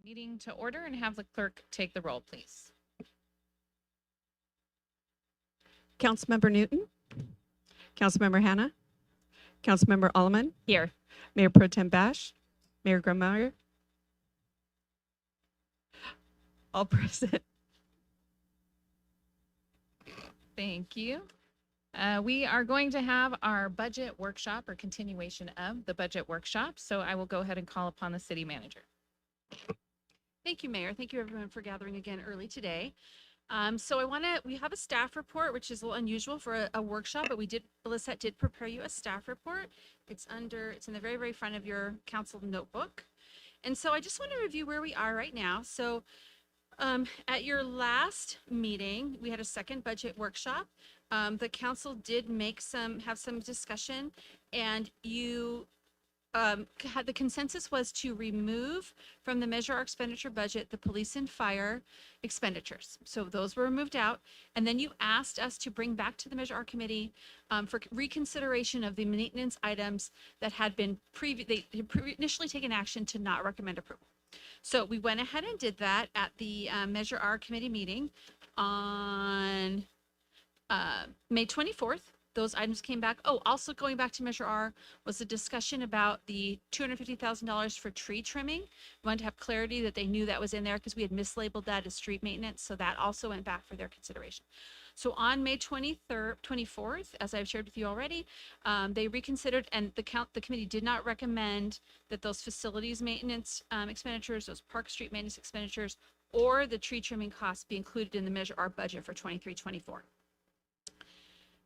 Meeting to order and have the clerk take the roll, please. Councilmember Newton, Councilmember Hannah, Councilmember Alleman, Here. Mayor Pro Tem Bash, Mayor Grummeyer, all present. Thank you. We are going to have our budget workshop or continuation of the budget workshop. So I will go ahead and call upon the city manager. Thank you, Mayor. Thank you, everyone, for gathering again early today. We have a staff report, which is a little unusual for a workshop, but Lisette did prepare you a staff report. It's in the very, very front of your council notebook. And so I just want to review where we are right now. So at your last meeting, we had a second budget workshop. The council did have some discussion, and you had the consensus was to remove from the Measure Our Expenditure budget the police and fire expenditures. So those were moved out. And then you asked us to bring back to the Measure Our committee for reconsideration of the maintenance items that had been initially taken action to not recommend approval. So we went ahead and did that at the Measure Our committee meeting on May 24th. Those items came back. Oh, also going back to Measure R was a discussion about the $250,000 for tree trimming. We wanted to have clarity that they knew that was in there because we had mislabeled that as street maintenance. So that also went back for their consideration. So on May 24th, as I've shared with you already, they reconsidered, and the committee did not recommend that those facilities maintenance expenditures, those Park Street maintenance expenditures, or the tree trimming costs be included in the Measure R budget for 23-24.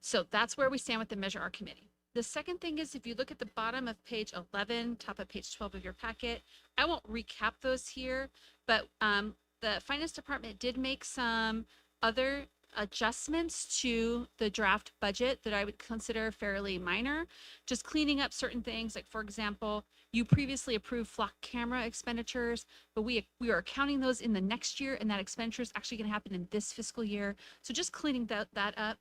So that's where we stand with the Measure Our committee. The second thing is, if you look at the bottom of page 11, top of page 12 of your packet, I won't recap those here, but the finance department did make some other adjustments to the draft budget that I would consider fairly minor, just cleaning up certain things. Like, for example, you previously approved flock camera expenditures, but we are counting those in the next year, and that expenditure is actually going to happen in this fiscal year. So just cleaning that up.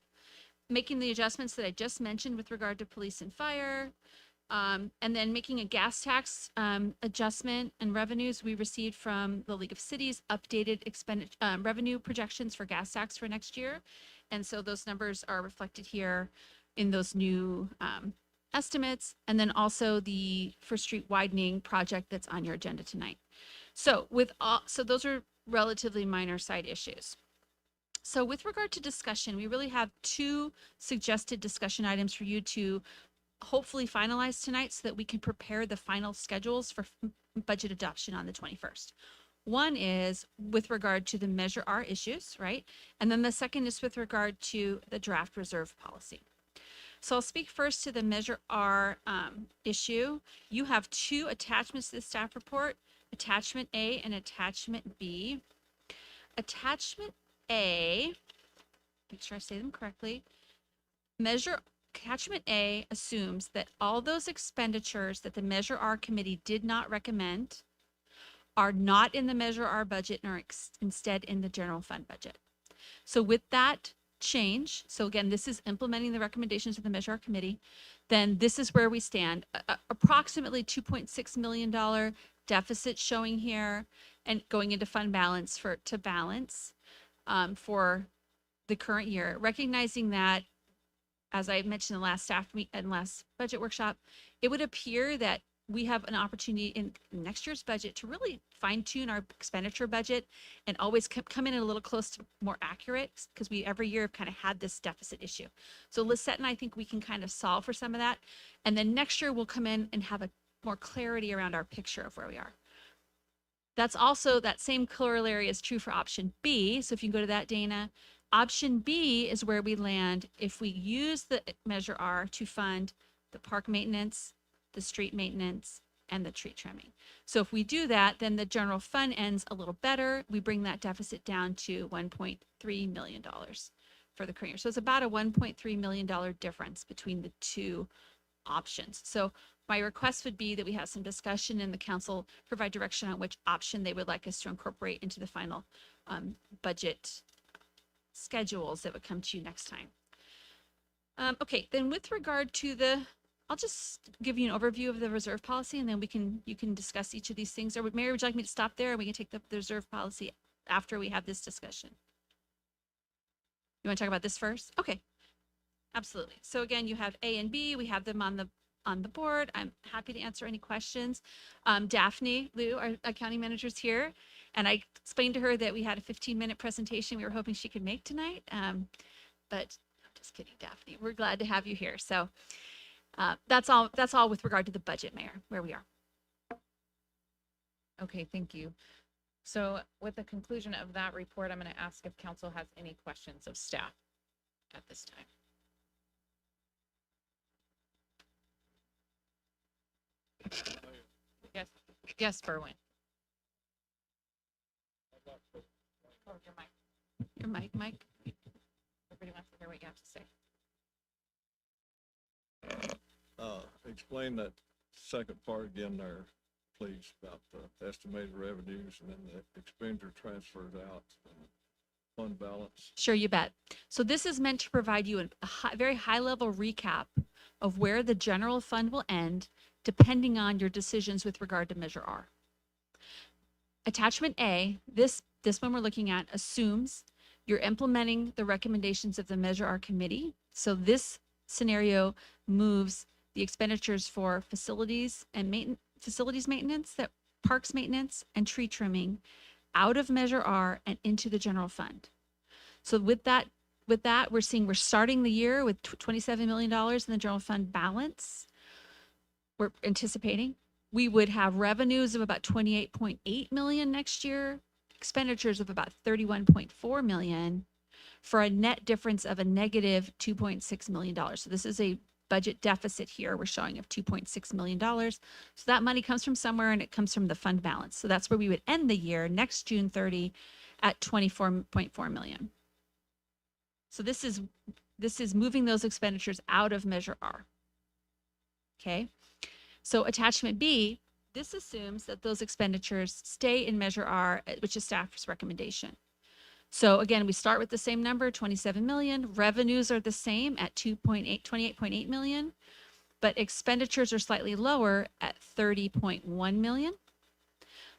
Making the adjustments that I just mentioned with regard to police and fire, and then making a gas tax adjustment and revenues we received from the League of Cities, updated revenue projections for gas tax for next year. And so those numbers are reflected here in those new estimates, and then also the First Street widening project that's on your agenda tonight. So those are relatively minor side issues. So with regard to discussion, we really have two suggested discussion items for you to hopefully finalize tonight so that we can prepare the final schedules for budget adoption on the 21st. One is with regard to the Measure R issues, right? And then the second is with regard to the draft reserve policy. So I'll speak first to the Measure R issue. You have two attachments to the staff report, Attachment A and Attachment B. Attachment A, make sure I say them correctly. Attachment A assumes that all those expenditures that the Measure R committee did not recommend are not in the Measure R budget and are instead in the general fund budget. So with that change, so again, this is implementing the recommendations of the Measure R committee, then this is where we stand. Approximately $2.6 million deficit showing here and going into fund balance to balance. For the current year, recognizing that, as I mentioned in the last last budget workshop, it would appear that we have an opportunity in next year's budget to really fine tune our expenditure budget and always come in a little close to more accurate, because we every year have kind of had this deficit issue. So Lisette and I think we can kind of solve for some of that. And then next year we'll come in and have a more clarity around our picture of where we are. That's also, that same corollary is true for option B. So if you go to that, Dana, option B is where we land if we use the Measure R to fund the park maintenance, the street maintenance, and the tree trimming. So if we do that, then the general fund ends a little better. We bring that deficit down to $1.3 million for the current year. So it's about a $1.3 million difference between the two options. So my request would be that we have some discussion and the council provide direction on which option they would like us to incorporate into the final budget schedules that would come to you next time. Okay, then with regard to the I'll just give you an overview of the reserve policy and then you can discuss each of these things. Or Mary, would you like me to stop there and we can take the reserve policy after we have this discussion? You want to talk about this first? Okay, absolutely. So again, you have A and B. We have them on the board. I'm happy to answer any questions. Daphne Liu, our accounting manager, is here. And I explained to her that we had a 15-minute presentation we were hoping she could make tonight. But I'm just kidding, Daphne. We're glad to have you here. So that's all with regard to the budget, Mayor, where we are. Okay, thank you. So with the conclusion of that report, I'm going to ask if council has any questions of staff at this time. Yes, yes, Berwin. Oh, your mic. Mike. Everybody wants to hear what you have to say. Explain that second part again there, please, about the estimated revenues and then the expenditure transfers out and fund balance. Sure, you bet. So this is meant to provide you a very high level recap of where the general fund will end, depending on your decisions with regard to Measure R. Attachment A, this one we're looking at, assumes you're implementing the recommendations of the Measure R committee. So this scenario moves the expenditures for facilities and facilities maintenance, that parks maintenance and tree trimming out of Measure R and into the general fund. So with that, we're starting the year with $27 million in the general fund balance. We're anticipating we would have revenues of about 28.8 million next year, expenditures of about 31.4 million, for a net difference of a negative $2.6 million. So this is a budget deficit here we're showing of $2.6 million. So that money comes from somewhere and it comes from the fund balance. So that's where we would end the year next June 30 at 24.4 million. So this is moving those expenditures out of Measure R. Okay. So attachment B, this assumes that those expenditures stay in Measure R, which is staff's recommendation. So again, we start with the same number, 27 million. Revenues are the same at 28.8 million, but expenditures are slightly lower at 30.1 million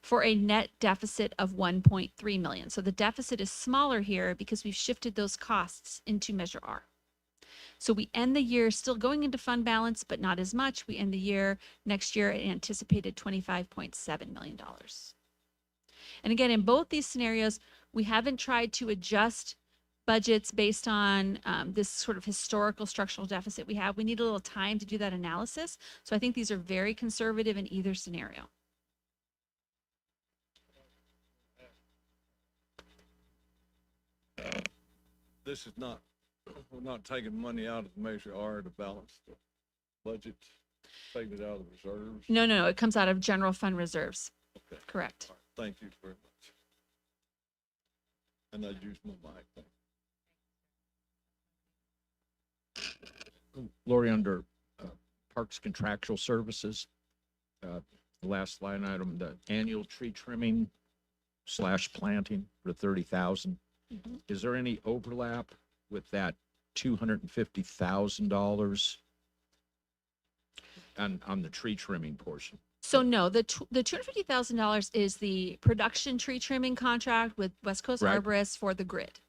for a net deficit of 1.3 million. So the deficit is smaller here because we've shifted those costs into Measure R. So we end the year still going into fund balance, but not as much. We end the year next year at anticipated $25.7 million. And again, in both these scenarios, we haven't tried to adjust budgets based on this sort of historical structural deficit we have. We need a little time to do that analysis. So I think these are very conservative in either scenario. This is not, we're not taking money out of the Measure R to balance the budget, taking it out of the reserves. No, it comes out of general fund reserves. Okay. Correct. All right. Thank you very much. And I use my mic. Lori, under Parks Contractual Services, the last line item, the annual tree trimming / planting for 30,000. Mhm. Is there any overlap with that $250,000 on the tree trimming portion? So no, the $250,000 is the production tree trimming contract with West Coast Right. Arborists for the grid.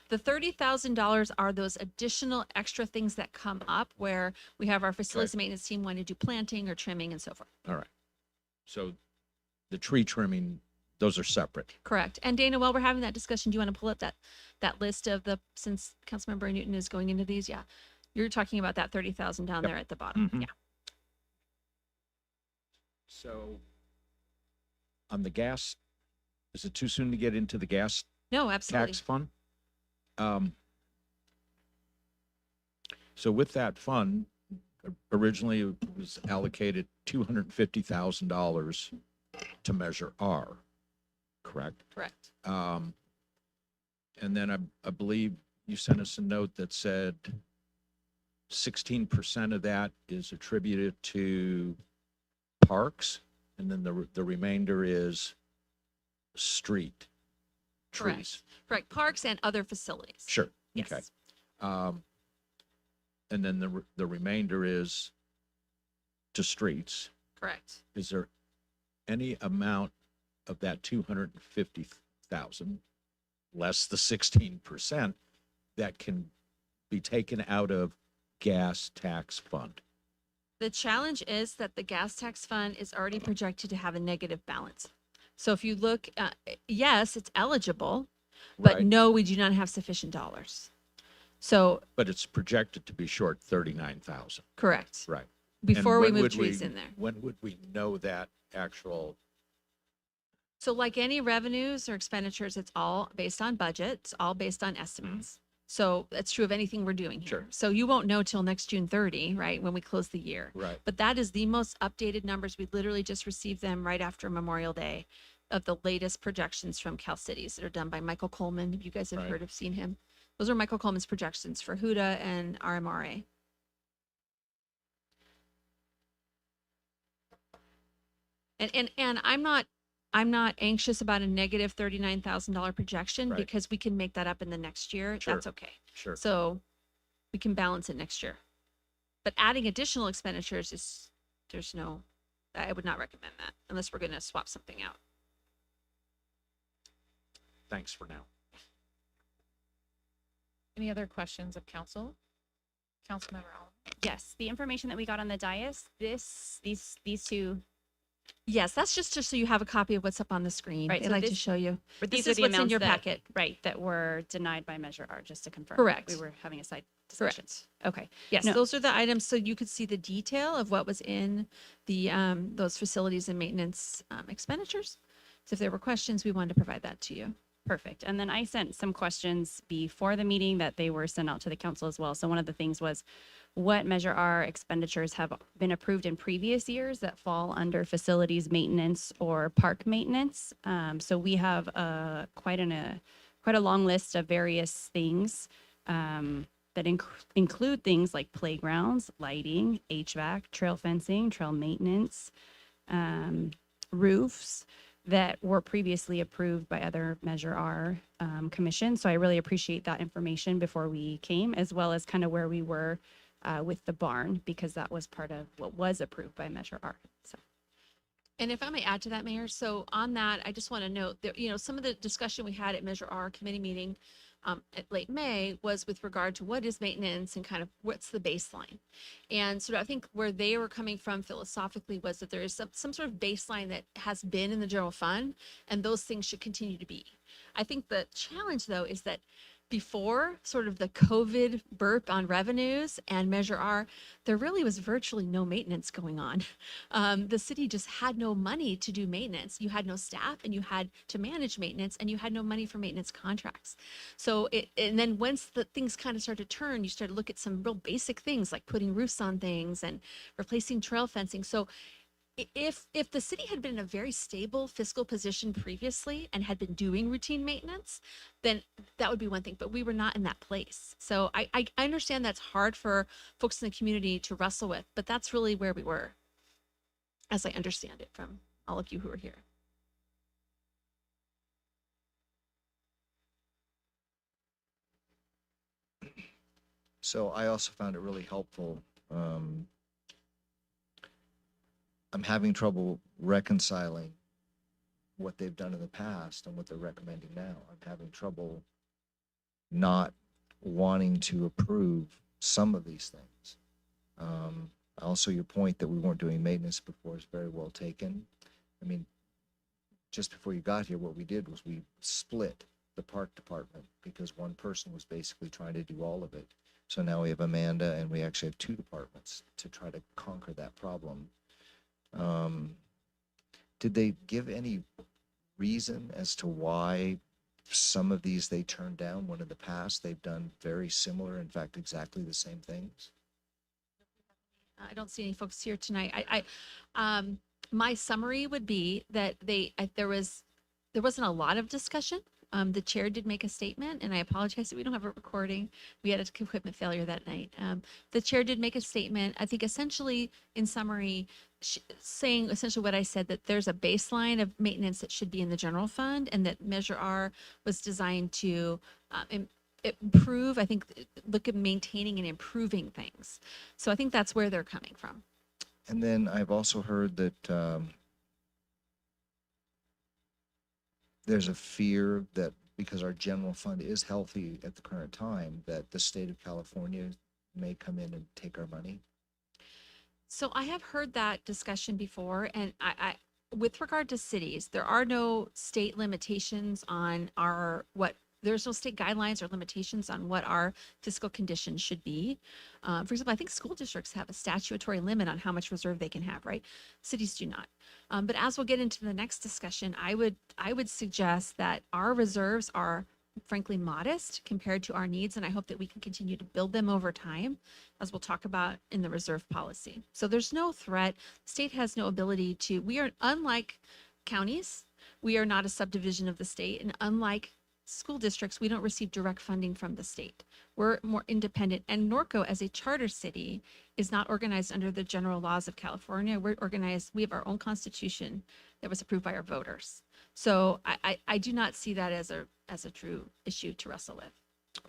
The $30,000 are those additional extra things that come up where we have our facilities maintenance team want to do planting or trimming and so forth. All right. So the tree trimming, those are separate. Correct. And Dana, while we're having that discussion, do you want to pull up that list of since Councilmember Newton is going into these? Yeah. You're talking about that 30,000 down Yep. there at the bottom. Mhm. Yeah. So on the gas, is it too soon to get into the gas No, absolutely. tax fund? So with that fund, originally it was allocated $250,000 to Measure R, correct? Correct. And then I believe you sent us a note that said 16% of that is attributed to parks, and then the remainder is street trees. Correct. Parks and other facilities. Sure. Yes. Okay. And then the remainder is to streets, Correct. is there any amount of that 250,000 less the 16% that can be taken out of gas tax fund? The challenge is that the gas tax fund is already projected to have a negative balance. So if you look, yes, it's eligible, but Right. no, we do not have sufficient dollars. So, But it's projected to be short 39,000. correct. Right. Before And we when move would trees in there. When would we know that actual? So like any revenues or expenditures, it's all based on budget. It's all based on estimates. So that's true of anything we're doing here. Sure. So you won't know till next June 30, right, when we close the year. Right. But that is the most updated numbers. We literally just received them right after Memorial Day of the latest projections from Cal Cities that are done by Michael Coleman. If you guys have Right. heard of seen him, those are Michael Coleman's projections for HUDA and RMRA. And I'm not anxious about a negative $39,000 projection Right. because we can make that up in the next year. Sure. That's okay. Sure. So we can balance it next year. But adding additional expenditures is, I would not recommend that unless we're going to swap something out. Thanks for now. Any other questions of council? Councilmember Allen? Yes, the information that we got on the dais, these two, Yes, that's just so you have a copy of what's up on the screen. Right, I'd so like to this- show you. but This these are is the what's in amounts your that, packet. right, that were denied by Measure R, just to confirm. Correct. We were having a side discussion. Correct. Okay. Yes, No. those are the items, so you could see the detail of what was in the, those facilities and maintenance expenditures. So if there were questions, we wanted to provide that to you. Perfect. And then I sent some questions before the meeting that they were sent out to the council as well. So one of the things was what Measure R expenditures have been approved in previous years that fall under facilities maintenance or park maintenance. So we have quite a long list of various things that include things like playgrounds, lighting, HVAC, trail fencing, trail maintenance, roofs that were previously approved by other Measure R commissions. So I really appreciate that information before we came, as well as kind of where we were with the barn, because that was part of what was approved by Measure R. So And if I may add to that, Mayor, so on that, I just want to note that, some of the discussion we had at Measure R committee meeting at late May was with regard to what is maintenance and kind of what's the baseline. And so I think where they were coming from philosophically was that there is some sort of baseline that has been in the general fund, and those things should continue to be. I think the challenge, though, is that before sort of the COVID burp on revenues and Measure R, there really was virtually no maintenance going on. The city just had no money to do maintenance. You had no staff, and you had to manage maintenance, and you had no money for maintenance contracts. So and then once the things kind of started to turn, you started to look at some real basic things like putting roofs on things and replacing trail fencing. So if the city had been in a very stable fiscal position previously and had been doing routine maintenance, then that would be one thing, but we were not in that place. So I understand that's hard for folks in the community to wrestle with, but that's really where we were, as I understand it from all of you who are here. So I also found it really helpful. I'm having trouble reconciling what they've done in the past and what they're recommending now. I'm having trouble not wanting to approve some of these things. Also, your point that we weren't doing maintenance before is very well taken. I mean, just before you got here, what we did was we split the park department because one person was basically trying to do all of it. So now we have Amanda, and we actually have two departments to try to conquer that problem. Did they give any reason as to why some of these they turned down when in the past they've done very similar, in fact, exactly the same things? I don't see any folks here tonight. My summary would be that there wasn't a lot of discussion. The chair did make a statement, and I apologize that we don't have a recording. We had an equipment failure that night. The chair did make a statement, I think essentially in summary, saying essentially what I said, that there's a baseline of maintenance that should be in the general fund, and that Measure R was designed to improve, I think, look at maintaining and improving things. So I think that's where they're coming from. And then I've also heard that there's a fear that because our general fund is healthy at the current time, that the state of California may come in and take our money. So I have heard that discussion before, and with regard to cities, there are no state limitations on there's no state guidelines or limitations on what our fiscal condition should be. For example, I think school districts have a statutory limit on how much reserve they can have, right? Cities do not. But as we'll get into the next discussion, I would suggest that our reserves are frankly modest compared to our needs, and I hope that we can continue to build them over time, as we'll talk about in the reserve policy. So there's no threat. The state has no ability to, we are unlike counties, we are not a subdivision of the state, and unlike school districts, we don't receive direct funding from the state. We're more independent, and Norco as a charter city is not organized under the general laws of California. We're organized, we have our own constitution that was approved by our voters. So I do not see that as a true issue to wrestle with.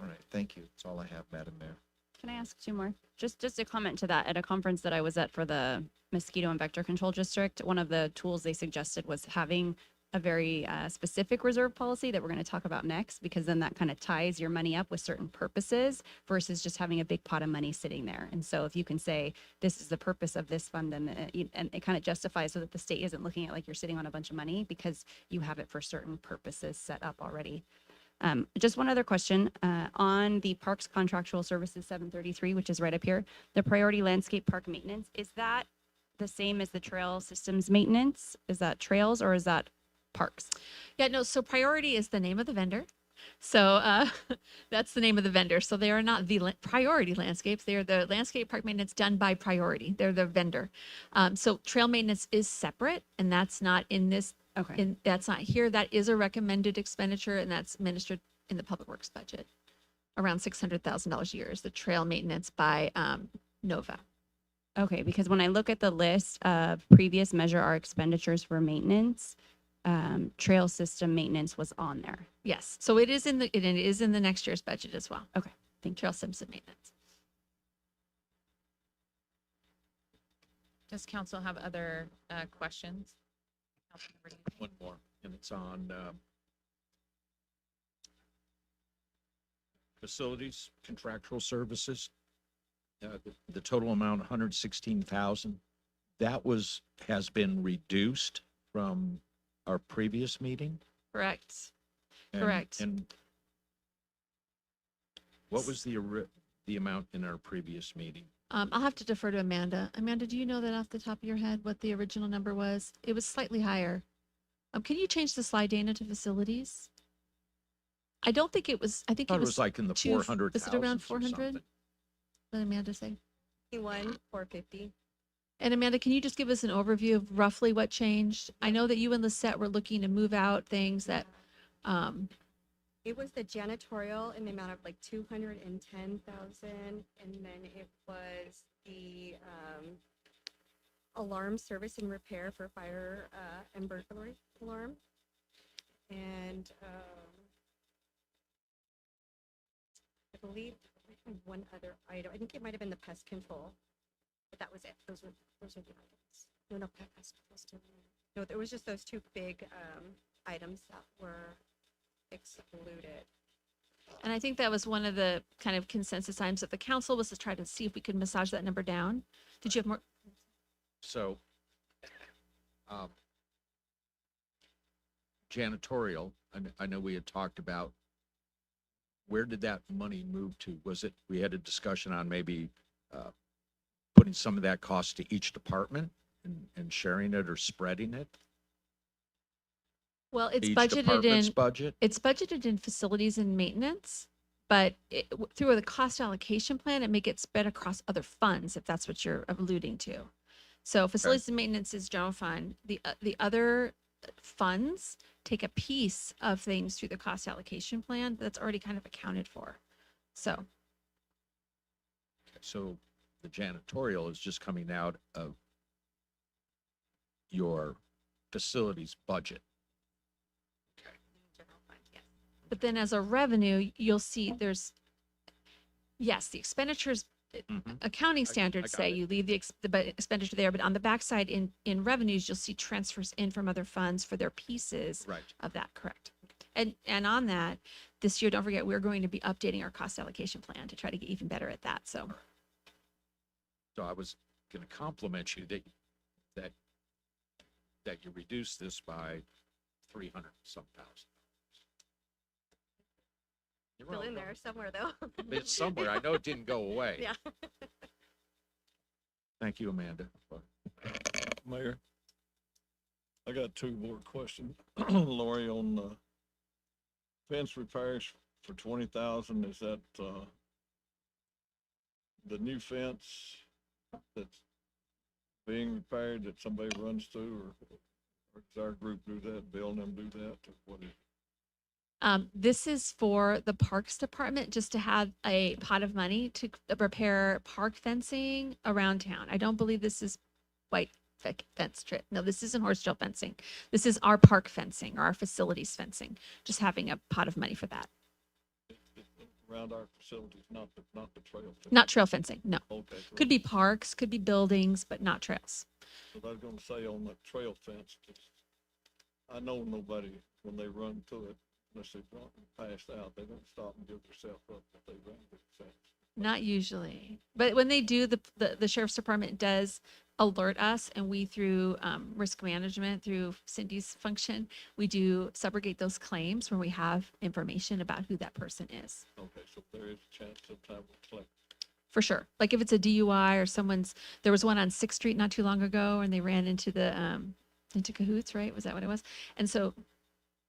All right, thank you. That's all I have, Madam Mayor. Can I ask two more? Just a comment to that. At a conference that I was at for the mosquito and vector control district, one of the tools they suggested was having a very specific reserve policy that we're going to talk about next, because then that kind of ties your money up with certain purposes versus just having a big pot of money sitting there. And so if you can say, this is the purpose of this fund, and it kind of justifies so that the state isn't looking at like you're sitting on a bunch of money because you have it for certain purposes set up already. Just one other question on the Parks Contractual Services 733, which is right up here, the priority landscape park maintenance, is that the same as the trail systems maintenance? Is that trails or is that parks? Yeah, no, so Priority is the name of the vendor. So that's the name of the vendor. So they are not the Priority Landscapes. They are the landscape park maintenance done by Priority. They're the vendor. So trail maintenance is separate, and that's not in this. Okay. That's not here. That is a recommended expenditure, and that's administered in the public works budget. Around $600,000 a year is the trail maintenance by Nova. Okay, because when I look at the list of previous Measure R expenditures for maintenance, trail system maintenance was on there. Yes, so it is in the next year's budget as well. Okay, thank you. Trail system maintenance. Does council have other questions? Councilmember Newton? One more, and it's on facilities, contractual services. The total amount, 116,000. That has been reduced from our previous meeting. Correct. And- Correct. And what was the amount in our previous meeting? I'll have to defer to Amanda. Amanda, do you know that off the top of your head what the original number was? It was slightly higher. Can you change the slide, Dana, to facilities? I don't think it was. I think I thought it it was like in the 400,000. Was it around 400? What did Amanda say? 450. And Amanda, can you just give us an overview of roughly what changed? I know that you and Lisette were looking to move out things that, It was the janitorial in the amount of like 210,000, and then it was the alarm service and repair for fire and burglary alarm, and I believe I had one other item. I think it might have been the pest control, but that was it. Those were the items. No, pest control still. No, there was just those two big items that were excluded. and I think that was one of the kind of consensus items of the council was to try to see if we could massage that number down. Did you have more? So, janitorial, I know we had talked about, where did that money move to? Was it, we had a discussion on maybe putting some of that cost to each department and sharing it or spreading it? Well, it's Each budgeted department's in, budget? it's budgeted in facilities and maintenance, but through the cost allocation plan, it may get spread across other funds, if that's what you're alluding to. So facilities and maintenance is general fund. The other funds take a piece of things through the cost allocation plan that's already kind of accounted for. So, So the janitorial is just coming out of your facilities budget. but then as a revenue, you'll see there's, yes, the expenditures Mhm. accounting I standards got say it. you leave the expenditure there, but on the backside in revenues, you'll see transfers in from other funds for their pieces Right. of that, correct? And on that, this year, don't forget, we're going to be updating our cost allocation plan to try to get even better at that, so. So I was gonna compliment you that, that you reduced this by 300 some thousand. You're Still wrong, in though. there somewhere though. It's somewhere. I know it didn't go away. Yeah. Thank you, Amanda. Mayor, I got two more questions. Lori, on fence repairs for 20,000, is that the new fence that's being repaired that somebody runs through, or does our group do that, Bill and them do that, or what is? This is for the Parks Department, just to have a pot of money to repair park fencing around town. I don't believe this is white fence strip. No, this isn't horse trail fencing. This is our park fencing or our facilities fencing, just having a pot of money for that. Around our facilities, not the trail fence? Not trail fencing, no. Okay. so Could be parks, could be buildings, but not trails. But I was gonna say on the trail fence, 'cause I know nobody, when they run through it, unless they've drunk and passed out, they don't stop and give themselves up if they run through the fence. Not usually, but when they do, the sheriff's department does alert us, and we through risk management, through Cindy's function, we do subrogate those claims when we have information about who that person is. Okay, so there is a chance sometime we'll collect. For sure. Like if it's a DUI or there was one on Sixth Street not too long ago, and they ran into into cahoots, right? Was that what it was? And so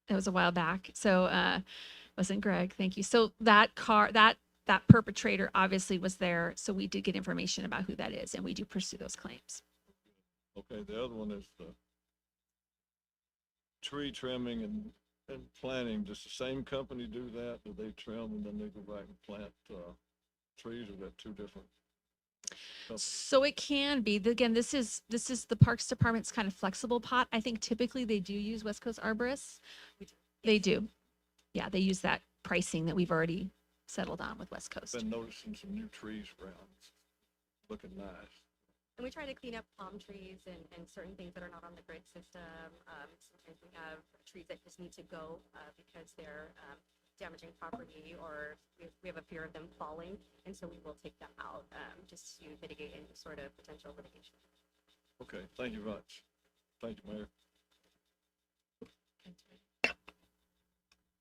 it was a while back. So wasn't Greg? Thank you. So that perpetrator obviously was there. So we did get information about who that is, and we do pursue those claims. Okay, the other one is the tree trimming and planting. Does the same company do that? Do they trim and then they go back and plant trees, or that two different companies? So it can be. Again, this is the Parks Department's kind of flexible pot. I think typically they do use West Coast arborists. They do. Yeah, they use that pricing that we've already settled on with West Coast. Been noticing some new trees around, looking nice. And we try to clean up palm trees and certain things that are not on the grid system. Sometimes we have trees that just need to go because they're damaging property, or we have a fear of them falling. And so we will take them out just to mitigate any sort of potential litigation. Okay, thank you much. Thank you, Mayor.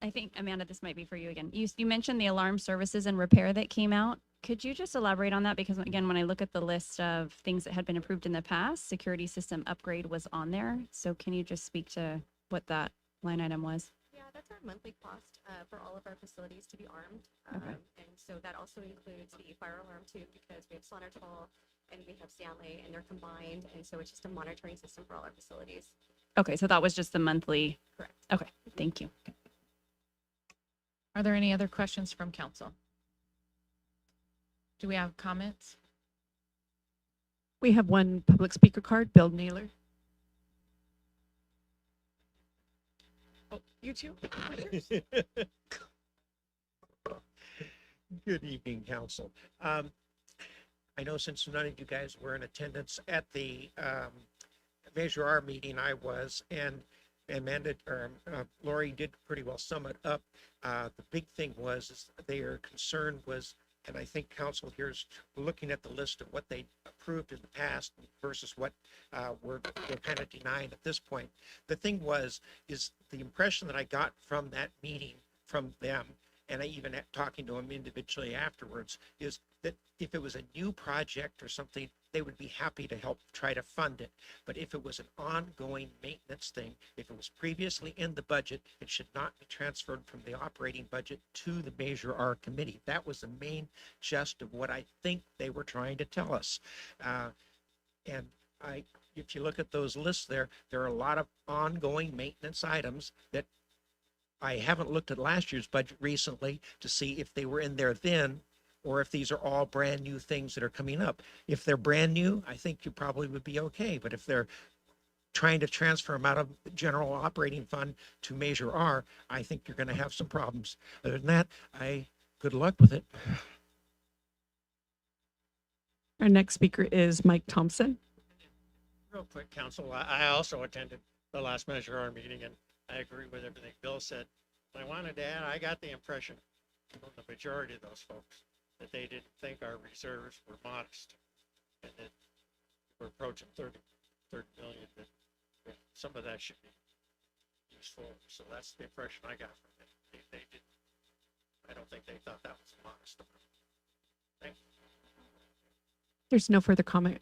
I think, Amanda, this might be for you again. You mentioned the alarm services and repair that came out. Could you just elaborate on that? Because again, when I look at the list of things that had been approved in the past, security system upgrade was on there. So can you just speak to what that line item was? Yeah, that's our monthly cost for all of our facilities to be armed. Okay. And so that also includes the fire alarm too, because we have Sonatrol and we have Stanley, and they're combined. And so it's just a monitoring system for all our facilities. Okay, so that was just the monthly. Correct. Okay, thank you. Are there any other questions from council? Do we have comments? We have one public speaker card, Bill Naylor. Oh, you too? Good evening, council. I know since none of you guys were in attendance at the Measure R meeting, I was, and Amanda or Lori did pretty well sum it up. The big thing was their concern was, and I think council here is looking at the list of what they approved in the past versus what we're kind of denying at this point. The thing is the impression that I got from that meeting from them, and I even talking to them individually afterwards, is that if it was a new project or something, they would be happy to help try to fund it. But if it was an ongoing maintenance thing, if it was previously in the budget, it should not be transferred from the operating budget to the Measure R committee. That was the main gist of what I think they were trying to tell us. And if you look at those lists there are a lot of ongoing maintenance items that I haven't looked at last year's budget recently to see if they were in there then, or if these are all brand new things that are coming up. If they're brand new, I think you probably would be okay. But if they're trying to transfer them out of the general operating fund to Measure R, I think you're going to have some problems. Other than that, good luck with it. Our next speaker is Mike Thompson. Real quick, council, I also attended the last Measure R meeting, and I agree with everything Bill said. I wanted to add, I got the impression from the majority of those folks that they didn't think our reserves were modest, and that we're approaching 30 million, that some of that should be useful. So that's the impression I got from it. They didn't, I don't think they thought that was a modest amount. Thank you. There's no further comment.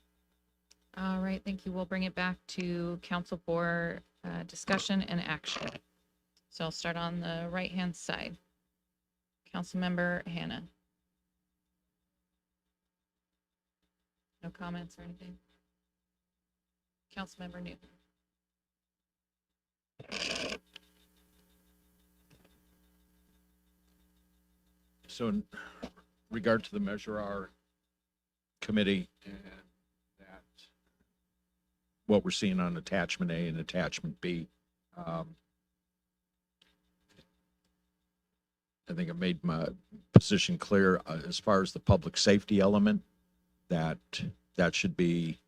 All right, thank you. We'll bring it back to council for discussion and action. So I'll start on the right-hand side. Councilmember Hannah. No comments or anything? Councilmember Newton. So in regard to the Measure R committee and that, what we're seeing on attachment A and attachment B, I think I made my position clear as far as the public safety element, that should be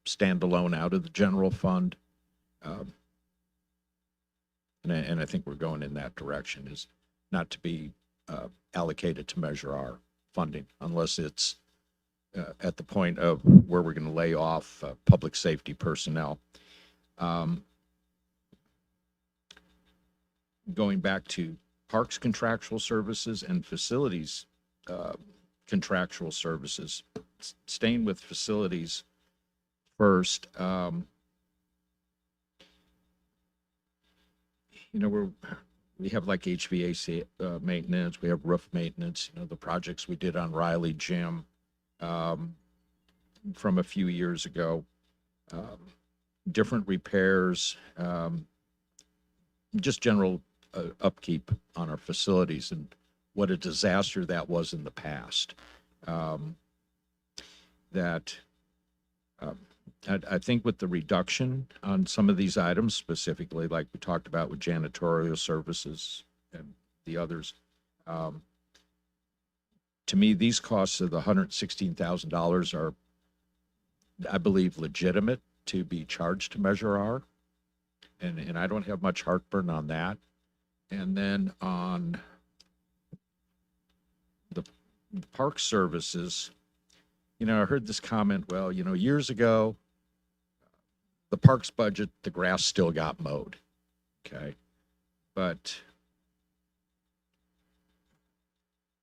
standalone out of the general fund. And I think we're going in that direction, is not to be allocated to Measure R funding unless it's at the point of where we're going to lay off public safety personnel. Going back to parks contractual services and facilities contractual services, staying with facilities first. You know, we have like HVAC maintenance, we have roof maintenance, you know, the projects we did on Riley Gym from a few years ago, different repairs, just general upkeep on our facilities, and what a disaster that was in the past. I think with the reduction on some of these items, specifically like we talked about with janitorial services and the others, to me, these costs of the $116,000 are, I believe, legitimate to be charged to Measure R. And I don't have much heartburn on that. And then on the park services, you know, I heard this comment, well, you know, years ago, the parks budget, the grass still got mowed. Okay. But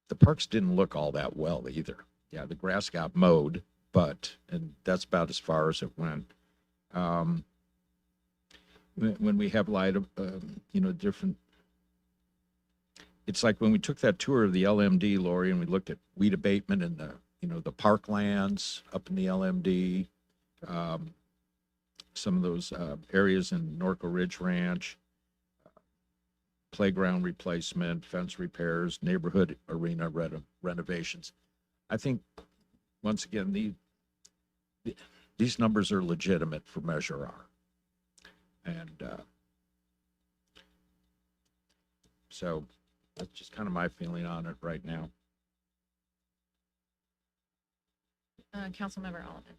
the parks didn't look all that well either. Yeah, the grass got mowed, and that's about as far as it went. When we have you know, different, it's like when we took that tour of the LMD, Lori, and we looked at weed abatement and you know, the parklands up in the LMD, some of those areas in Norco Ridge Ranch, playground replacement, fence repairs, neighborhood arena renovations. I think, once again, these numbers are legitimate for Measure R. And so that's just kind of my feeling on it right now. Councilmember Oliver.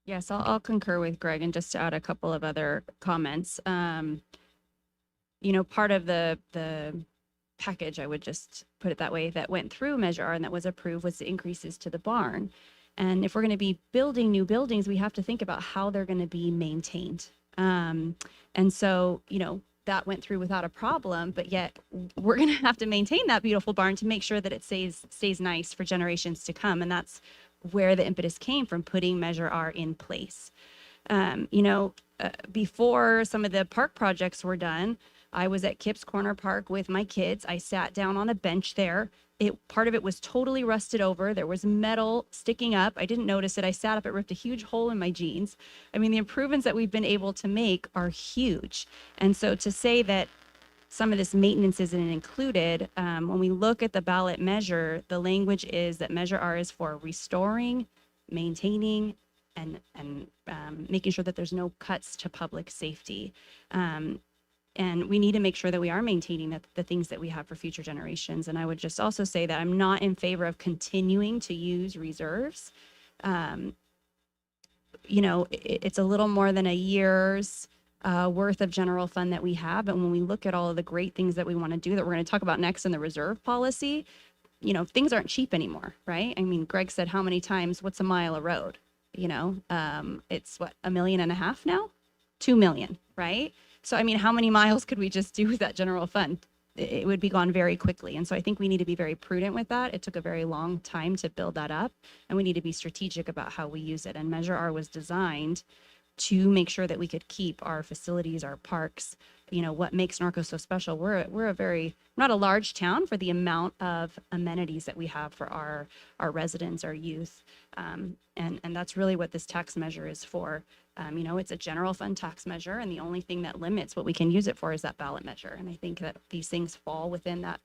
Yes, I'll concur with Greg, and just to add a couple of other comments. You know, part of the package, I would just put it that way, that went through Measure R and that was approved was the increases to the barn. And if we're going to be building new buildings, we have to think about how they're going to be maintained. And so, you know, that went through without a problem, but yet we're going to have to maintain that beautiful barn to make sure that it stays nice for generations to come. And that's where the impetus came from, putting Measure R in place. You know, before some of the park projects were done, I was at Kip's Corner Park with my kids. I sat down on a bench there. Part of it was totally rusted over. There was metal sticking up. I didn't notice it. I sat up, it ripped a huge hole in my jeans. I mean, the improvements that we've been able to make are huge. And so to say that some of this maintenance isn't included, when we look at the ballot measure, the language is that Measure R is for restoring, maintaining, and making sure that there's no cuts to public safety. And we need to make sure that we are maintaining the things that we have for future generations. And I would just also say that I'm not in favor of continuing to use reserves. You know, it's a little more than a year's worth of general fund that we have. And when we look at all of the great things that we want to do that we're going to talk about next in the reserve policy, you know, things aren't cheap anymore, right? I mean, Greg said, how many times, what's a mile of road? You know, it's what, $1.5 million now? 2 million, right? So, I mean, how many miles could we just do with that general fund? It would be gone very quickly. And so I think we need to be very prudent with that. It took a very long time to build that up, and we need to be strategic about how we use it. And Measure R was designed to make sure that we could keep our facilities, our parks, you know, what makes Norco so special. We're a very, not a large town for the amount of amenities that we have for our residents, our youth. And that's really what this tax measure is for. You know, it's a general fund tax measure, and the only thing that limits what we can use it for is that ballot measure. And I think that these things fall within that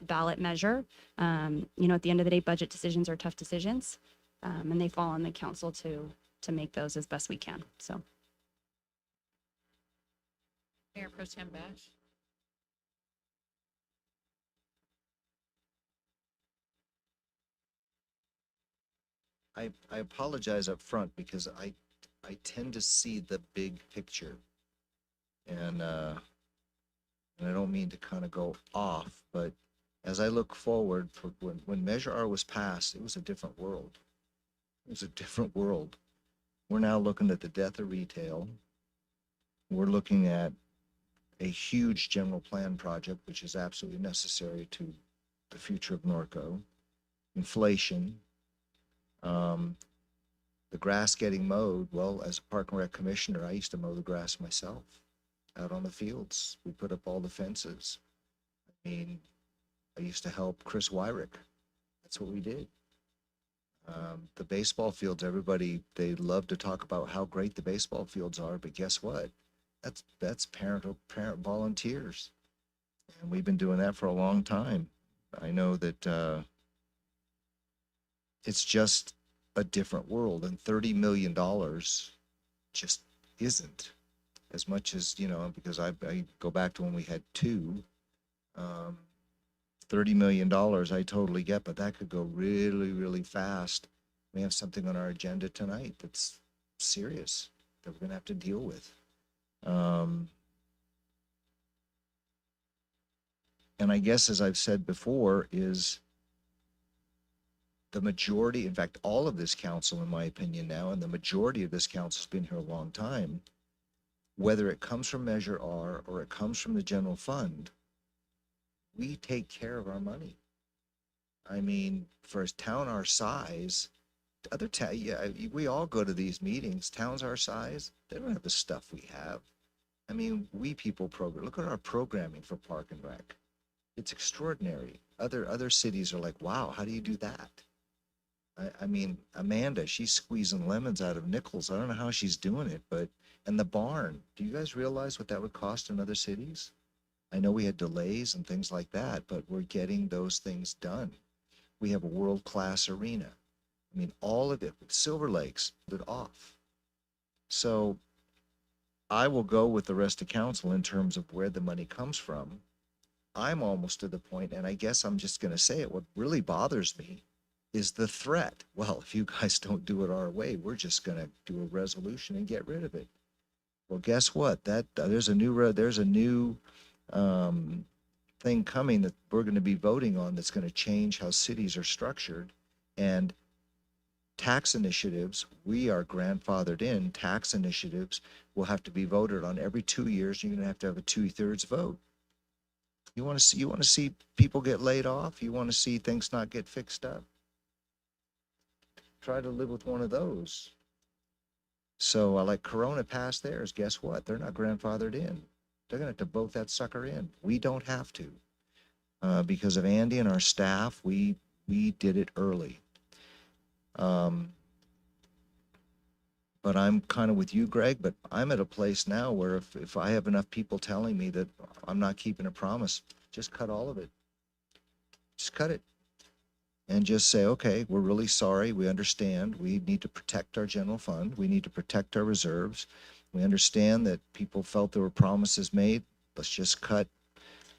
ballot measure. You know, at the end of the day, budget decisions are tough decisions, and they fall on the council to make those as best we can. So. Mayor Pro Tem Bash. I apologize up front because I tend to see the big picture. And I don't mean to kind of go off, but as I look forward, for when Measure R was passed, it was a different world. It was a different world. We're now looking at the death of retail. We're looking at a huge general plan project, which is absolutely necessary to the future of Norco. Inflation. The grass getting mowed. Well, as a Park and Rec commissioner, I used to mow the grass myself out on the fields. We put up all the fences. I mean, I used to help Chris Wyrick. That's what we did. The baseball fields, everybody, they love to talk about how great the baseball fields are, but guess what? That's parent volunteers. And we've been doing that for a long time. I know that it's just a different world, and $30 million just isn't as much as, you know, because I go back to when we had two. $30 million I totally get, but that could go really, really fast. We have something on our agenda tonight that's serious that we're gonna have to deal with. And I guess, as I've said before, is the majority, in fact, all of this council, in my opinion now, and the majority of this council has been here a long time, whether it comes from Measure R or it comes from the general fund, we take care of our money. I mean, for a town our size, yeah, we all go to these meetings. Towns our size, they don't have the stuff we have. I mean, we people program. Look at our programming for Park and Rec. It's extraordinary. Other cities are like, wow, how do you do that? I mean, Amanda, she's squeezing lemons out of nickels. I don't know how she's doing it, but, and the barn, do you guys realize what that would cost in other cities? I know we had delays and things like that, but we're getting those things done. We have a world-class arena. I mean, all of it, Silver Lakes, put it off. So I will go with the rest of council in terms of where the money comes from. I'm almost to the point, and I guess I'm just going to say it, what really bothers me is the threat. Well, if you guys don't do it our way, we're just going to do a resolution and get rid of it. Well, guess what? There's a new thing coming that we're going to be voting on that's going to change how cities are structured. And tax initiatives, we are grandfathered in. Tax initiatives will have to be voted on every 2 years. You're going to have a 2/3 vote. You want to see people get laid off? You want to see things not get fixed up? Try to live with one of those. So like Corona passed theirs, guess what? They're not grandfathered in. They're going to have to vote that sucker in. We don't have to. Because of Andy and our staff, we did it early. But I'm kind of with you, Greg, but I'm at a place now where if I have enough people telling me that I'm not keeping a promise, just cut all of it. Just cut it. And just say, okay, we're really sorry. We understand. We need to protect our general fund. We need to protect our reserves. We understand that people felt there were promises made. Let's just cut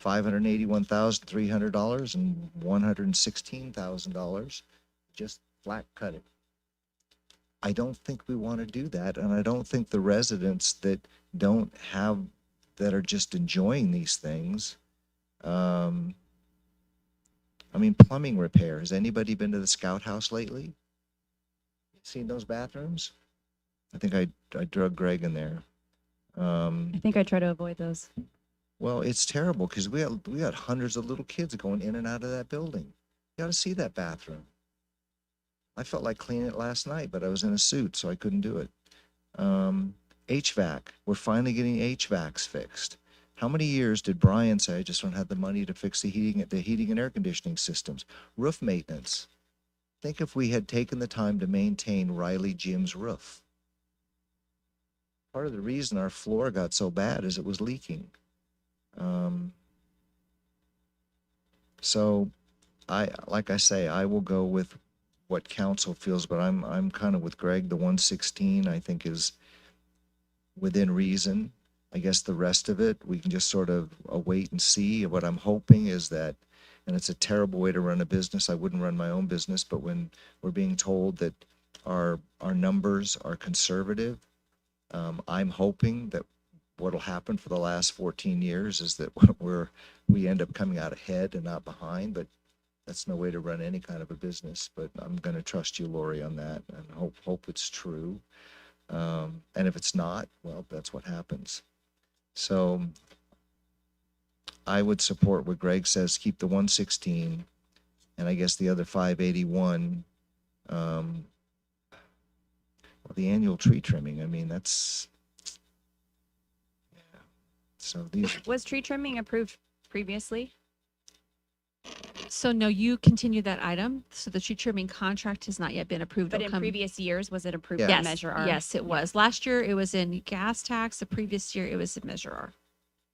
$581,300 and $116,000. Just flat cut it. I don't think we want to do that, and I don't think the residents that don't have, that are just enjoying these things. I mean, plumbing repair. Has anybody been to the Scout House lately? Seen those bathrooms? I think I drug Greg in there. I think I try to avoid those. Well, it's terrible because we got hundreds of little kids going in and out of that building. You got to see that bathroom. I felt like cleaning it last night, but I was in a suit, so I couldn't do it. HVAC. We're finally getting HVACs fixed. How many years did Brian say, I just don't have the money to fix the heating and air conditioning systems? Roof maintenance. Think if we had taken the time to maintain Riley Gym's roof. Part of the reason our floor got so bad is it was leaking. So like I say, I will go with what council feels, but I'm kind of with Greg. The 116 I think is within reason. I guess the rest of it, we can just sort of wait and see. What I'm hoping is that, and it's a terrible way to run a business. I wouldn't run my own business, but when we're being told that our numbers are conservative, I'm hoping that what'll happen for the last 14 years is that we end up coming out ahead and not behind, but that's no way to run any kind of a business. But I'm going to trust you, Lori, on that, and hope it's true. And if it's not, well, that's what happens. So I would support what Greg says, keep the 116, and I guess the other 581, well, the annual tree trimming, I mean, that's, yeah. So these, Was tree trimming approved previously? So no, you continue that item. So the tree trimming contract has not yet been approved. But It'll in come- previous years, was it approved Yeah. in Yes, Measure R? yes, it was. Last year it was in gas tax. The previous year it was in Measure R.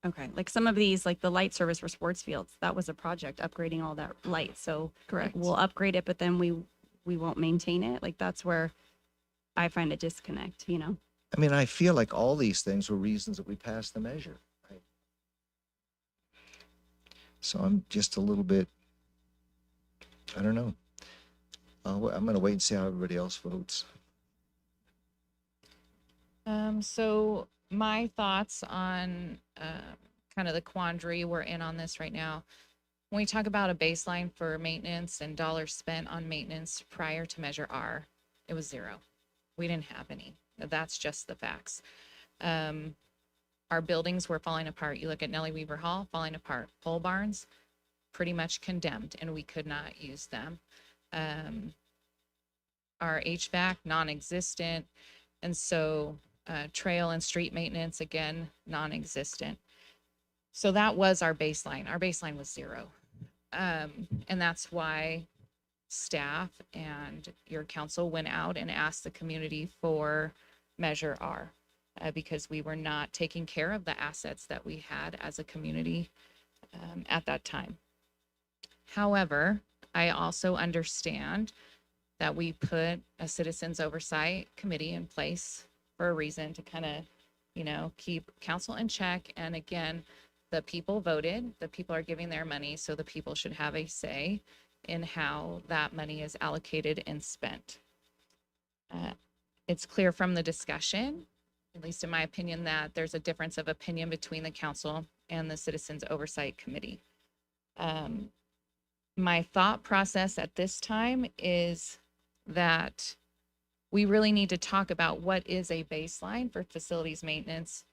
Okay, like some of these, like the light service for sports fields, that was a project upgrading all that light. So like, Correct. we'll upgrade it, but then we won't maintain it. Like that's where I find a disconnect, you know? I mean, I feel like all these things were reasons that we passed the measure. Right? So I'm just a little bit, I don't know. I'm going to wait and see how everybody else votes. So my thoughts on kind of the quandary we're in on this right now. When we talk about a baseline for maintenance and dollars spent on maintenance prior to Measure R, it was zero. We didn't have any. That's just the facts. Our buildings were falling apart. You look at Nellie Weaver Hall, falling apart. Pole barns, pretty much condemned, and we could not use them. Our HVAC, non-existent. And so trail and street maintenance, again, non-existent. So that was our baseline. Our baseline was zero. And that's why staff and your council went out and asked the community for Measure R, because we were not taking care of the assets that we had as a community at that time. However, I also understand that we put a citizens oversight committee in place for a reason, to kind of, you know, keep council in check. And again, the people voted, the people are giving their money, so the people should have a say in how that money is allocated and spent. It's clear from the discussion, at least in my opinion, that there's a difference of opinion between the council and the citizens oversight committee. My thought process at this time is that we really need to talk about what is a baseline for facilities maintenance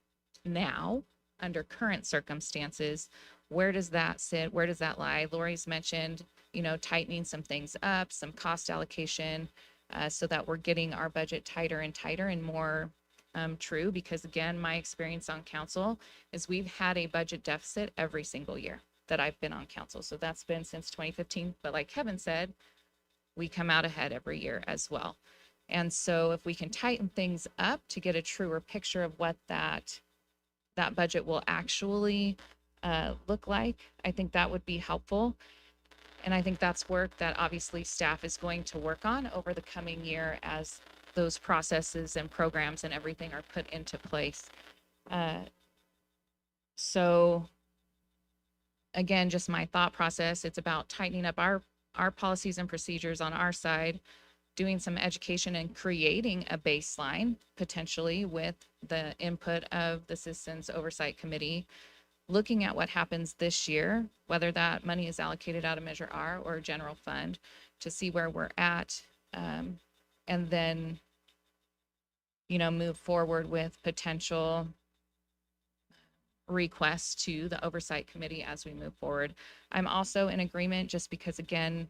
now under current circumstances. Where does that sit? Where does that lie? Lori's mentioned, you know, tightening some things up, some cost allocation, so that we're getting our budget tighter and tighter and more true. Because again, my experience on council is we've had a budget deficit every single year that I've been on council. So that's been since 2015. But like Kevin said, we come out ahead every year as well. And so if we can tighten things up to get a truer picture of what that budget will actually look like, I think that would be helpful. And I think that's work that obviously staff is going to work on over the coming year as those processes and programs and everything are put into place. So again, just my thought process, it's about tightening up our policies and procedures on our side, doing some education and creating a baseline potentially with the input of the Citizens Oversight Committee, looking at what happens this year, whether that money is allocated out of Measure R or general fund, to see where we're at, and then, move forward with potential requests to the Oversight Committee as we move forward. I'm also in agreement, just because, again,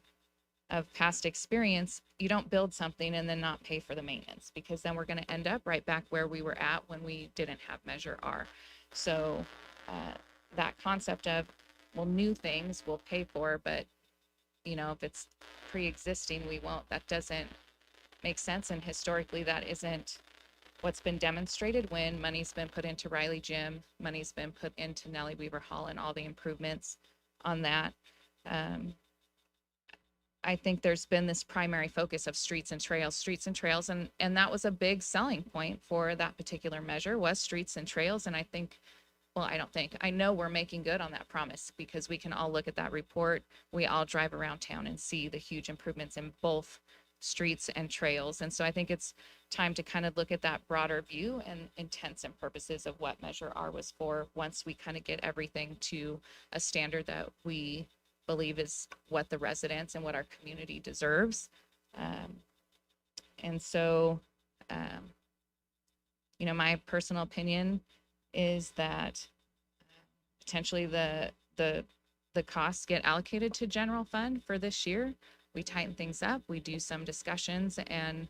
of past experience, you don't build something and then not pay for the maintenance, because then we're going to end up right back where we were at when we didn't have Measure R. So that concept of, well, new things we'll pay for, but if it's pre-existing, we won't. That doesn't make sense, and historically that isn't what's been demonstrated when money's been put into Riley Gym, money's been put into Nellie Weaver Hall and all the improvements on that. I think there's been this primary focus of streets and trails, and that was a big selling point for that particular measure, was streets and trails. And I know we're making good on that promise, because we can all look at that report. We all drive around town and see the huge improvements in both streets and trails. And so I think it's time to kind of look at that broader view and intents and purposes of what Measure R was for, once we kind of get everything to a standard that we believe is what the residents and what our community deserves. And so, my personal opinion is that potentially the costs get allocated to general fund for this year. We tighten things up, we do some discussions, and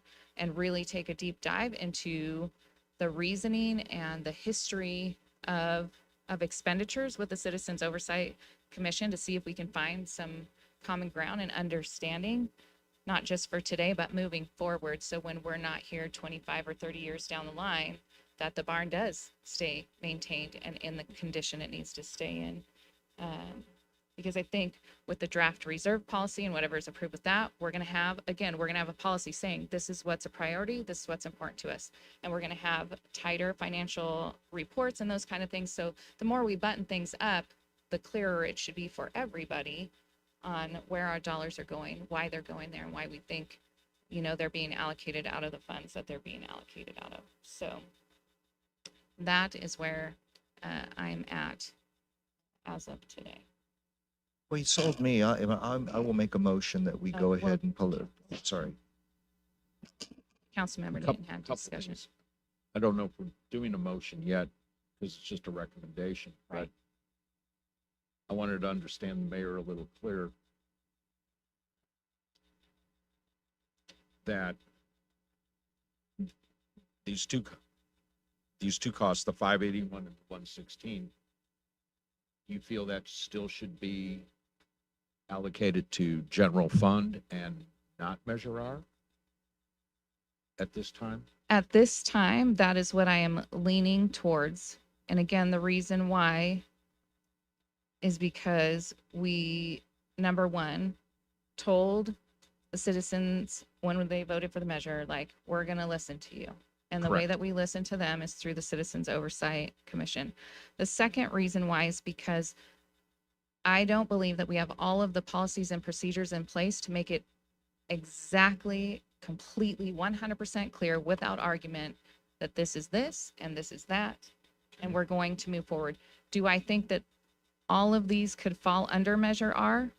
really take a deep dive into the reasoning and the history of expenditures with the Citizens Oversight Commission, to see if we can find some common ground and understanding, not just for today, but moving forward. So when we're not here 25 or 30 years down the line, that the barn does stay maintained and in the condition it needs to stay in. Because I think with the draft reserve policy and whatever is approved with that, we're going to have a policy saying this is what's a priority, this is what's important to us. And we're going to have tighter financial reports and those kind of things. So the more we button things up, the clearer it should be for everybody on where our dollars are going, why they're going there, and why we think, they're being allocated out of the funds that they're being allocated out of. So that is where I'm at as of today. Well, you sold me. I will make a motion that we go ahead and pull it. Sorry. Councilmember Couple- didn't have couple discussion. things. I don't know if we're doing a motion yet, because it's just a recommendation, but Right. I wanted to understand the mayor a little clearer. That these two costs, the 581 and 116, you feel that still should be allocated to general fund and not Measure R at this time? At this time, that is what I am leaning towards. And again, the reason why is because we, number one, told the citizens when they voted for the measure, like, we're going to listen to you. And the way Correct. that we listen to them is through the Citizens Oversight Commission. The second reason why is because I don't believe that we have all of the policies and procedures in place to make it exactly, completely, 100% clear without argument that this is this and this is that, and we're going to move forward. Do I think that all of these could fall under Measure R?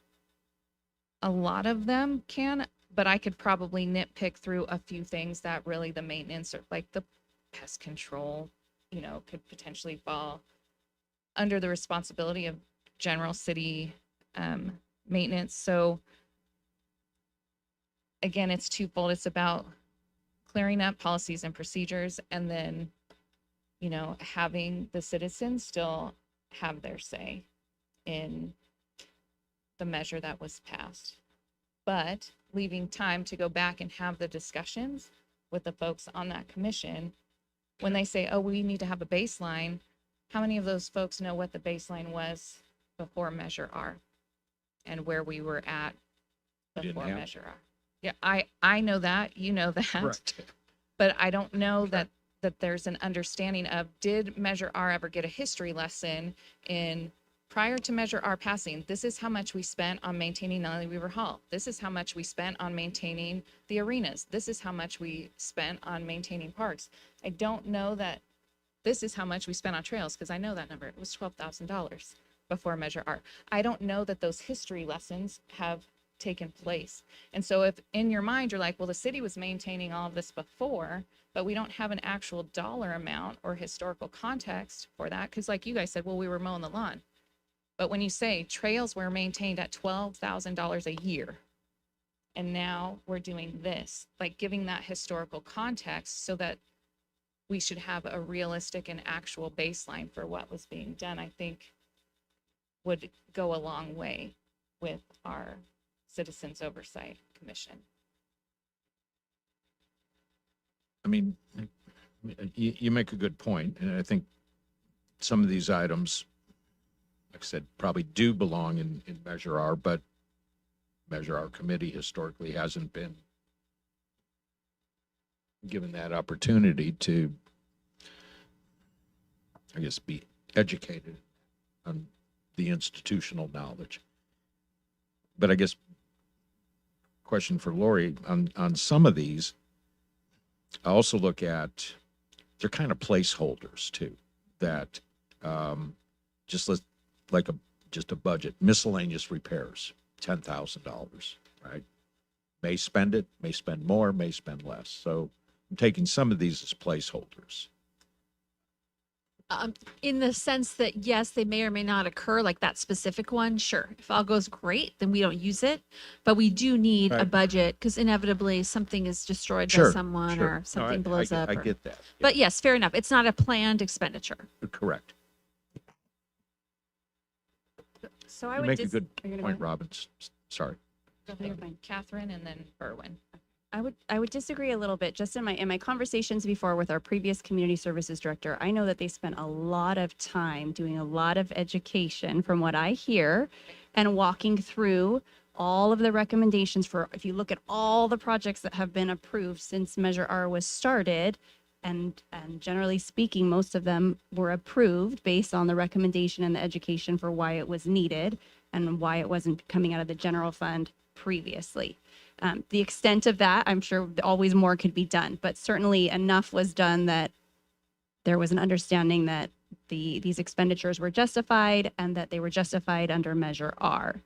A lot of them can, but I could probably nitpick through a few things that really the maintenance, or like the pest control, could potentially fall under the responsibility of general city maintenance. So again, it's twofold. It's about clearing up policies and procedures, and then, having the citizens still have their say in the measure that was passed, but leaving time to go back and have the discussions with the folks on that commission. When they say, oh, we need to have a baseline, how many of those folks know what the baseline was before Measure R and where we were at We didn't before have- Measure R? Yeah, I know that, you know that, Correct. but I don't know that that there's an understanding of, did Measure R ever get a history lesson in prior to Measure R passing? This is how much we spent on maintaining Nutley Weaver Hall. This is how much we spent on maintaining the arenas. This is how much we spent on maintaining parks. I don't know that this is how much we spent on trails, because I know that number. It was $12,000 before Measure R. I don't know that those history lessons have taken place. And so if in your mind, you're like, well, the city was maintaining all of this before, but we don't have an actual dollar amount or historical context for that. Because like you guys said, well, we were mowing the lawn. But when you say trails were maintained at $12,000 a year, and now we're doing this, like giving that historical context so that we should have a realistic and actual baseline for what was being done, I think would go a long way with our Citizens Oversight Commission. I mean, you make a good point, and I think some of these items, like I said, probably do belong in Measure R, but Measure R committee historically hasn't been given that opportunity to, I guess, be educated on the institutional knowledge. But I guess, question for Lori, on some of these, I also look at, they're kind of placeholders too, that just a budget, miscellaneous repairs, $10,000, right? May spend it, may spend more, may spend less. So I'm taking some of these as placeholders. In the sense that, yes, they may or may not occur, like that specific one, sure. If all goes great, then we don't use it. But we do need a Right. budget, because inevitably something is destroyed by Sure, someone sure. or No, something I blows get- up. I or- get that. But yes, fair enough. It's not a planned expenditure. Correct. So I You would make a just, good are you gonna point, go? Robbins. Sorry. No, you're fine. Catherine and then Berwin. I would disagree a little bit. Just in my conversations before with our previous community services director, I know that they spent a lot of time doing a lot of education from what I hear and walking through all of the recommendations for, if you look at all the projects that have been approved since Measure R was started, and generally speaking, most of them were approved based on the recommendation and the education for why it was needed and why it wasn't coming out of the general fund previously. The extent of that, I'm sure always more could be done, but certainly enough was done that there was an understanding that these expenditures were justified and that they were justified under Measure R.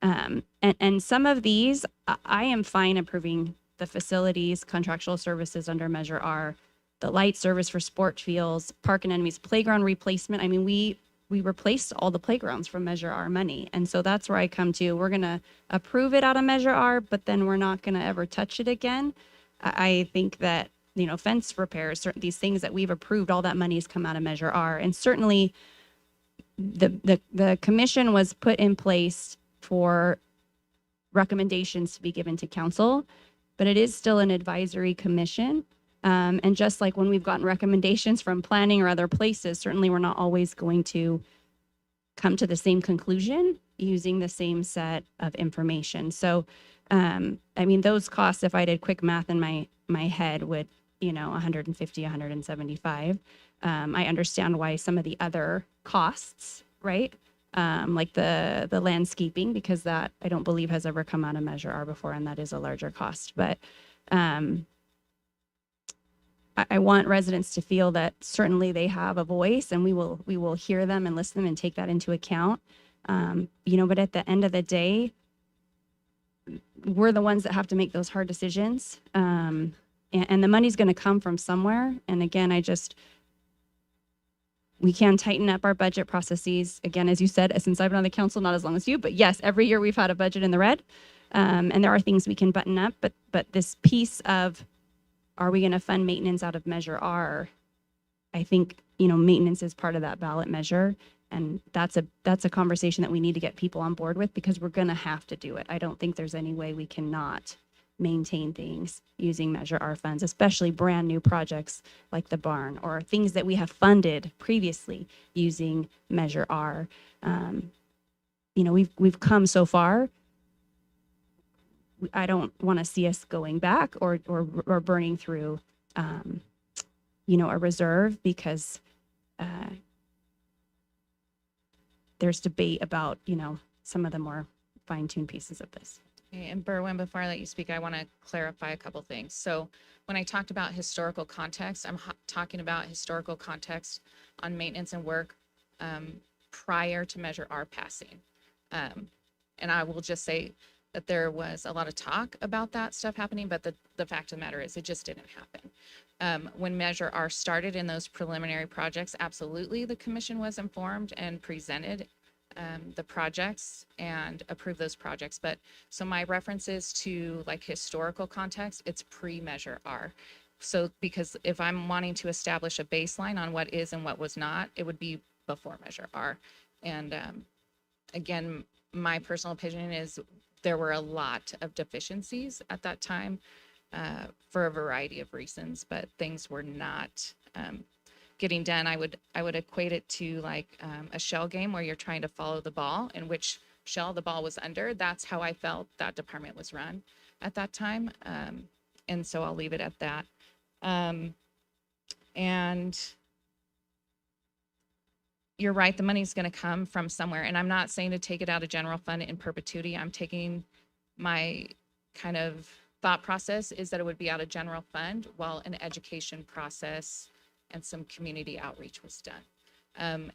And some of these, I am fine approving the facilities, contractual services under Measure R, the light service for sport fields, park and enemies, playground replacement. I mean, we replaced all the playgrounds from Measure R money. And so that's where I come to, we're going to approve it out of Measure R, but then we're not going to ever touch it again. I think that, fence repairs, certain these things that we've approved, all that money has come out of Measure R. And certainly the commission was put in place for recommendations to be given to council, but it is still an advisory commission. And just like when we've gotten recommendations from planning or other places, certainly we're not always going to come to the same conclusion using the same set of information. So, those costs, if I did quick math in my head, would, 150, 175. I understand why some of the other costs, right? Like the landscaping, because that I don't believe has ever come out of Measure R before, and that is a larger cost. But I want residents to feel that certainly they have a voice, and we will hear them and listen and take that into account. But at the end of the day, we're the ones that have to make those hard decisions. And the money's going to come from somewhere. And again, we can tighten up our budget processes. Again, as you said, since I've been on the council, not as long as you, but yes, every year we've had a budget in the red. And there are things we can button up, but this piece of, are we going to fund maintenance out of Measure R? I think, maintenance is part of that ballot measure. And that's a conversation that we need to get people on board with, because we're going to have to do it. I don't think there's any way we cannot maintain things using Measure R funds, especially brand new projects like the barn or things that we have funded previously using Measure R. We've come so far. I don't want to see us going back or burning through a reserve because there's debate about, some of the more fine-tuned pieces of this. Okay, and Berwin, before I let you speak, I want to clarify a couple things. So when I talked about historical context, I'm talking about historical context on maintenance and work prior to Measure R passing. And I will just say that there was a lot of talk about that stuff happening, but the fact of the matter is it just didn't happen. When Measure R started in those preliminary projects, absolutely, the commission was informed and presented the projects and approved those projects. But so my references to like historical context, it's pre-Measure R. So because if I'm wanting to establish a baseline on what is and what was not, it would be before Measure R. And again, my personal opinion is there were a lot of deficiencies at that time for a variety of reasons, but things were not getting done. I would equate it to like a shell game where you're trying to follow the ball and which shell the ball was under. That's how I felt that department was run at that time. And so I'll leave it at that. And you're right, the money's going to come from somewhere. And I'm not saying to take it out of general fund in perpetuity. I'm taking my kind of thought process is that it would be out of general fund while an education process and some community outreach was done.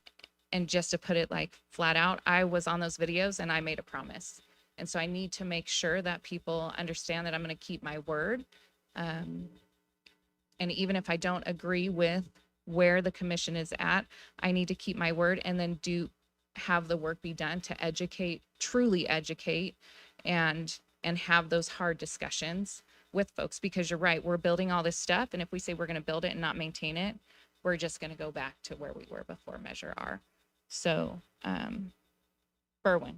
And just to put it like flat out, I was on those videos and I made a promise. And so I need to make sure that people understand that I'm going to keep my word. And even if I don't agree with where the commission is at, I need to keep my word and then have the work be done to educate, truly educate, and have those hard discussions with folks, because you're right, we're building all this stuff. And if we say we're going to build it and not maintain it, we're just going to go back to where we were before Measure R. So, Berwin.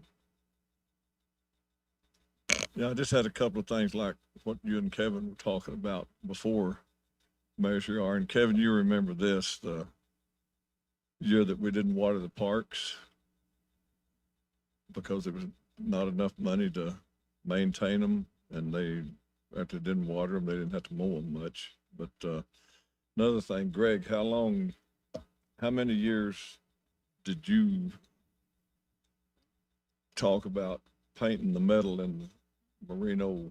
Yeah, I just had a couple of things like what you and Kevin were talking about before Measure R. And Kevin, you remember this, the year that we didn't water the parks because there was not enough money to maintain them, and after they didn't water them, they didn't have to mow them much. But another thing, Greg, how many years did you talk about painting the metal in the Merino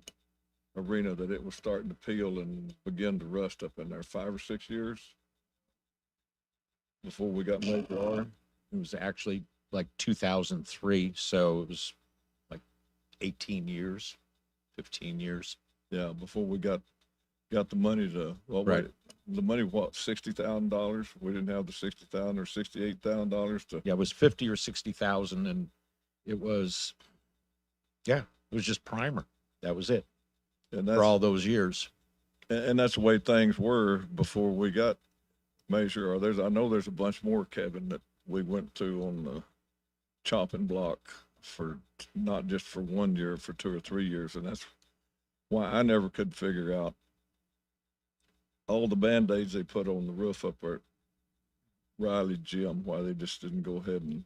arena that it was starting to peel and begin to rust up in there? 5 or 6 years before we got Measure R? It was actually like 2003, so it was like 18 years, 15 years. Yeah, before we got the money to, well, Right. The money, what, $60,000? We didn't have the $60,000 or $68,000 to, Yeah, it was 50 or 60,000, and it was just primer. That was it and for all those years. and that's the way things were before we got Measure R. I know there's a bunch more, Kevin, that we went to on the chopping block for not just for 1 year, for 2 or 3 years. And that's why I never could figure out all the Band-Aids they put on the roof up at Riley Gym, why they just didn't go ahead and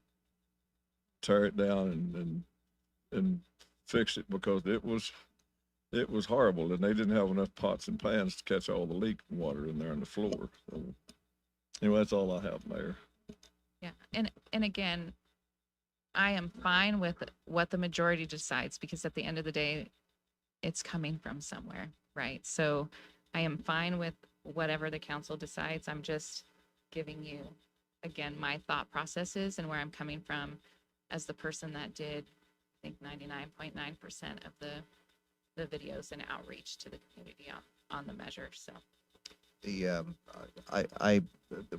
tear it down and fix it, because it was horrible, and they didn't have enough pots and pans to catch all the leak water in there on the floor. So anyway, that's all I have, Mayor. Yeah, and again, I am fine with what the majority decides, because at the end of the day, it's coming from somewhere, right? So I am fine with whatever the council decides. I'm just giving you, again, my thought processes and where I'm coming from as the person that did, I think 99.9% of the videos and outreach to the community on the measure. So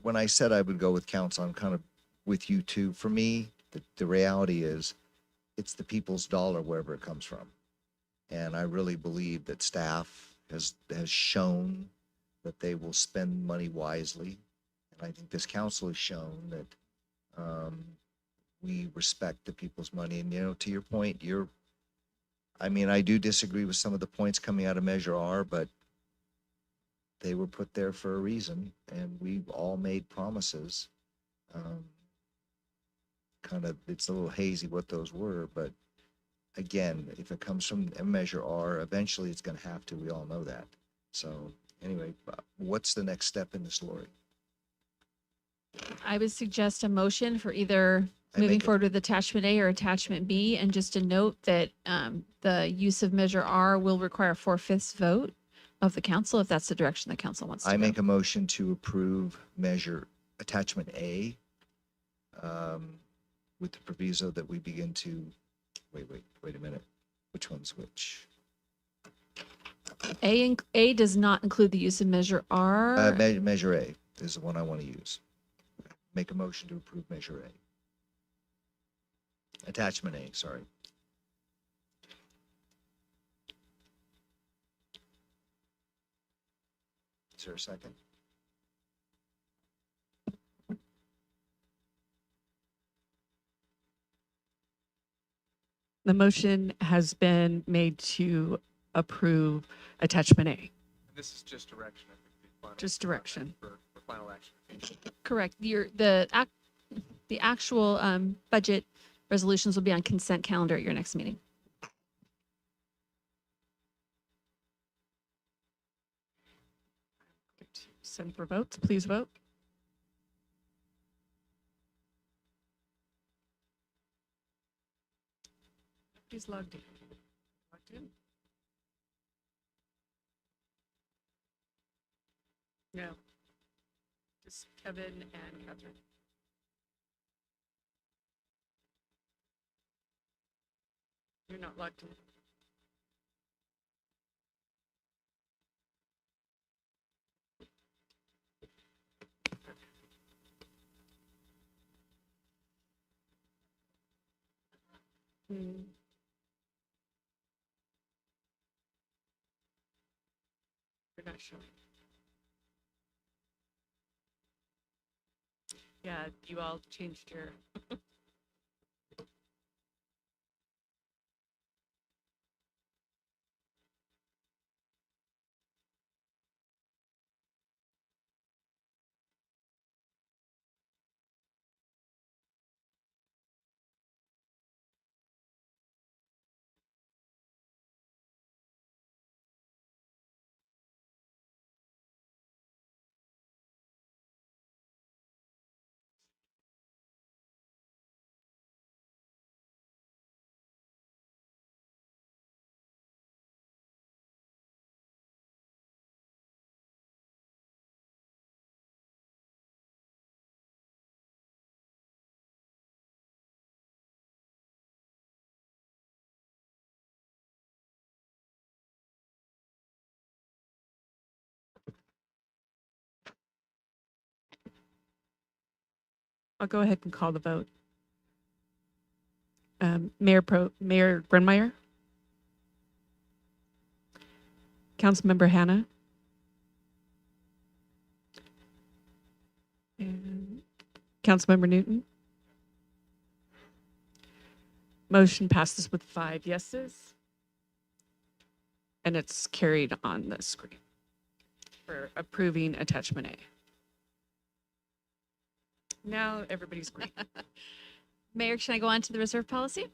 When I said I would go with council, I'm kind of with you too. For me, the reality is it's the people's dollar wherever it comes from. And I really believe that staff has shown that they will spend money wisely. And I think this council has shown that we respect the people's money. And, to your point, I do disagree with some of the points coming out of Measure R, but they were put there for a reason, and we've all made promises. It's a little hazy what those were, but again, if it comes from a Measure R, eventually it's going to have to. We all know that. So anyway, what's the next step in this, Lori? I would suggest a motion for either I moving make it- forward with attachment A or attachment B. And just a note that the use of measure R will require a 4/5 vote of the council if that's the direction the council wants to I go. make a motion to approve measure attachment A, with the proviso that we begin to, wait a minute. Which one's which? A does not include the use of measure R. Measure A is the one I want to use. Make a motion to approve measure A. Attachment A, sorry. Is there a second? The motion has been made to approve attachment A. This is just direction. I think, the final Just direction. For final action. Correct. The actual budget resolutions will be on consent calendar at your next meeting. Send for votes. Please vote. Nobody's logged in. Logged in? No. Just Kevin and Catherine. You're not logged in. Hmm. You're not showing. Yeah, you all changed your. I'll go ahead and call the vote. Mayor Grunmeyer, Councilmember Hannah, and Councilmember Newton. Motion passes with 5 yeses, and it's carried on the screen for approving attachment A. Now everybody's green. Mayor, can I go on to the reserve policy?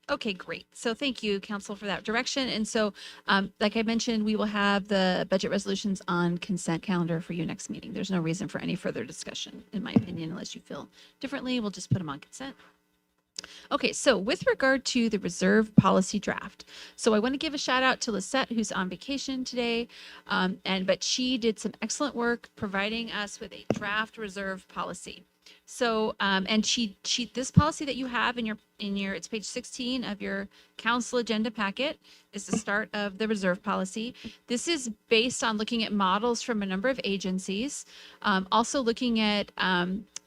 Okay, great. So thank you, council, for that direction. And so, like I mentioned, we will have the budget resolutions on consent calendar for you next meeting. There's no reason for any further discussion, in my opinion, unless you feel differently. We'll just put them on consent. Okay, so with regard to the reserve policy draft, so I want to give a shout out to Lisette, who's on vacation today, but she did some excellent work providing us with a draft reserve policy. So, and this policy that you have in your, it's page 16 of your council agenda packet is the start of the reserve policy. This is based on looking at models from a number of agencies, also looking at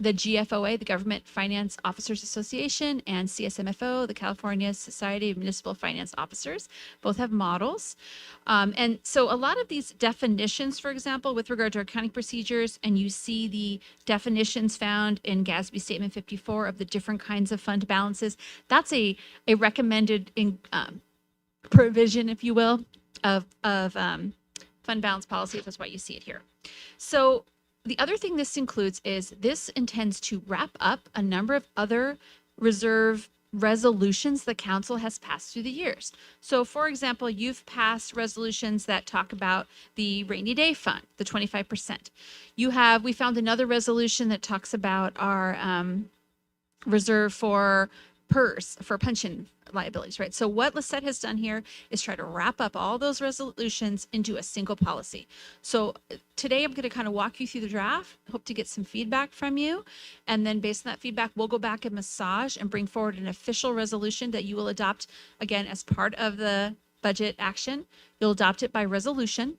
the GFOA, the Government Finance Officers Association, and CSMFO, the California Society of Municipal Finance Officers. Both have models. And so a lot of these definitions, for example, with regard to accounting procedures, and you see the definitions found in GASB Statement 54 of the different kinds of fund balances, that's a recommended provision, if you will, of fund balance policies. That's why you see it here. So the other thing this includes is this intends to wrap up a number of other reserve resolutions the council has passed through the years. So for example, you've passed resolutions that talk about the rainy day fund, the 25%. We found another resolution that talks about our reserve for PERS, for pension liabilities, right? So what Lisette has done here is try to wrap up all those resolutions into a single policy. So today I'm going to kind of walk you through the draft, hope to get some feedback from you. And then based on that feedback, we'll go back and massage and bring forward an official resolution that you will adopt again as part of the budget action. You'll adopt it by resolution.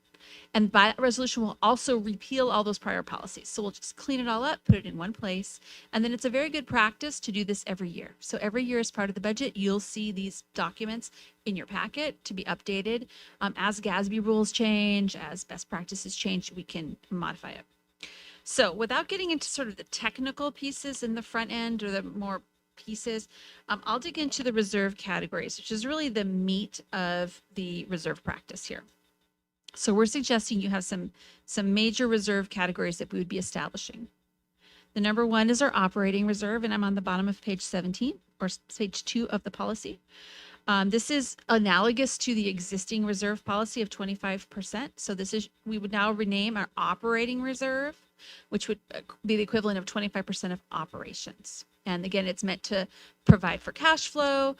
And by that resolution, we'll also repeal all those prior policies. So we'll just clean it all up, put it in one place. And then it's a very good practice to do this every year. So every year as part of the budget, you'll see these documents in your packet to be updated. As GASB rules change, as best practices change, we can modify it. So without getting into sort of the technical pieces in the front end or the more pieces, I'll dig into the reserve categories, which is really the meat of the reserve practice here. So we're suggesting you have some major reserve categories that we would be establishing. The number one is our operating reserve, and I'm on the bottom of page 17 or page 2 of the policy. This is analogous to the existing reserve policy of 25%. So we would now rename our operating reserve, which would be the equivalent of 25% of operations. And again, it's meant to provide for cash flow.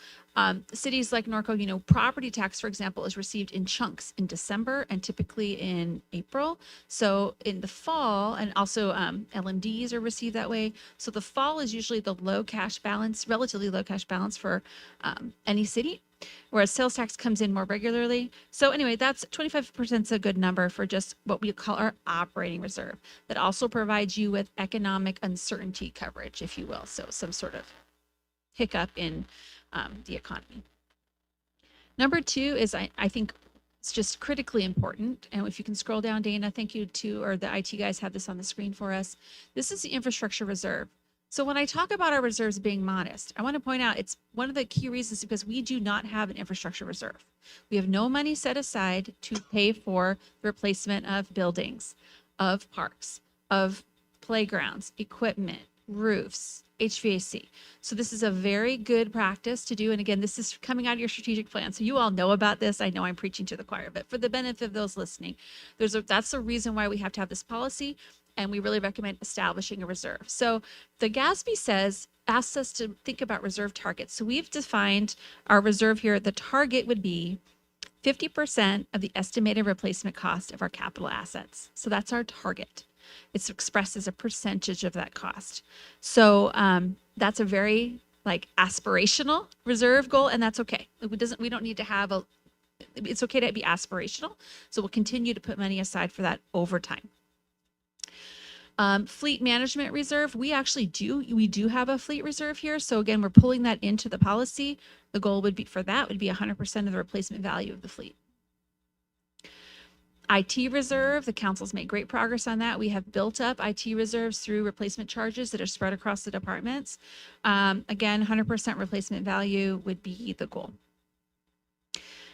Cities like Norco, property tax, for example, is received in chunks in December and typically in April. So in the fall, and also LMDs are received that way. So the fall is usually the relatively low cash balance for any city, whereas sales tax comes in more regularly. So anyway, that's 25% is a good number for just what we call our operating reserve. That also provides you with economic uncertainty coverage, if you will. So some sort of hiccup in the economy. Number two is, I think it's just critically important. And if you can scroll down, Dana, thank you or the IT guys have this on the screen for us. This is the infrastructure reserve. So when I talk about our reserves being modest, I want to point out it's one of the key reasons because we do not have an infrastructure reserve. We have no money set aside to pay for the replacement of buildings, of parks, of playgrounds, equipment, roofs, HVAC. So this is a very good practice to do. And again, this is coming out of your strategic plan. So you all know about this. I know I'm preaching to the choir, but for the benefit of those listening, that's the reason why we have to have this policy. And we really recommend establishing a reserve. So the GASB asks us to think about reserve targets. So we've defined our reserve here. The target would be 50% of the estimated replacement cost of our capital assets. So that's our target. It's expressed as a percentage of that cost. So that's a very aspirational reserve goal, and that's okay. We don't need to have it's okay to be aspirational. So we'll continue to put money aside for that over time. Fleet management reserve, we do have a fleet reserve here. So again, we're pulling that into the policy. The goal would be 100% of the replacement value of the fleet. IT reserve, the council's made great progress on that. We have built up IT reserves through replacement charges that are spread across the departments. Again, 100% replacement value would be the goal.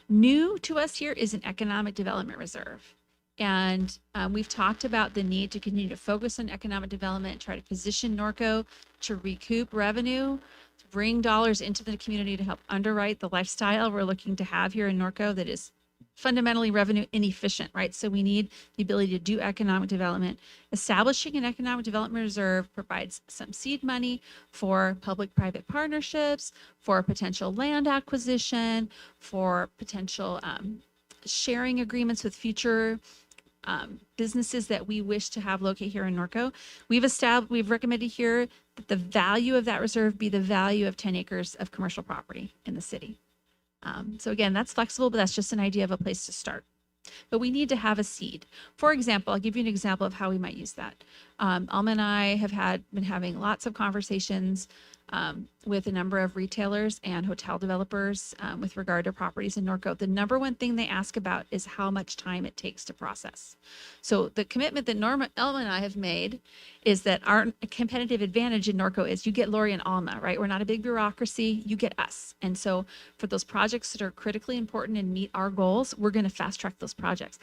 New to us here is an economic development reserve. And we've talked about the need to continue to focus on economic development, try to position Norco to recoup revenue, to bring dollars into the community to help underwrite the lifestyle we're looking to have here in Norco that is fundamentally revenue inefficient, right? So we need the ability to do economic development. Establishing an economic development reserve provides some seed money for public-private partnerships, for potential land acquisition, for potential sharing agreements with future businesses that we wish to have locate here in Norco. We've recommended here that the value of that reserve be the value of 10 acres of commercial property in the city. So again, that's flexible, but that's just an idea of a place to start. But we need to have a seed. For example, I'll give you an example of how we might use that. Alma and I have been having lots of conversations with a number of retailers and hotel developers with regard to properties in Norco. The number one thing they ask about is how much time it takes to process. So the commitment that Alma and I have made is that our competitive advantage in Norco is you get Lori and Alma, right? We're not a big bureaucracy, you get us. And so for those projects that are critically important and meet our goals, we're going to fast track those projects.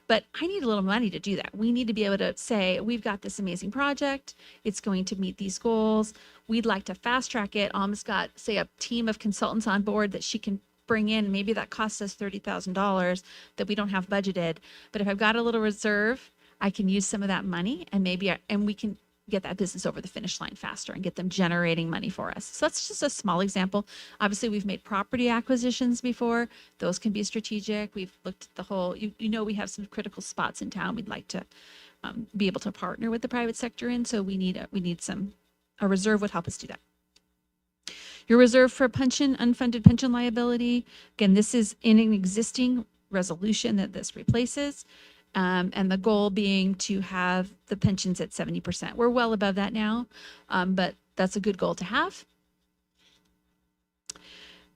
but I need a little money to do that. We need to be able to say, we've got this amazing project. It's going to meet these goals. We'd like to fast track it. Alma's got, say, a team of consultants on board that she can bring in. Maybe that costs us $30,000 that we don't have budgeted. But if I've got a little reserve, I can use some of that money and and we can get that business over the finish line faster and get them generating money for us. So that's just a small example. Obviously, we've made property acquisitions before. Those can be strategic. We've looked at the whole, we have some critical spots in town we'd like to be able to partner with the private sector in. So we need a reserve would help us do that. Your reserve for unfunded pension liability. Again, this is in an existing resolution that this replaces. And the goal being to have the pensions at 70%. We're well above that now, but that's a good goal to have.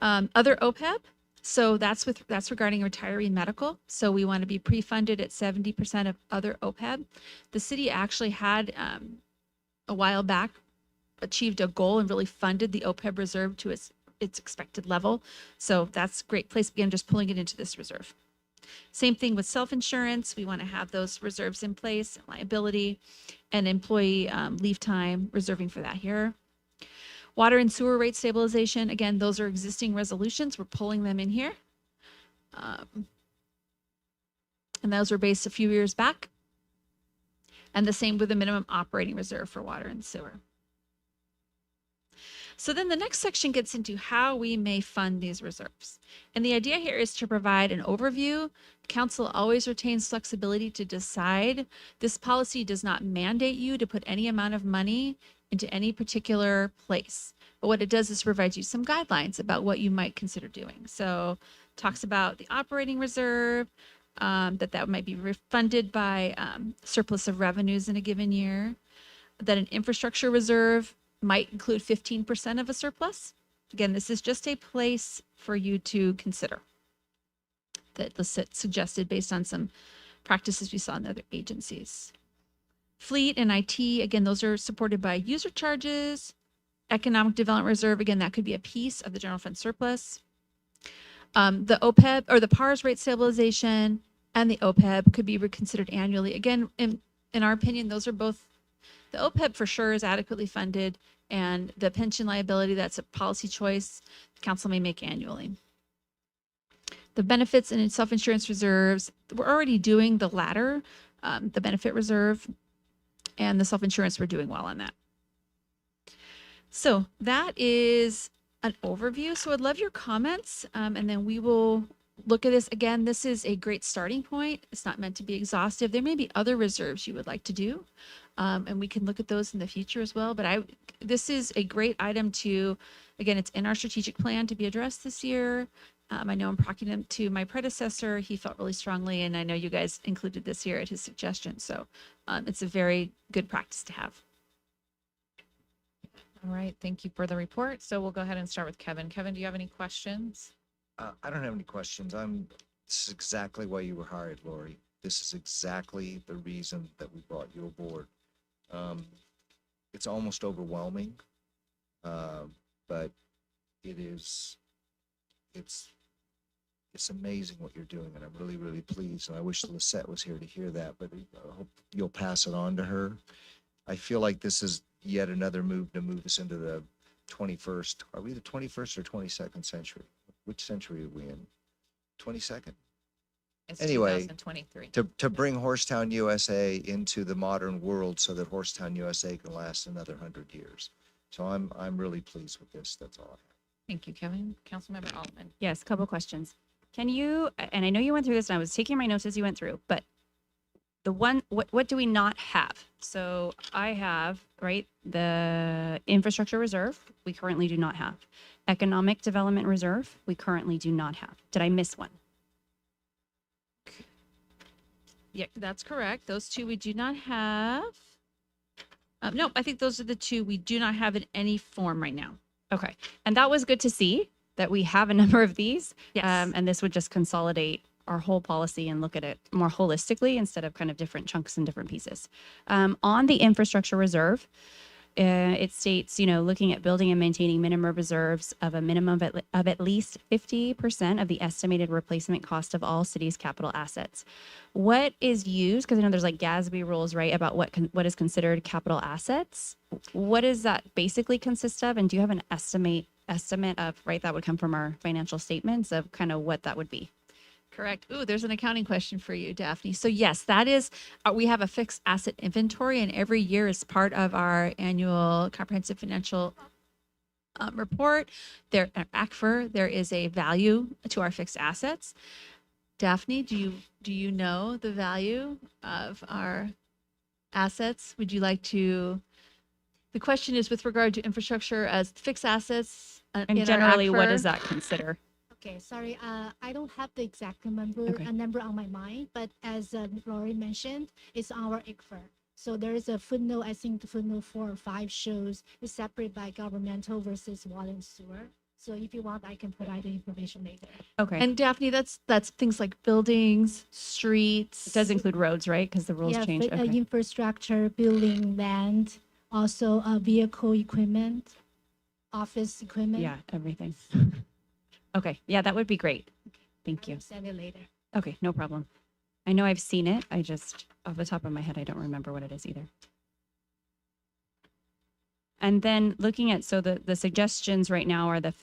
Other OPEB, so that's regarding retiree medical. So we want to be pre-funded at 70% of other OPEB. The city actually had a while back achieved a goal and really funded the OPEB reserve to its expected level. So that's a great place. Again, just pulling it into this reserve. Same thing with self-insurance. We want to have those reserves in place, liability and employee leave time, reserving for that here. Water and sewer rate stabilization. Again, those are existing resolutions. We're pulling them in here. And those were based a few years back. And the same with the minimum operating reserve for water and sewer. So then the next section gets into how we may fund these reserves. And the idea here is to provide an overview. Council always retains flexibility to decide. This policy does not mandate you to put any amount of money into any particular place. But what it does is provide you some guidelines about what you might consider doing. So talks about the operating reserve, that might be refunded by surplus of revenues in a given year, that an infrastructure reserve might include 15% of a surplus. Again, this is just a place for you to consider that was suggested based on some practices we saw in other agencies. Fleet and IT, again, those are supported by user charges. Economic Development Reserve, again, that could be a piece of the general fund surplus. The OPEB or the PARS rate stabilization and the OPEB could be reconsidered annually. Again, in our opinion, those are both. The OPEB for sure is adequately funded, and the pension liability, that's a policy choice the council may make annually. The benefits and self-insurance reserves, we're already doing the latter, the benefit reserve, and the self-insurance, we're doing well on that. So that is an overview. So I'd love your comments, and then we will look at this. Again, this is a great starting point. It's not meant to be exhaustive. There may be other reserves you would like to do. And we can look at those in the future as well. But this is a great item to, again, it's in our strategic plan to be addressed this year. I know I'm talking to my predecessor. He felt really strongly, and I know you guys included this here at his suggestion. So it's a very good practice to have. All right. Thank you for the report. So we'll go ahead and start with Kevin. Kevin, do you have any questions? I don't have any questions. This is exactly why you were hired, Lori. This is exactly the reason that we brought you aboard. It's almost overwhelming, but it's amazing what you're doing, and I'm really, really pleased. And I wish Lisette was here to hear that, but I hope you'll pass it on to her. I feel like this is yet another move to move us into the 21st. Are we the 21st or 22nd century? Which century are we in? 22nd? It's Anyway, 2023. To bring Horsetown USA into the modern world so that Horsetown USA can last another 100 years. So I'm really pleased with this. That's all I have. Thank you, Kevin. Councilmember Altman. Yes, a couple questions. Can you, and I know you went through this and I was taking my notes as you went through, but what do we not have? So I have, right, the infrastructure reserve, we currently do not have. Economic development reserve, we currently do not have. Did I miss one? Yeah, that's correct. Those two we do not have. No, I think those are the two we do not have in any form right now. Okay. And that was good to see that we have a number of these. Yes. And this would just consolidate our whole policy and look at it more holistically instead of kind of different chunks and different pieces. On the infrastructure reserve, It states, looking at building and maintaining minimum reserves of a minimum of at least 50% of the estimated replacement cost of all cities' capital assets. What is used? Because I know there's like GASB rules, right, about what is considered capital assets. What does that basically consist of? And do you have an estimate of, right, that would come from our financial statements of kind of what that would be? Correct. Ooh, there's an accounting question for you, Daphne. So yes, that is, we have a fixed asset inventory, and every year as part of our annual comprehensive financial report, there, ACFR, there is a value to our fixed assets. Daphne, do you know the value of our assets? Would you like to? The question is with regard to infrastructure as fixed assets. And in our generally, what ACFR. does that consider? Okay, sorry, I don't have the exact number Okay. number on my mind, but as Lori mentioned, it's our ICFR. So there is a footnote, I think the footnote 4 or 5 shows it's separate by governmental versus water and sewer. So if you want, I can provide the information later. Okay. And Daphne, that's things like buildings, streets. It does include roads, right? Because the rules Yeah, change. but, Okay. infrastructure, building, land, also vehicle equipment, office equipment. Yeah, everything. Okay. Yeah, that would be great. Thank I you. will send it later. Okay, no problem. I know I've seen it. I just, off the top of my head, I don't remember what it is either. And then looking at, so the suggestions right now are the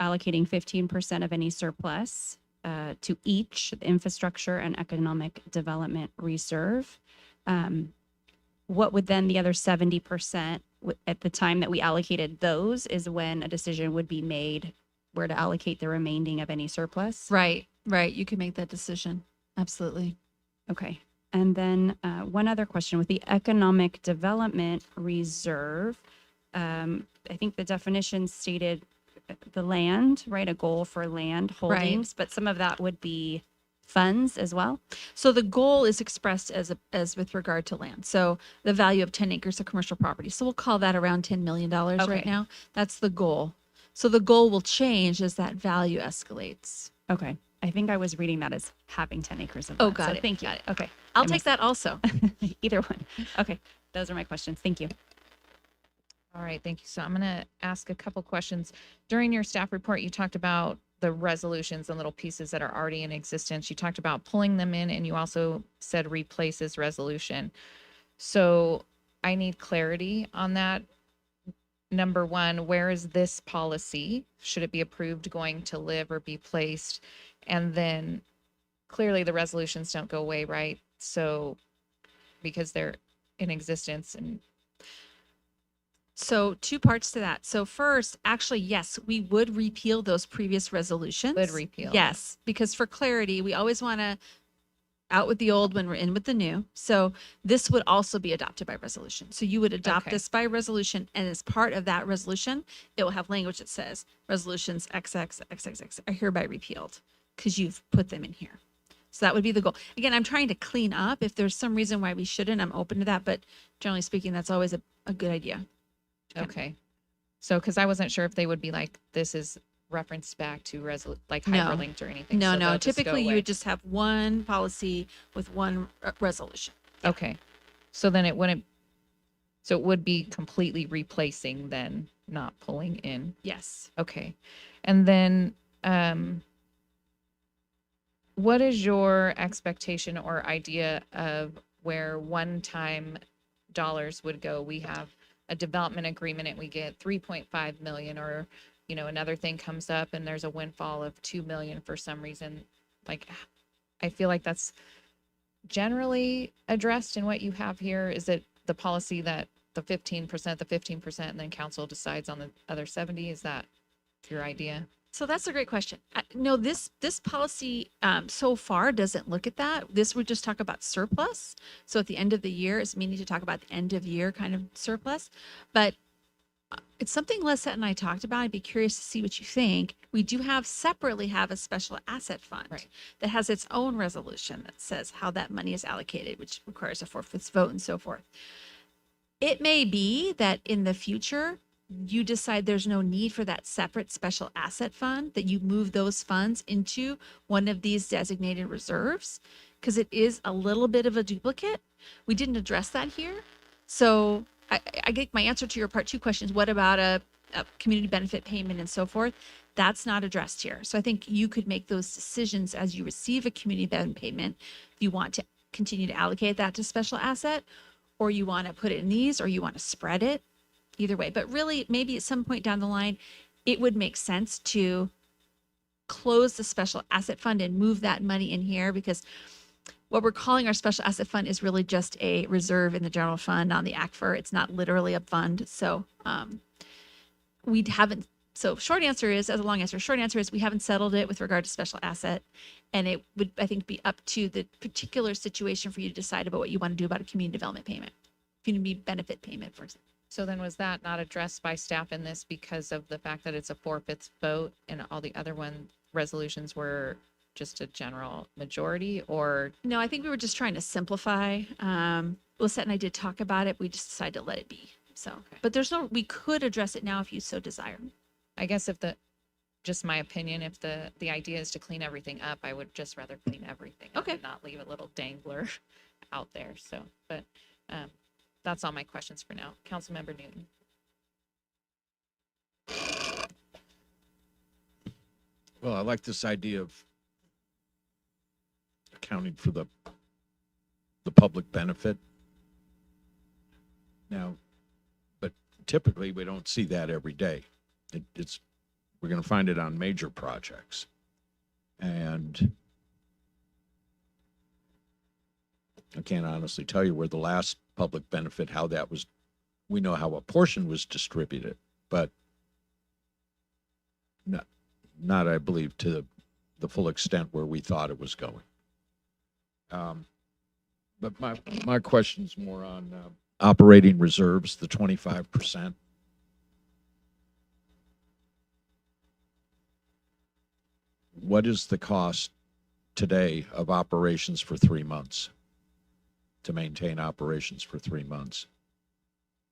allocating 15% of any surplus to each the infrastructure and economic development reserve. What would then the other 70% at the time that we allocated those is when a decision would be made where to allocate the remaining of any surplus? Right. You can make that decision. Absolutely. Okay. And then one other question with the economic development reserve. I think the definition stated the land, right? A goal for land holdings, but some of that would be funds as well. So the goal is expressed as with regard to land. So the value of 10 acres of commercial property. So we'll call that around $10 million right Okay. now. That's the goal. So the goal will change as that value escalates. Okay. I think I was reading that as having 10 acres of Oh, land. got So it. thank you. Got it. Okay. I'll I take missed- that also. Either one. Okay. Those are my questions. Thank you. All right, thank you. So I'm going to ask a couple questions. During your staff report, you talked about the resolutions and little pieces that are already in existence. You talked about pulling them in, and you also said replaces resolution. So I need clarity on that. Number one, where is this policy? Should it be approved, going to live, or be placed? And then clearly the resolutions don't go away, right? So because they're in existence. And So two parts to that. So first, actually, yes, we would repeal those previous resolutions. Would repeal. Yes, because for clarity, we always want to out with the old when we're in with the new. So this would also be adopted by resolution. So you would adopt Okay. this by resolution, and as part of that resolution, it will have language that says resolutions XXXXX are hereby repealed because you've put them in here. So that would be the goal. Again, I'm trying to clean up. If there's some reason why we shouldn't, I'm open to that. But generally speaking, that's always a good idea. okay. So, because I wasn't sure if they would be like, this is referenced back to like No. hyperlinked or anything. No, so no. they'll just go Typically, you away. would just have one policy with one resolution. Okay. So then it wouldn't, so it would be completely replacing then, not pulling in. Yes. Okay. And then, what is your expectation or idea of where one-time dollars would go? We have a development agreement and we get 3.5 million, or, another thing comes up and there's a windfall of 2 million for some reason. Like, I feel like that's generally addressed in what you have here. Is it the policy that the 15%, and then council decides on the other 70? Is that your idea? So that's a great question. No, this policy so far doesn't look at that. This would just talk about surplus. So at the end of the year, it's meaning to talk about the end of year kind of surplus. But it's something Lisette and I talked about. I'd be curious to see what you think. We do separately have a special asset fund Right. that has its own resolution that says how that money is allocated, which requires a 4/5 vote and so forth. It may be that in the future, you decide there's no need for that separate special asset fund, that you move those funds into one of these designated reserves, because it is a little bit of a duplicate. We didn't address that here. So I get my answer to your part two questions. What about a community benefit payment and so forth? That's not addressed here. So I think you could make those decisions as you receive a community benefit payment. If you want to continue to allocate that to special asset, or you want to put it in these, or you want to spread it, either way. But really, maybe at some point down the line, it would make sense to close the special asset fund and move that money in here, because what we're calling our special asset fund is really just a reserve in the general fund on the ACFR. It's not literally a fund. So we haven't, so short answer is, as a long answer, short answer is we haven't settled it with regard to special asset. And it would, I think, be up to the particular situation for you to decide about what you want to do about a community development payment, community benefit payment, for example. So then was that not addressed by staff in this because of the fact that it's a 4/5 vote and all the other resolutions were just a general majority, or? No, I think we were just trying to simplify. Lisette and I did talk about it. We just decided to let it be. So, but there's no, we could address it now if you so desire. I guess if just my opinion, if the idea is to clean everything up, I would just rather clean everything up Okay. and not leave a little dangler out there. So, but that's all my questions for now. Councilmember Newton. Well, I like this idea of accounting for the public benefit. Now, but typically we don't see that every day. We're going to find it on major projects. And I can't honestly tell you where the last public benefit, how that was, we know how a portion was distributed, but not I believe, to the full extent where we thought it was going. But my question's more on operating reserves, the 25%. What is the cost today of operations for 3 months, to maintain operations for 3 months?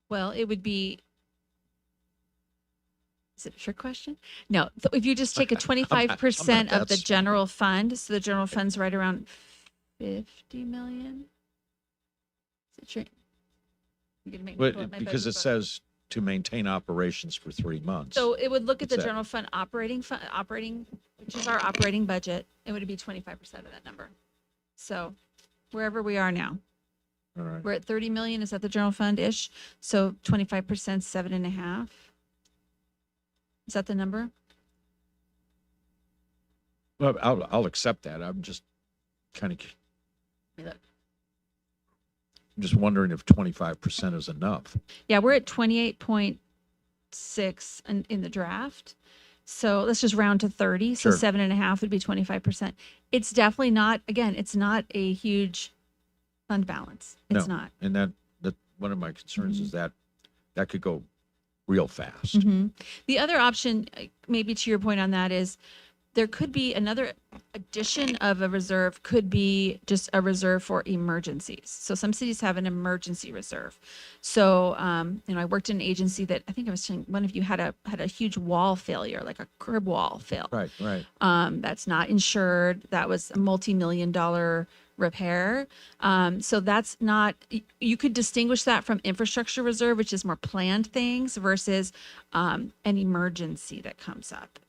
Well, it would be, is it a trick question? No, if you just take a 25% of the that general fund, so the general fund's right around 50 million. Is it trick? You're gonna make me pull up my Because it budget book. says to maintain operations for 3 months. So it would look at the What's that? general fund operating, which is our operating budget. It would be 25% of that number. So wherever we are now, All right. we're at 30 million. Is that the general fund-ish? So 25%, 7.5. Is that the number? Well, I'll accept that. I'm just kind of, Let me look. I'm just wondering if 25% is enough. Yeah, we're at 28.6 in the draft. So let's just round to 30. So Sure. 7.5 would be 25%. It's definitely not, again, it's not a huge fund balance. It's No. not. And that one of my concerns is that could go real fast. Mhm. The other option, maybe to your point on that, is there could be another addition of a reserve, could be just a reserve for emergencies. So some cities have an emergency reserve. So, I worked in an agency that I think I was telling one of you had a huge wall failure, like a curb wall fail. Right. That's not insured. That was a multi-million-dollar repair. So that's not, you could distinguish that from infrastructure reserve, which is more planned things, versus an emergency that comes up.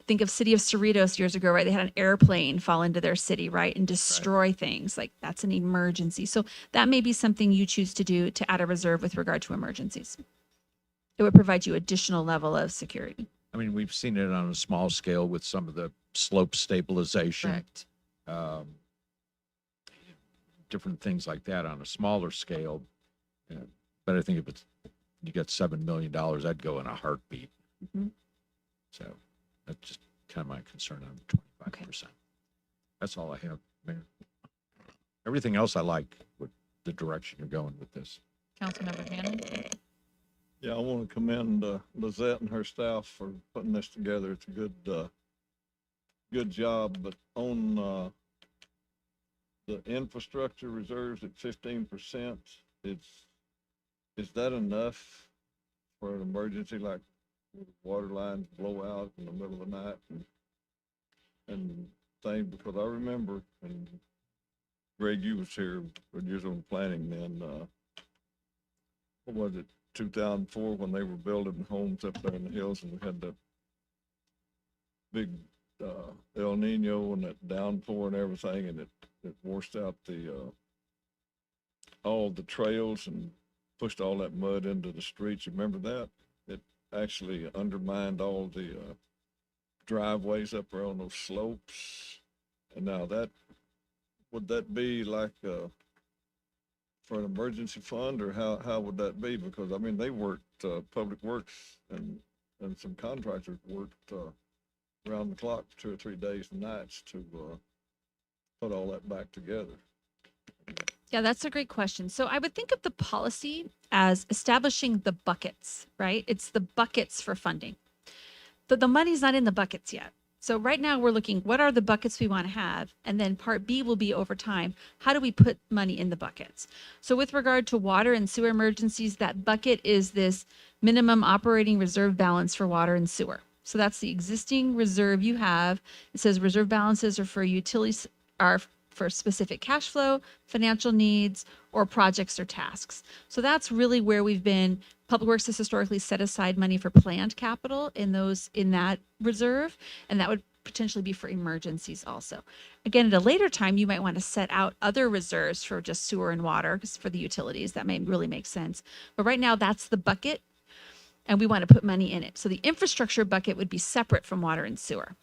Think of city of Cerritos years ago, right? They had an airplane fall into their city, right? And destroy things. Like, that's an emergency. So that may be something you choose to do, to add a reserve with regard to emergencies. It would provide you additional level of security. I mean, we've seen it on a small scale with some of the slope stabilization. Correct. Different things like that on a smaller scale. But I think if you got $7 million, I'd go in a heartbeat. Mhm. So that's just kind of my concern on the 25%. That's all I have, Mayor. Everything else I like with the direction you're going with this. Councilmember Hannon. Yeah, I want to commend Lizette and her staff for putting this together. It's a good job, but on the infrastructure reserves at 15%, is that enough for an emergency like water lines blow out in the middle of the night and things? Because I remember, and Greg, you was here when you was on planning then, what was it, 2004, when they were building homes up there in the hills, and we had that big El Nino and that downpour and everything, and it washed out all the trails and pushed all that mud into the streets. You remember that? It actually undermined all the driveways up there on those slopes. And now would that be like for an emergency fund, or how would that be? Because I mean, they worked, Public Works and some contractors worked around the clock for 2 or 3 days and nights to put all that back together. Yeah, that's a great question. So I would think of the policy as establishing the buckets, right? It's the buckets for funding. But the money's not in the buckets yet. So right now we're looking, what are the buckets we want to have? And then part B will be over time, how do we put money in the buckets? So with regard to water and sewer emergencies, that bucket is this minimum operating reserve balance for water and sewer. So that's the existing reserve you have. It says reserve balances are for utilities, are for specific cash flow, financial needs, or projects or tasks. So that's really where we've been. Public Works has historically set aside money for planned capital in that reserve, and that would potentially be for emergencies also. Again, at a later time, you might want to set out other reserves for just sewer and water, because for the utilities, that may really make sense. But right now, that's the bucket, and we want to put money in it. So the infrastructure bucket would be separate from water and sewer.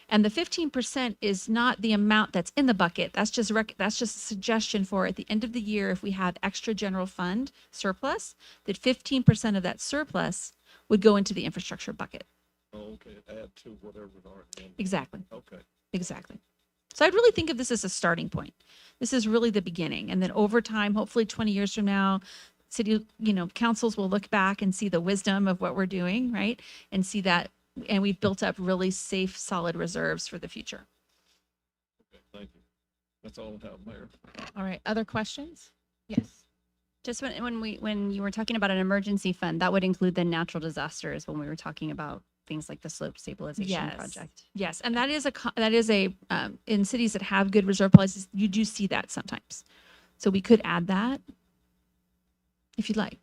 And the 15% is not the amount that's in the bucket. That's just a suggestion for at the end of the year, if we have extra general fund surplus, that 15% of that surplus would go into the infrastructure bucket. Oh, okay, add to whatever's already in. Exactly. Okay. Exactly. So I'd really think of this as a starting point. This is really the beginning. And then over time, hopefully 20 years from now, city, councils will look back and see the wisdom of what we're doing, right? And see that, and we've built up really safe, solid reserves for the future. Okay, thank you. That's all I have, Mayor. All right, other questions? Yes. Just when you were talking about an emergency fund, that would include the natural disasters when we were talking about things like the slope stabilization project. Yes, and that is in cities that have good reserve policies, you do see that sometimes. So we could add that if you'd like.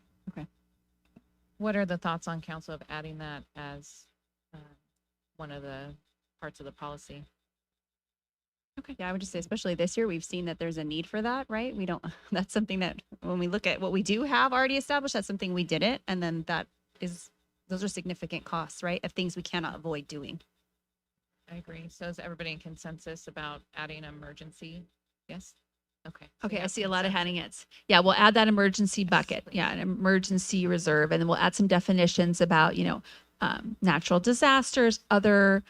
What are the thoughts on council of adding that as one of the parts of the policy? Okay. Yeah, I would just say, especially this year, we've seen that there's a need for that, right? That's something that when we look at what we do have already established, that's something we didn't. And then those are significant costs, right? Of things we cannot avoid doing. I agree. So is everybody in consensus about adding emergency? Yes? Okay. So Okay, we I have see a lot of consensus. heading it. Yeah, we'll add that emergency bucket. Yeah, an emergency reserve. And then we'll add some definitions about, natural disasters, other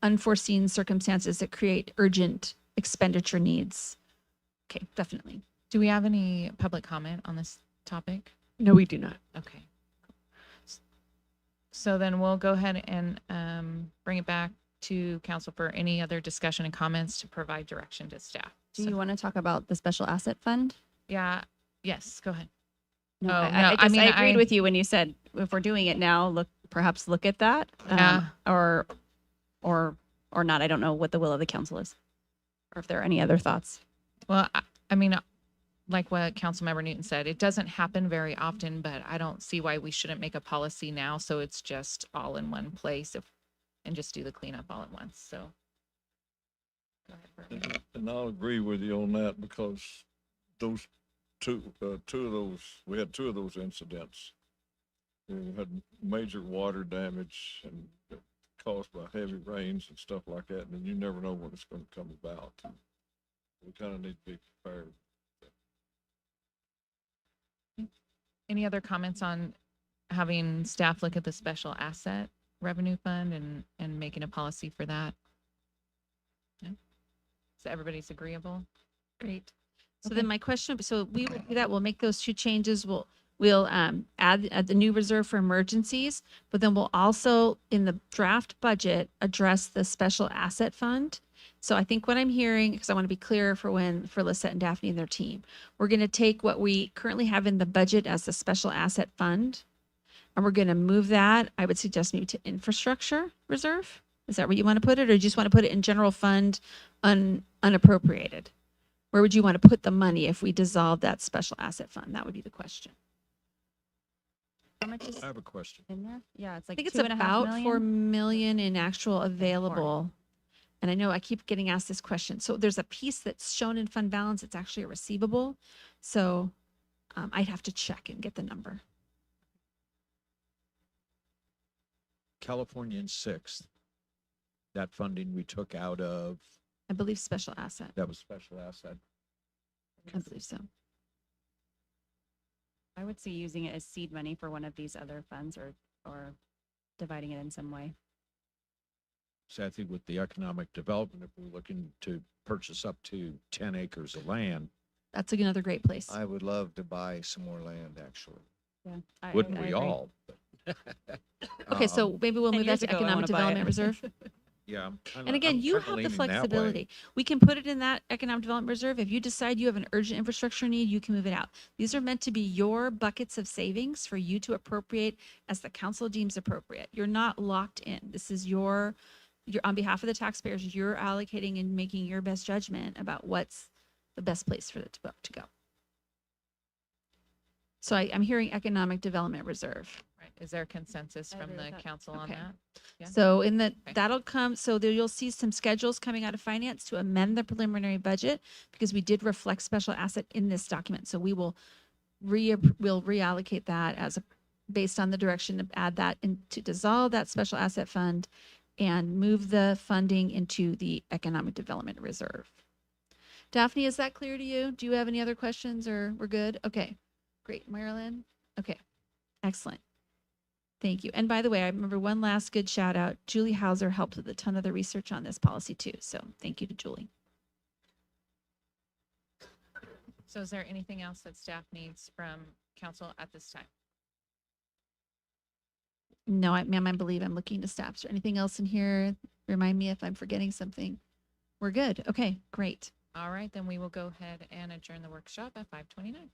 unforeseen circumstances that create urgent expenditure needs. Okay, definitely. Do we have any public comment on this topic? No, we do not. Okay. So then we'll go ahead and bring it back to council for any other discussion and comments to provide direction to staff. Do you want to talk about the special asset fund? Yeah. Yes, go ahead. No, Oh, I no, I agreed with you when you said if we're doing it now, perhaps look at that, Yeah. or not. I don't know what the will of the council is, or if there are any other thoughts. Well, I mean, like what Councilmember Newton said, it doesn't happen very often, but I don't see why we shouldn't make a policy now so it's just all in one place and just do the cleanup all at once. So. Go ahead, Bert. And I'll agree with you on that, because those we had two of those incidents. We had major water damage and caused by heavy rains and stuff like that, and you never know when it's going to come about. We kind of need to be prepared. Any other comments on having staff look at the special asset revenue fund and making a policy for that? No? So everybody's agreeable? Great. So Okay. then my question, so we will do that. We'll make those two changes. We'll add the new reserve for emergencies, but then we'll also in the draft budget address the special asset fund. So I think what I'm hearing, because I want to be clear for Lisette and Daphne and their team, we're going to take what we currently have in the budget as the special asset fund, and we're going to move that. I would suggest maybe to infrastructure reserve. Is that where you want to put it, or do you just want to put it in general fund unappropriated? Where would you want to put the money if we dissolve that special asset fund? That would be the question. much is I have a question. in there? Yeah, it's I like think it's 2.5 about million. 4 million in actual available. And I know I keep getting asked this question. So there's a piece that's shown in fund balance. It's actually a receivable. So I'd have to check and get the number. California and Sixth, that funding we took out of, I believe special asset. that was special asset. I believe so. I would see using it as seed money for one of these other funds or dividing it in some way. So I think with the economic development, if we're looking to purchase up to 10 acres of land, That's another great place. I would love to buy some more land, actually. Yeah. wouldn't I we agree. all? Okay, so maybe we'll 10 move that years to ago, I economic wanna buy development it. reserve. Yeah. And again, you have the flexibility. We can put it in that economic development reserve. If you decide you have an urgent infrastructure need, you can move it out. These are meant to be your buckets of savings for you to appropriate as the council deems appropriate. You're not locked in. This is your on behalf of the taxpayers, you're allocating and making your best judgment about what's the best place for it to go. So I'm hearing economic development reserve. Right. Is there consensus I from agree with the that. council on Okay. that? Yeah. So Okay. that'll come, so there you'll see some schedules coming out of finance to amend the preliminary budget because we did reflect special asset in this document. So we will we'll reallocate that based on the direction to add that and to dissolve that special asset fund and move the funding into the economic development reserve. Daphne, is that clear to you? Do you have any other questions or we're good? Okay, great. Marilyn? Okay, excellent. Thank you. And by the way, I remember one last good shout out. Julie Hauser helped with a ton of the research on this policy too. So thank you to Julie. So is there anything else that staff needs from council at this time? No, ma'am, I believe I'm looking to staff. Is there anything else in here? Remind me if I'm forgetting something. We're good. Okay, great. All right, then we will go ahead and adjourn the workshop at 5:29.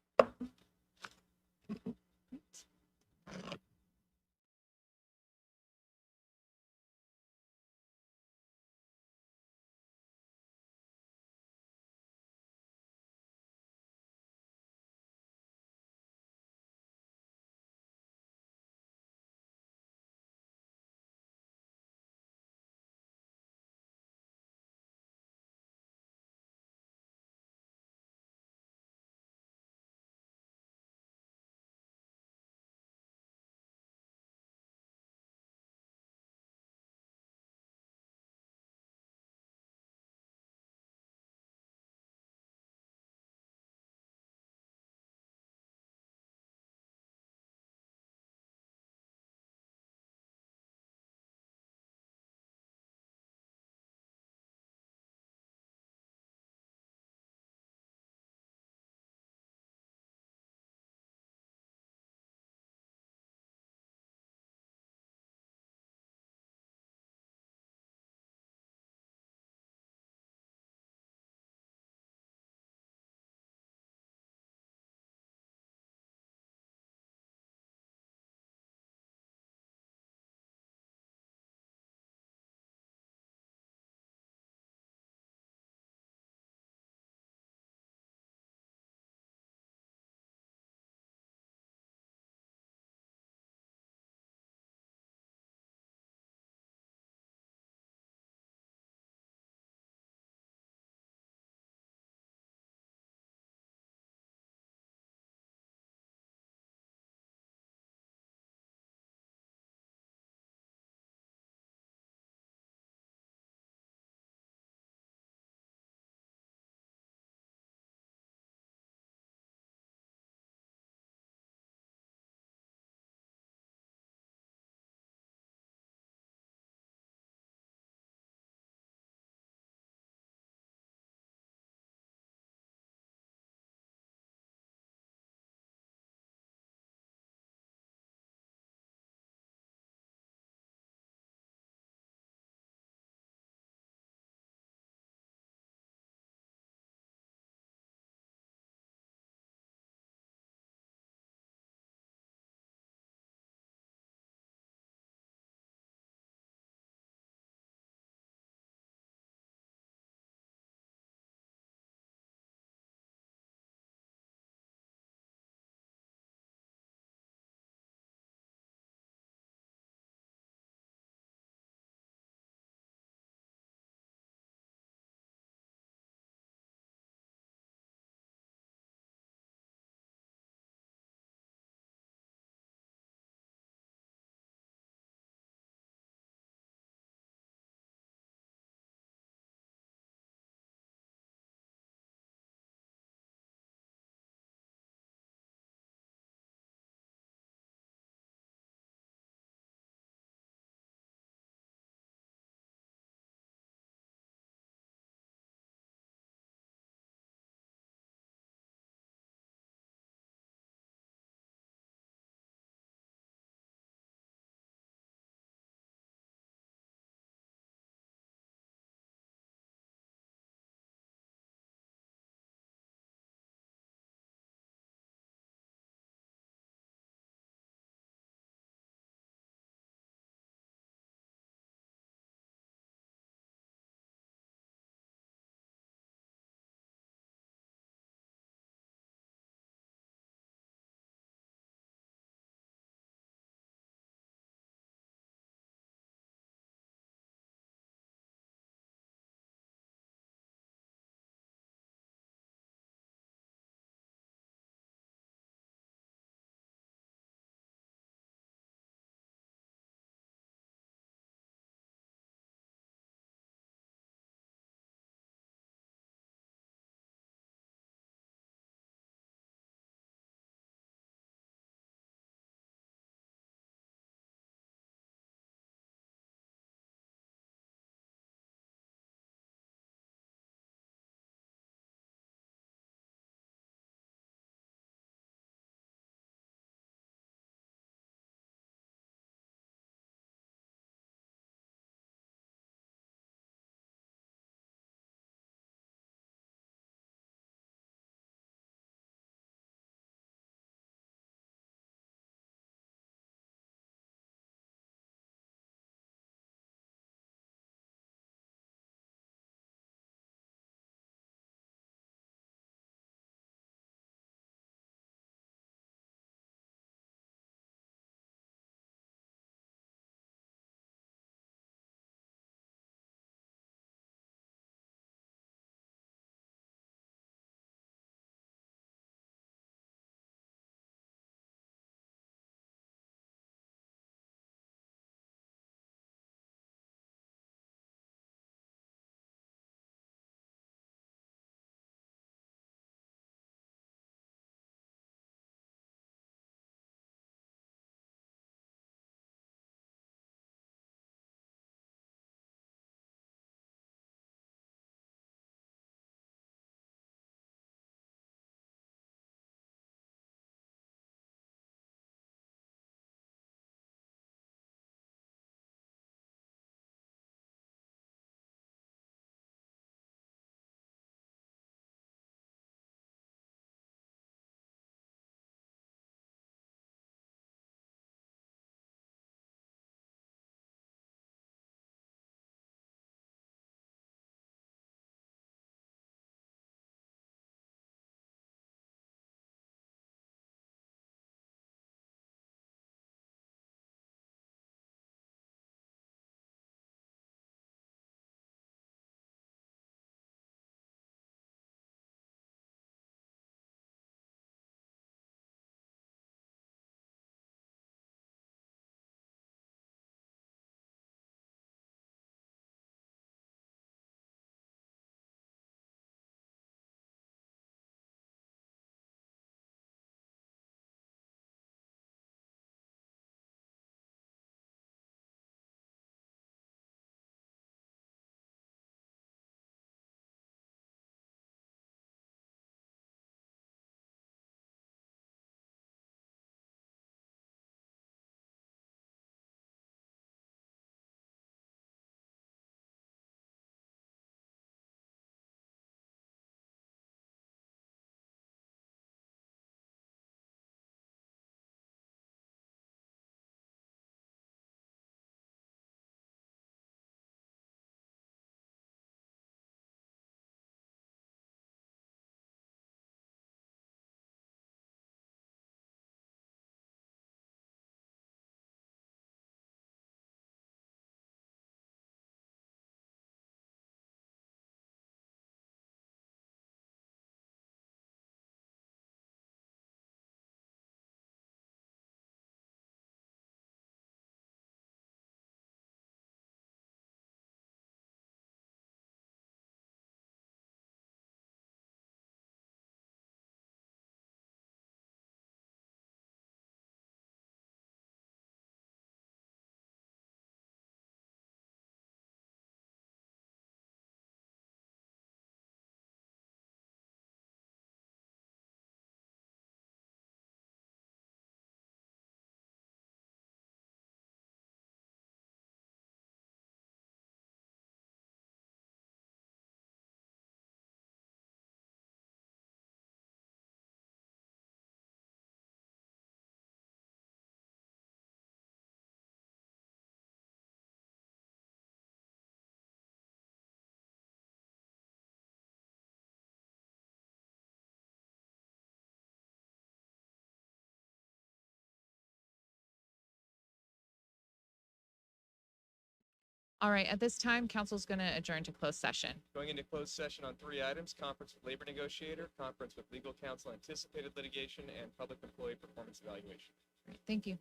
All right, at this time, council's going to adjourn to closed session. Going into closed session on 3 items: conference with labor negotiator, conference with legal counsel, anticipated litigation, and public employee performance evaluation. All right, thank you.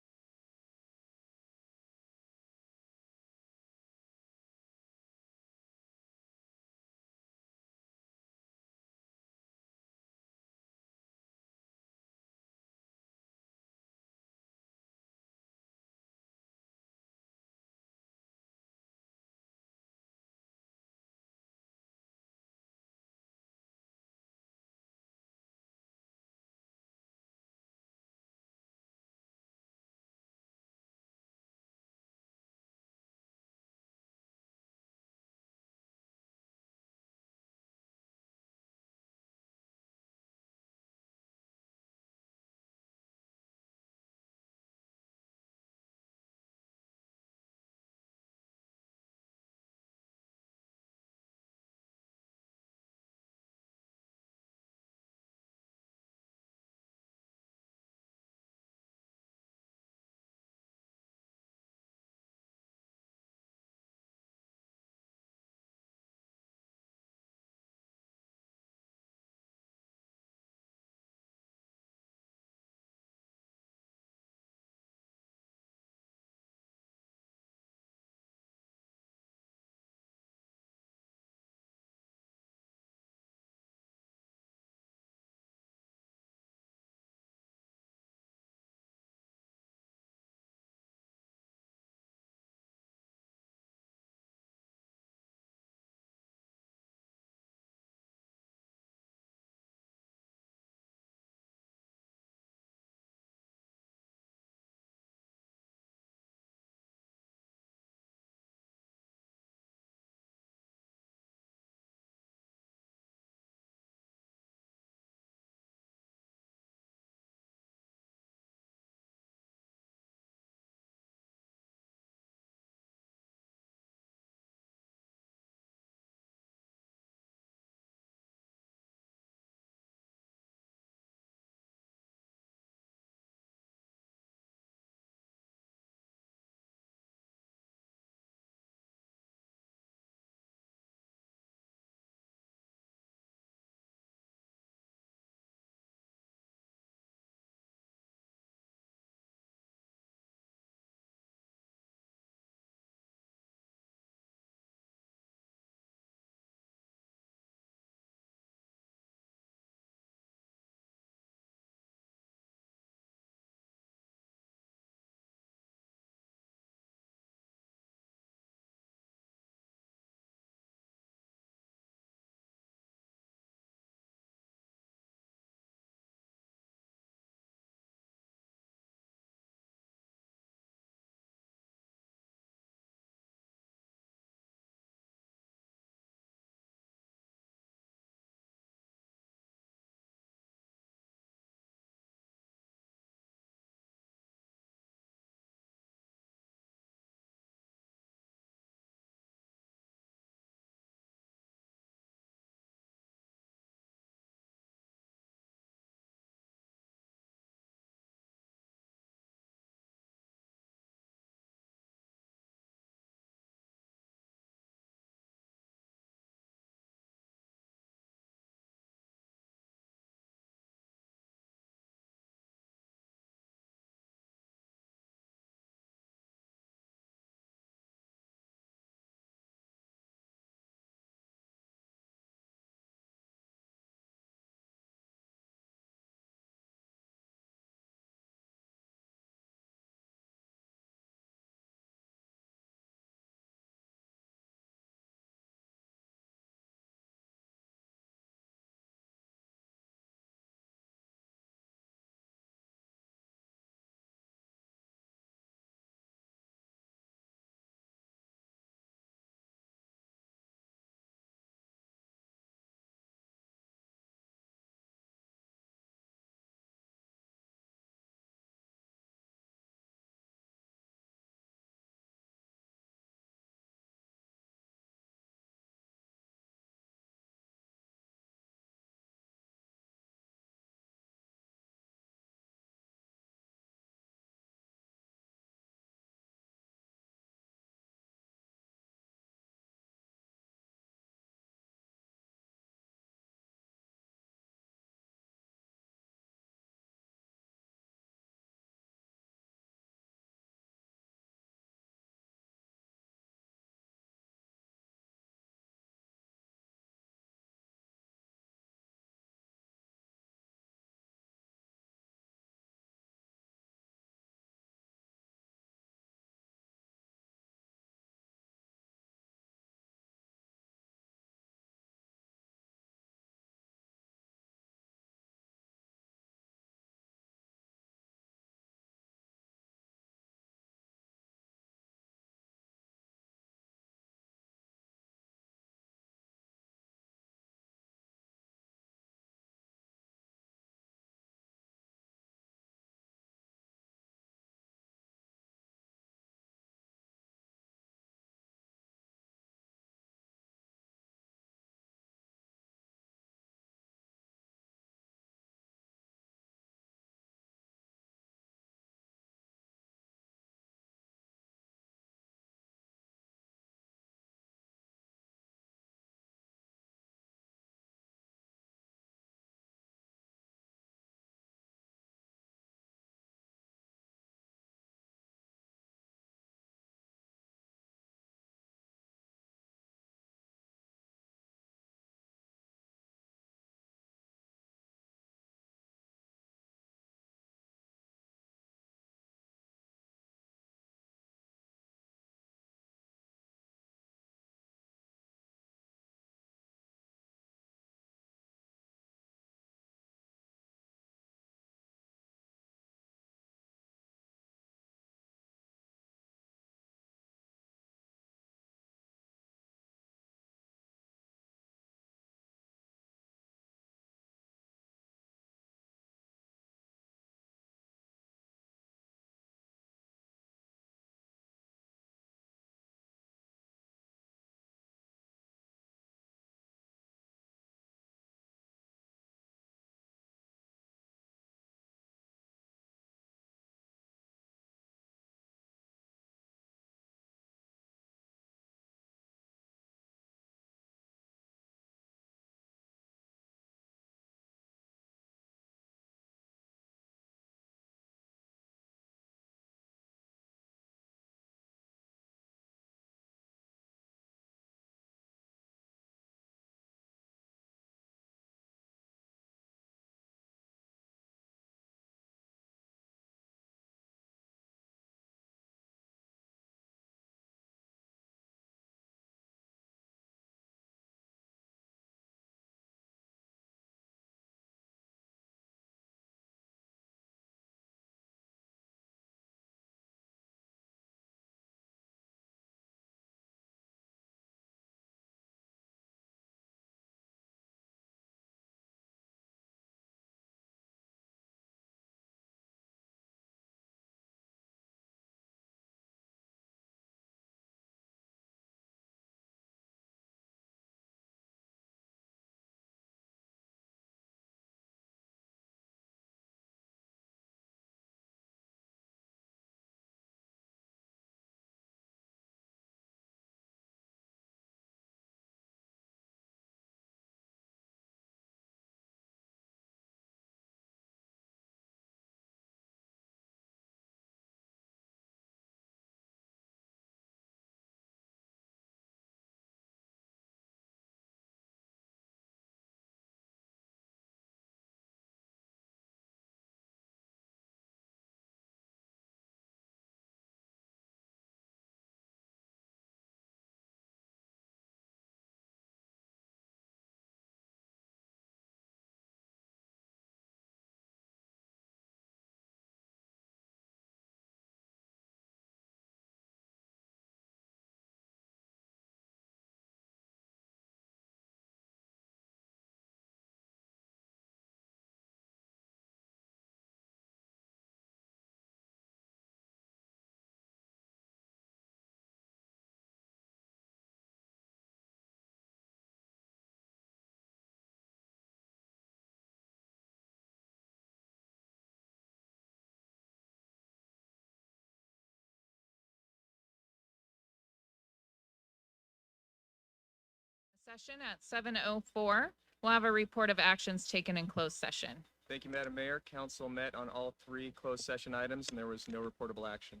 session at 7:04. We'll have a report of actions taken in closed session. Thank you, Madam Mayor. Council met on all 3 closed session items, and there was no reportable action.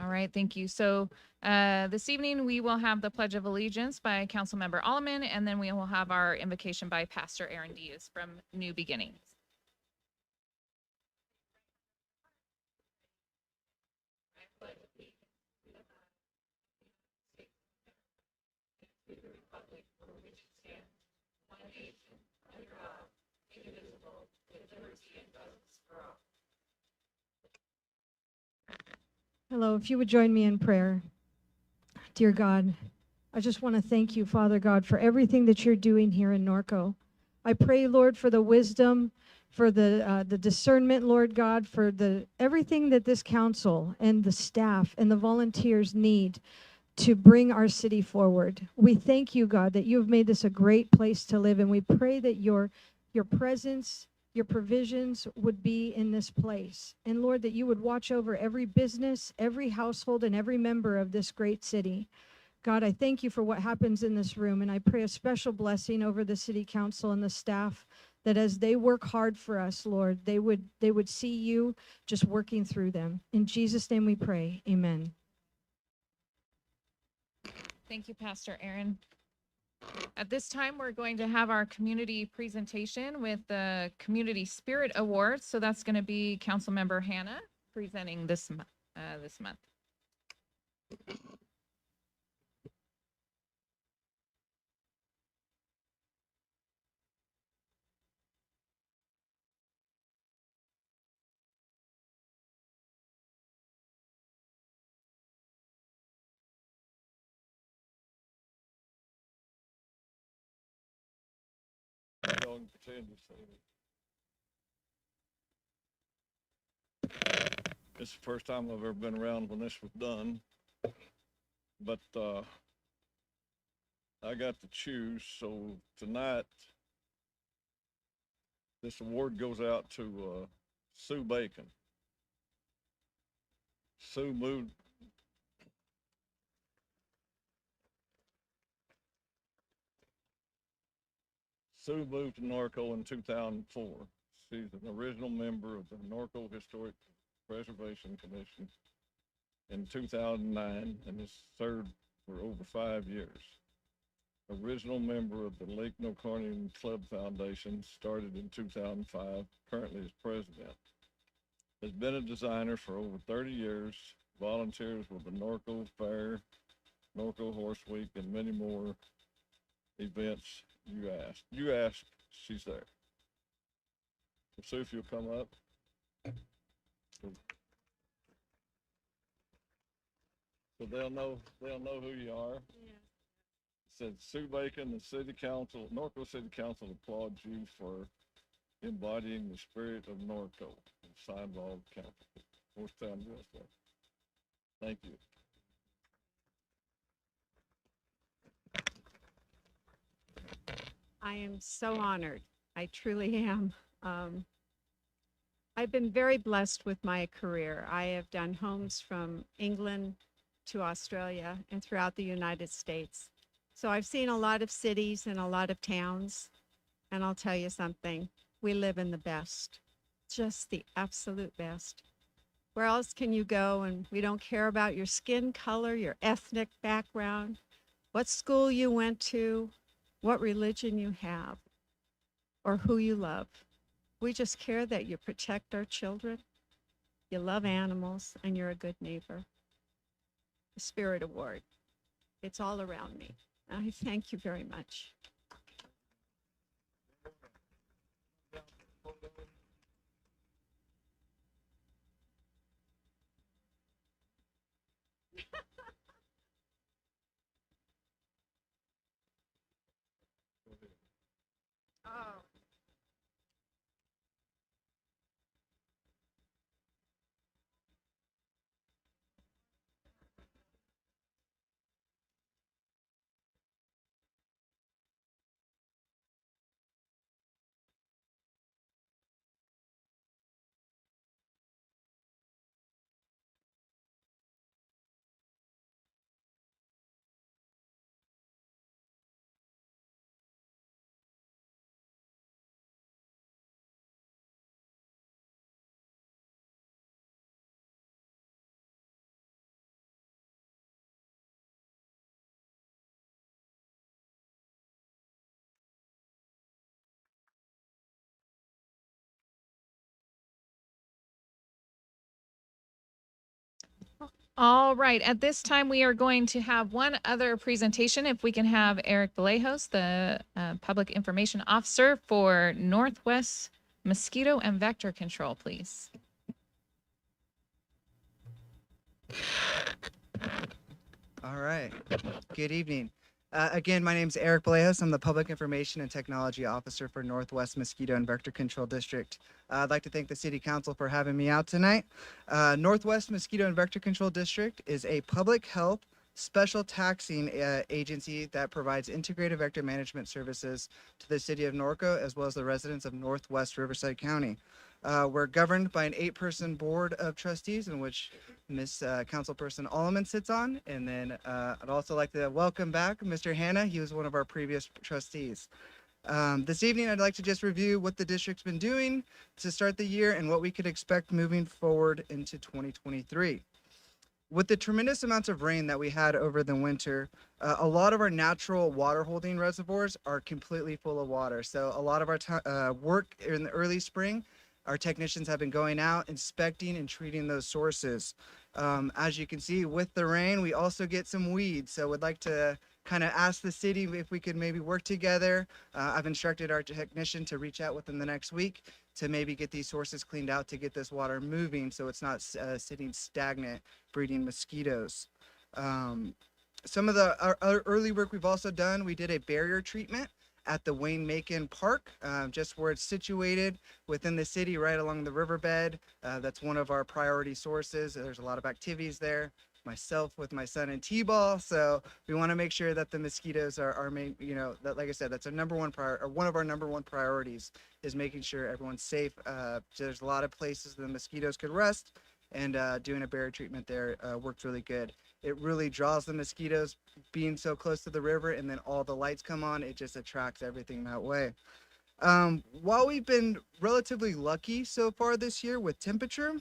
All right, thank you. So this evening, we will have the Pledge of Allegiance by Councilmember Alleman, and then we will have our invocation by Pastor Aaron Diaz from New Beginnings. Hello, if you would join me in prayer. Dear God, I just want to thank you, Father God, for everything that you're doing here in Norco. I pray, Lord, for the wisdom, for the discernment, Lord God, for the everything that this council and the staff and the volunteers need to bring our city forward. We thank you, God, that you have made this a great place to live, and we pray that your presence, your provisions would be in this place. And Lord, that you would watch over every business, every household, and every member of this great city. God, I thank you for what happens in this room, and I pray a special blessing over the city council and the staff, that as they work hard for us, Lord, they would see you just working through them. In Jesus' name we pray, amen. Thank you, Pastor Aaron. At this time, we're going to have our community presentation with the Community Spirit Awards. So that's going to be Councilmember Hannah presenting this month. Y'all can pretend to say it. This is the first time I've ever been around when this was done, but I got to choose. So tonight, this award goes out to Sue Bacon. Sue moved. Sue moved to Norco in 2004. She's an original member of the Norco Historic Preservation Commission in 2009 and has served for over 5 years. Original member of the Lake Nocarnian Club Foundation, started in 2005, currently is president. Has been a designer for over 30 years, volunteers with the Norco Fair, Norco Horse Week, and many more events. You asked, she's there. So Sue, if you'll come up. So they'll know who you are. Yeah. Said Sue Bacon, the city council, Norco City Council applauds you for embodying the spirit of Norco. Signed by all the council. Morristown, USA. Thank you. I am so honored. I truly am. I've been very blessed with my career. I have done homes from England to Australia and throughout the United States. So I've seen a lot of cities and a lot of towns. And I'll tell you something, we live in the best, just the absolute best. Where else can you go and we don't care about your skin color, your ethnic background, what school you went to, what religion you have, or who you love. We just care that you protect our children, you love animals, and you're a good neighbor. The Spirit Award, it's all around me. I thank you very much. Oh. All right, at this time, we are going to have one other presentation. If we can have Eric Vallejos, the Public Information Officer for Northwest Mosquito and Vector Control, please. All right. Good evening. Again, my name is Eric Vallejos. I'm the Public Information and Technology Officer for Northwest Mosquito and Vector Control District. I'd like to thank the City Council for having me out tonight. Northwest Mosquito and Vector Control District is a public health special taxing agency that provides integrated vector management services to the City of Norco as well as the residents of Northwest Riverside County. We're governed by an 8-person board of trustees in which Miss Councilperson Alleman sits on. And then I'd also like to welcome back Mr. Hanna. He was one of our previous trustees. This evening, I'd like to just review what the district's been doing to start the year and what we could expect moving forward into 2023. With the tremendous amounts of rain that we had over the winter, a lot of our natural water holding reservoirs are completely full of water. So a lot of our work in the early spring, our technicians have been going out, inspecting and treating those sources. As you can see, with the rain, we also get some weeds. So we'd like to kind of ask the city if we could maybe work together. I've instructed our technician to reach out within the next week to maybe get these sources cleaned out to get this water moving so it's not sitting stagnant, breeding mosquitoes. Some of our early work we've also done, we did a barrier treatment at the Wayne Macon Park, just where it's situated within the city, right along the riverbed. That's one of our priority sources. There's a lot of activities there. Myself with my son in T-ball, so we want to make sure that the mosquitoes are main, you know, that, like I said, that's our number one priority, or one of our number one priorities is making sure everyone's safe. There's a lot of places the mosquitoes could rest, and doing a barrier treatment there worked really good. It really draws the mosquitoes being so close to the river, and then all the lights come on, it just attracts everything that way. While we've been relatively lucky so far this year with temperature,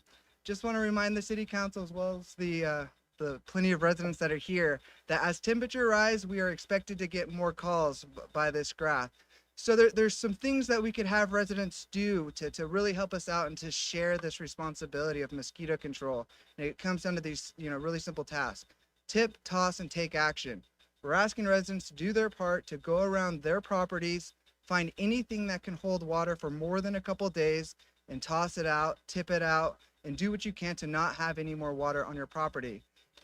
just want to remind the city council as well as the plenty of residents that are here that as temperature rise, we are expected to get more calls by this graph. So there's some things that we could have residents do to really help us out and to share this responsibility of mosquito control. And it comes down to these, you know, really simple tasks: tip, toss, and take action. We're asking residents to do their part to go around their properties, find anything that can hold water for more than a couple days, and toss it out, tip it out, and do what you can to not have any more water on your property.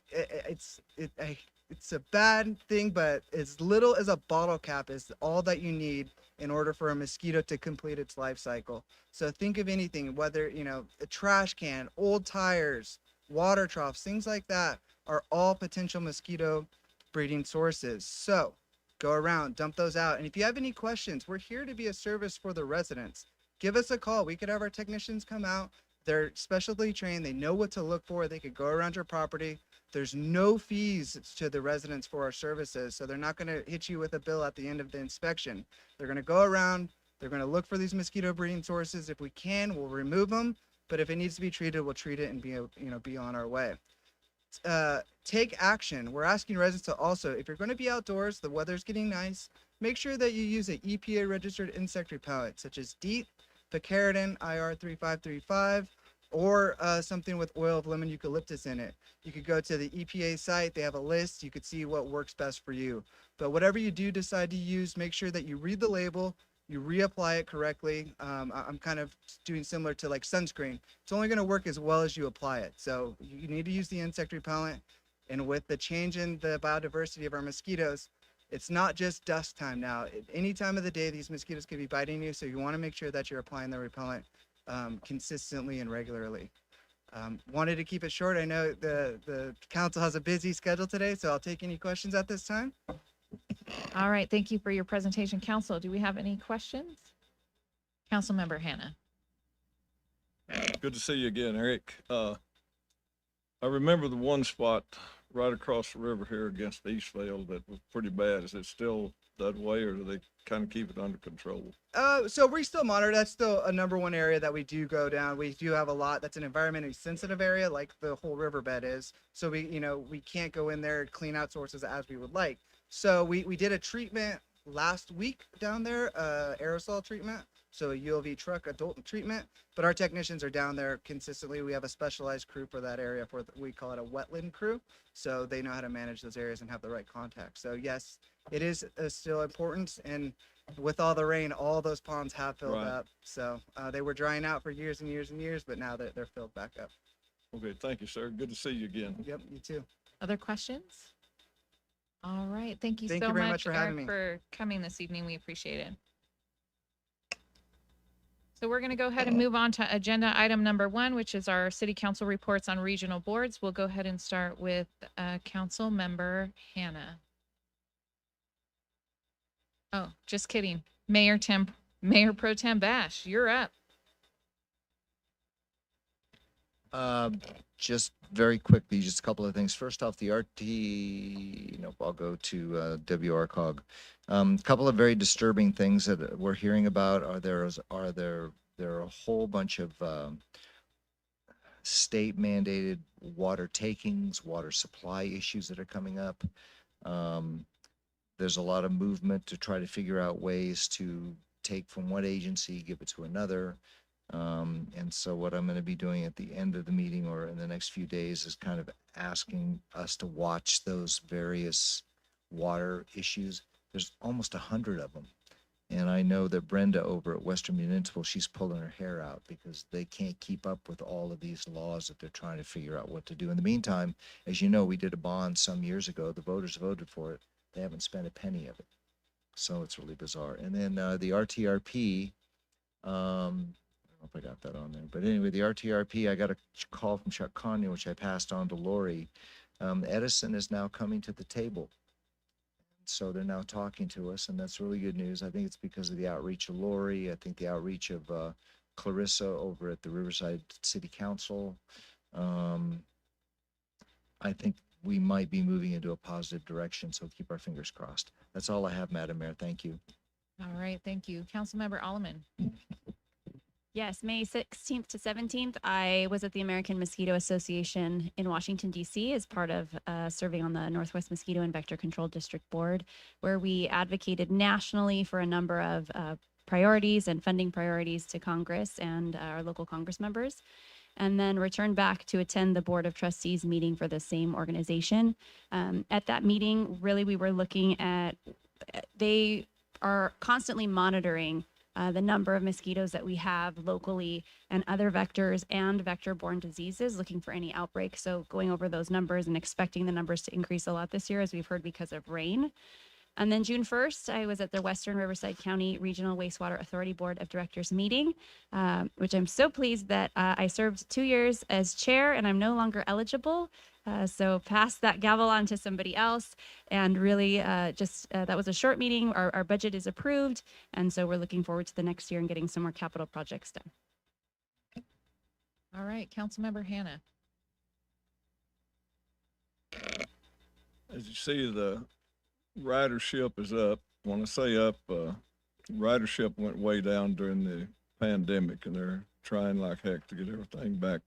It's a bad thing, but as little as a bottle cap is all that you need in order for a mosquito to complete its life cycle. So think of anything, whether, you know, a trash can, old tires, water troughs, things like that are all potential mosquito breeding sources. So go around, dump those out. And if you have any questions, we're here to be a service for the residents. Give us a call. We could have our technicians come out. They're specially trained. They know what to look for. They could go around your property. There's no fees to the residents for our services, so they're not going to hit you with a bill at the end of the inspection. They're going to go around, they're going to look for these mosquito breeding sources. If we can, we'll remove them, but if it needs to be treated, we'll treat it and be on our way. Take action. We're asking residents to also, if you're going to be outdoors, the weather's getting nice, make sure that you use an EPA registered insect repellent such as DEET, picaridin, IR 3535, or something with oil of lemon eucalyptus in it. You could go to the EPA site, they have a list, you could see what works best for you. But whatever you do decide to use, make sure that you read the label, you reapply it correctly. I'm kind of doing similar to like sunscreen. It's only gonna work as well as you apply it. So you need to use the insect repellent, and with the change in the biodiversity of our mosquitoes, it's not just dust time now. At any time of the day, these mosquitoes could be biting you, so you wanna make sure that you're applying the repellent consistently and regularly. Wanted to keep it short. I know the council has a busy schedule today, so I'll take any questions at this time. All right, thank you for your presentation. Council, do we have any questions? Councilmember Hanna. Good to see you again, Eric. I remember the one spot right across the river here against Eastvale that was pretty bad. Is it still that way, or do they kind of keep it under control? So we still monitor. That's still a number one area that we do go down. We do have a lot. That's an environmentally sensitive area, like the whole riverbed is. So we can't go in there and clean out sources as we would like. So we did a treatment last week down there, aerosol treatment so a ULV truck adult treatment, but our technicians are down there consistently. We have a specialized crew for that area we call it a wetland crew. So they know how to manage those areas and have the right contact. So yes, it is still important. And with all the rain, all those ponds have filled Right. up. So they were drying out for years and years and years, but now they're filled back up. Okay, thank you, sir. Good to see you again. Yep, you too. Other questions? All right. Thank you Thank so you very much, much for having Eric, me. for coming this evening. We appreciate it. So we're going to go ahead and move on to agenda item number 1, which is our city council reports on regional boards. We'll go ahead and start with council member Hannah. Oh, just kidding. Mayor Pro Tem Bash, you're up. Just very quickly, just a couple of things. First off, the nope, I'll go to WRCOG. Couple of very disturbing things that we're hearing about there are a whole bunch of state mandated water takings, water supply issues that are coming up. There's a lot of movement to try to figure out ways to take from one agency, give it to another. And so what I'm going to be doing at the end of the meeting or in the next few days is kind of asking us to watch those various water issues. There's almost 100 of them. And I know that Brenda over at Western Municipal, she's pulling her hair out because they can't keep up with all of these laws that they're trying to figure out what to do. In the meantime, as you know, we did a bond some years ago. The voters voted for it. They haven't spent a penny of it. So it's really bizarre. And then the RTRP, I don't know if I got that on there, but anyway, the RTRP, I got a call from Chuck Conyon, which I passed on to Lori. Edison is now coming to the table. So they're now talking to us, and that's really good news. I think it's because of the outreach of Lori. I think the outreach of Clarissa over at the Riverside City Council. I think we might be moving into a positive direction, so keep our fingers crossed. That's all I have, Madam Mayor. Thank you. All right. Thank you. Councilmember Alleman. Yes, May 16th to 17th, I was at the American Mosquito Association in Washington, D.C. as part of serving on the Northwest Mosquito and Vector Control District Board, where we advocated nationally for a number of priorities and funding priorities to Congress and our local Congress members, and then returned back to attend the Board of Trustees meeting for the same organization. At that meeting, really, we were looking at, they are constantly monitoring the number of mosquitoes that we have locally and other vectors and vector-borne diseases, looking for any outbreaks. So going over those numbers and expecting the numbers to increase a lot this year, as we've heard, because of rain. And then June 1st, I was at the Western Riverside County Regional Wastewater Authority Board of Directors meeting, which I'm so pleased that I served 2 years as chair and I'm no longer eligible. So pass that gavel on to somebody else. And really that was a short meeting. Our budget is approved. And so we're looking forward to the next year and getting some more capital projects done. All right. Councilmember Hannah. As you see, the ridership is up. When I say up, ridership went way down during the pandemic, and they're trying like heck to get everything back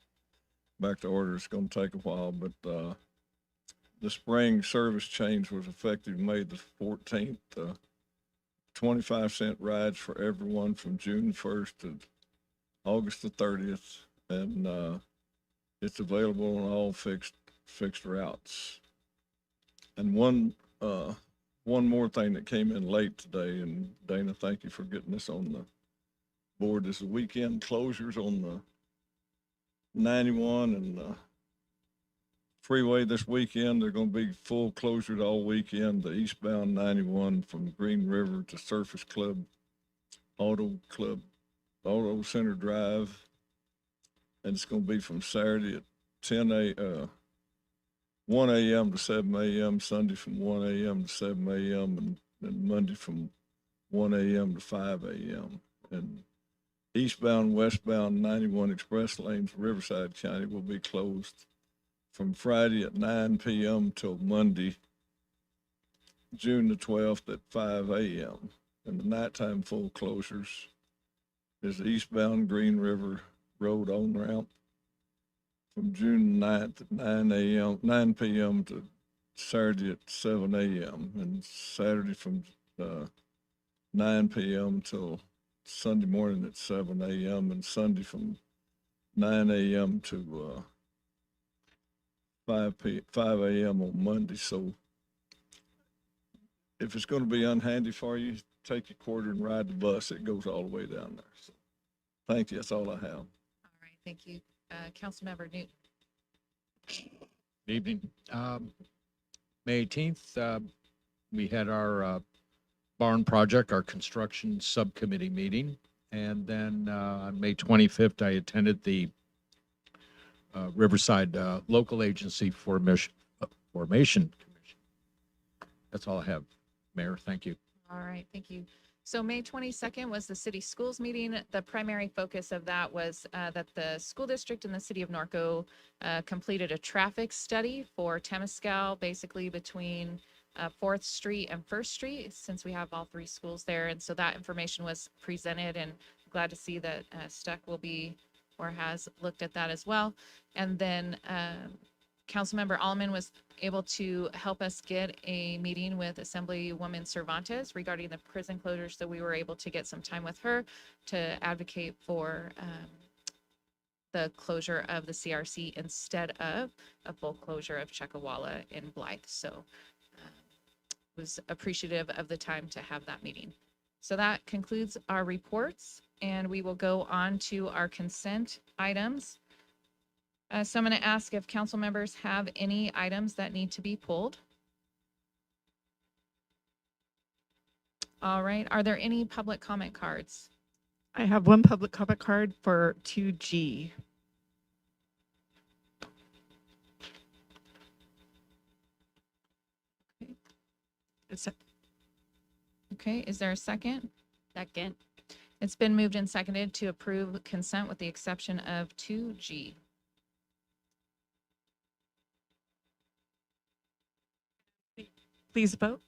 to order. It's going to take a while, but the spring service change was effective May the 14th. 25-cent rides for everyone from June 1st to August the 30th, and it's available on all fixed routes. And one more thing that came in late today, and Dana, thank you for getting this on the board, is the weekend closures on the 91 and freeway this weekend. They're going to be full closures all weekend. The eastbound 91 from Green River to Surface Club, Auto Center Drive, and it's going to be from Saturday at 1 a.m. to 7 a.m., Sunday from 1 a.m. to 7 a.m., and Monday from 1 a.m. to 5 a.m. And eastbound, westbound 91 express lanes, Riverside County, will be closed from Friday at 9 p.m. till Monday, June the 12th at 5 a.m. And the nighttime full closures is the eastbound Green River Road on-ramp from June 9th at 9 p.m. to Saturday at 7 a.m. and Saturday from 9 p.m. till Sunday morning at 7 a.m. and Sunday from 9 a.m. to 5 a.m. on Monday. So if it's going to be unhandy for you, take your quarter and ride the bus. It goes all the way down there. So thank you. That's all I have. All right, thank you. Councilmember Newton. Good evening. May 18th, we had our barn project, our construction subcommittee meeting. And then on May 25th, I attended the Riverside Local Agency Formation Commission. That's all I have, Mayor. Thank you. All right, thank you. So May 22nd was the city schools meeting. The primary focus of that was that the school district and the city of Norco completed a traffic study for Temescal, basically between Fourth Street and First Street, since we have all three schools there. And so that information was presented, and glad to see that Stuck will be or has looked at that as well. And then Councilmember Allman was able to help us get a meeting with Assemblywoman Cervantes regarding the prison closures. So we were able to get some time with her to advocate for the closure of the CRC instead of a full closure of Chuckawalla in Blythe. So was appreciative of the time to have that meeting. So that concludes our reports, and we will go on to our consent items. So I'm going to ask if council members have any items that need to be pulled. All right. Are there any public comment cards? I have one public comment card for 2G. Okay. Is there a second? Second. It's been moved and seconded to approve consent with the exception of 2G. Please vote.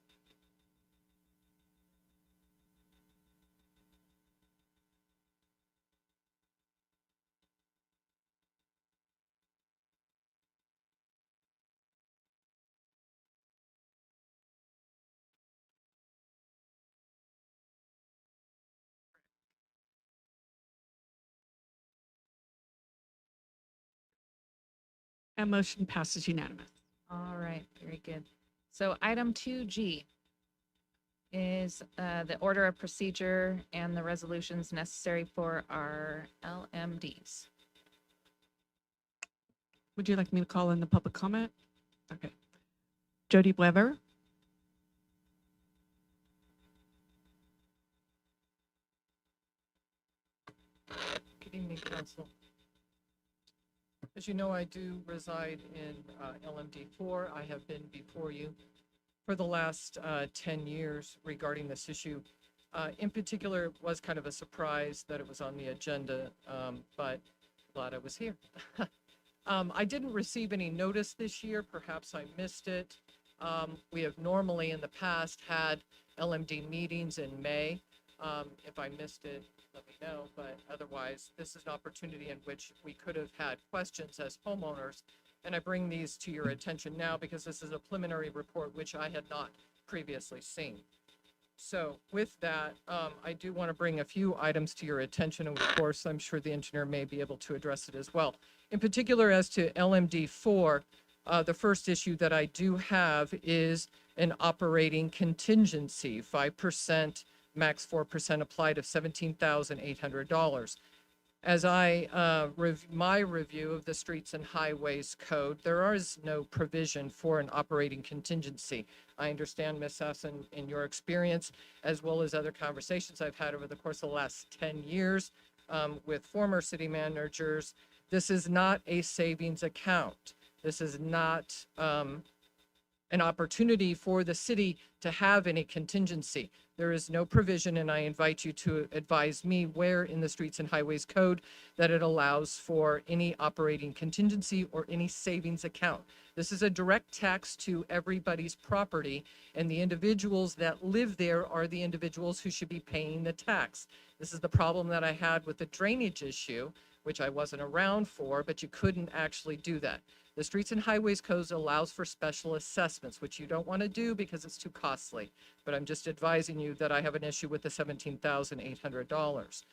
And motion passes unanimous. All right. Very good. So item 2G is the order of procedure and the resolutions necessary for our LMDs. Would you like me to call in the public comment? Okay. Jody Weber. Good evening, Council. As you know, I do reside in LMD4. I have been before you for the last 10 years regarding this issue. In particular, it was kind of a surprise that it was on the agenda, but glad I was here. I didn't receive any notice this year. Perhaps I missed it. We have normally in the past had LMD meetings in May. If I missed it, let me know, but otherwise, this is an opportunity in which we could have had questions as homeowners, and I bring these to your attention now because this is a preliminary report which I had not previously seen. So with that, I do want to bring a few items to your attention, and of course, I'm sure the engineer may be able to address it as well. In particular, as to LMD4, the first issue that I do have is an operating contingency, 5%, max 4% applied of $17,800. As my review of the Streets and Highways Code, there is no provision for an operating contingency. I understand, Ms. Sasson, in your experience, as well as other conversations I've had over the course of the last 10 years with former city managers, this is not a savings account. This is not an opportunity for the city to have any contingency. There is no provision, and I invite you to advise me where in the Streets and Highways Code that it allows for any operating contingency or any savings account. This is a direct tax to everybody's property, and the individuals that live there are the individuals who should be paying the tax. This is the problem that I had with the drainage issue, which I wasn't around for, but you couldn't actually do that. The Streets and Highways Code allows for special assessments, which you don't want to do because it's too costly. But I'm just advising you that I have an issue with the $17,800.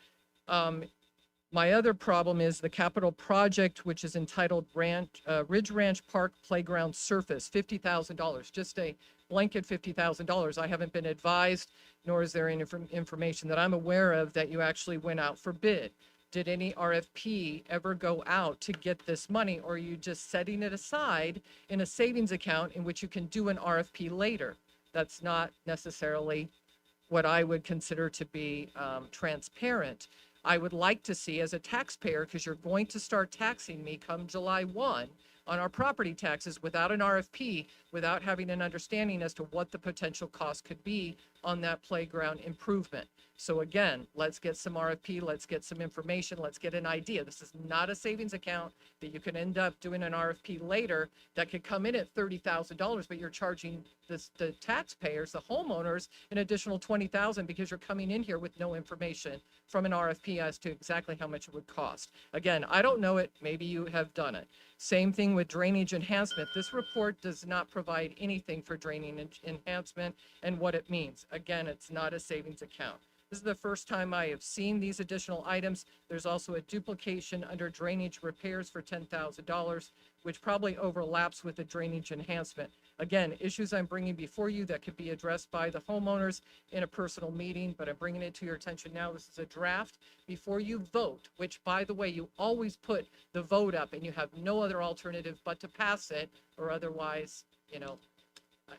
My other problem is the capital project, which is entitled Ridge Ranch Park Playground Surface, $50,000, just a blanket $50,000. I haven't been advised, nor is there any information that I'm aware of that you actually went out for bid. Did any RFP ever go out to get this money, or are you just setting it aside in a savings account in which you can do an RFP later? That's not necessarily what I would consider to be transparent. I would like to see as a taxpayer, because you're going to start taxing me come July 1 on our property taxes without an RFP, without having an understanding as to what the potential cost could be on that playground improvement. So again, let's get some RFP, let's get some information, let's get an idea. This is not a savings account that you can end up doing an RFP later that could come in at $30,000, but you're charging the taxpayers, the homeowners, an additional $20,000 because you're coming in here with no information from an RFP as to exactly how much it would cost. Again, I don't know it, maybe you have done it. Same thing with drainage enhancement. This report does not provide anything for drainage enhancement and what it means. Again, it's not a savings account. This is the first time I have seen these additional items. There's also a duplication under drainage repairs for $10,000, which probably overlaps with the drainage enhancement. Again, issues I'm bringing before you that could be addressed by the homeowners in a personal meeting, but I'm bringing it to your attention now. This is a draft before you vote, which, by the way, you always put the vote up and you have no other alternative but to pass it, or otherwise, you know,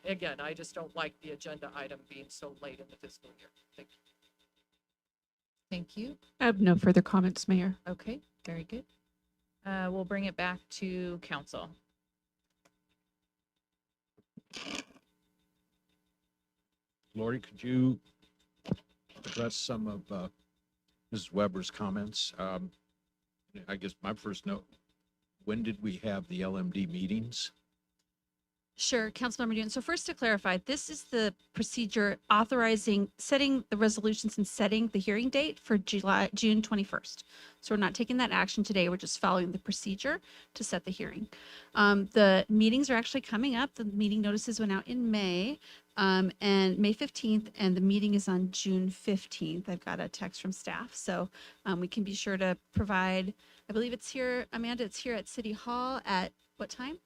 again, I just don't like the agenda item being so late in the fiscal year. Thank you. Thank you. I have no further comments, Mayor. Okay, very good. We'll bring it back to council. Lori, could you address some of Mrs. Weber's comments? I guess my first note, when did we have the LMD meetings? Sure, Councilmember Newton. So first to clarify, this is the procedure authorizing, setting the resolutions and setting the hearing date for June 21st. So we're not taking that action today. We're just following the procedure to set the hearing. The meetings are actually coming up. The meeting notices went out in May and May 15th, and the meeting is on June 15th. I've got a text from staff. So we can be sure to provide, I believe it's here, Amanda, it's here at City Hall at what time?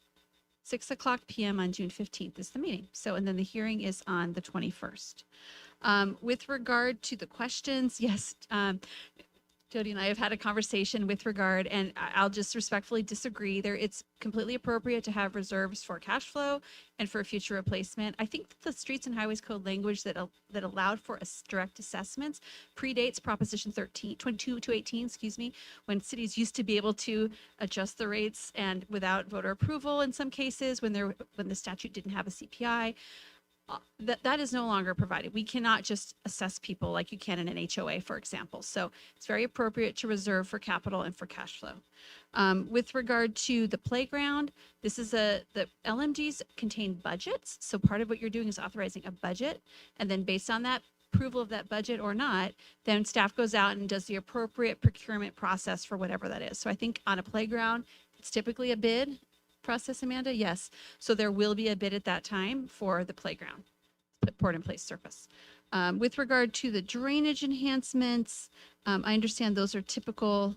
6:00 p.m. on June 15th is the meeting. So, and then the hearing is on the 21st. With regard to the questions, yes, Jody and I have had a conversation with regard, and I'll just respectfully disagree. It's completely appropriate to have reserves for cash flow and for future replacement. I think that the Streets and Highways Code language that allowed for direct assessments predates Proposition 22-18, excuse me, when cities used to be able to adjust the rates and without voter approval in some cases when the statute didn't have a CPI. That is no longer provided. We cannot just assess people like you can in an HOA, for example. So it's very appropriate to reserve for capital and for cash flow. With regard to the playground, the LMDs contain budgets. So part of what you're doing is authorizing a budget. And then based on that approval of that budget or not, then staff goes out and does the appropriate procurement process for whatever that is. So I think on a playground, it's typically a bid process, Amanda? Yes. So there will be a bid at that time for the playground, poured in place surface. With regard to the drainage enhancements, I understand those are typical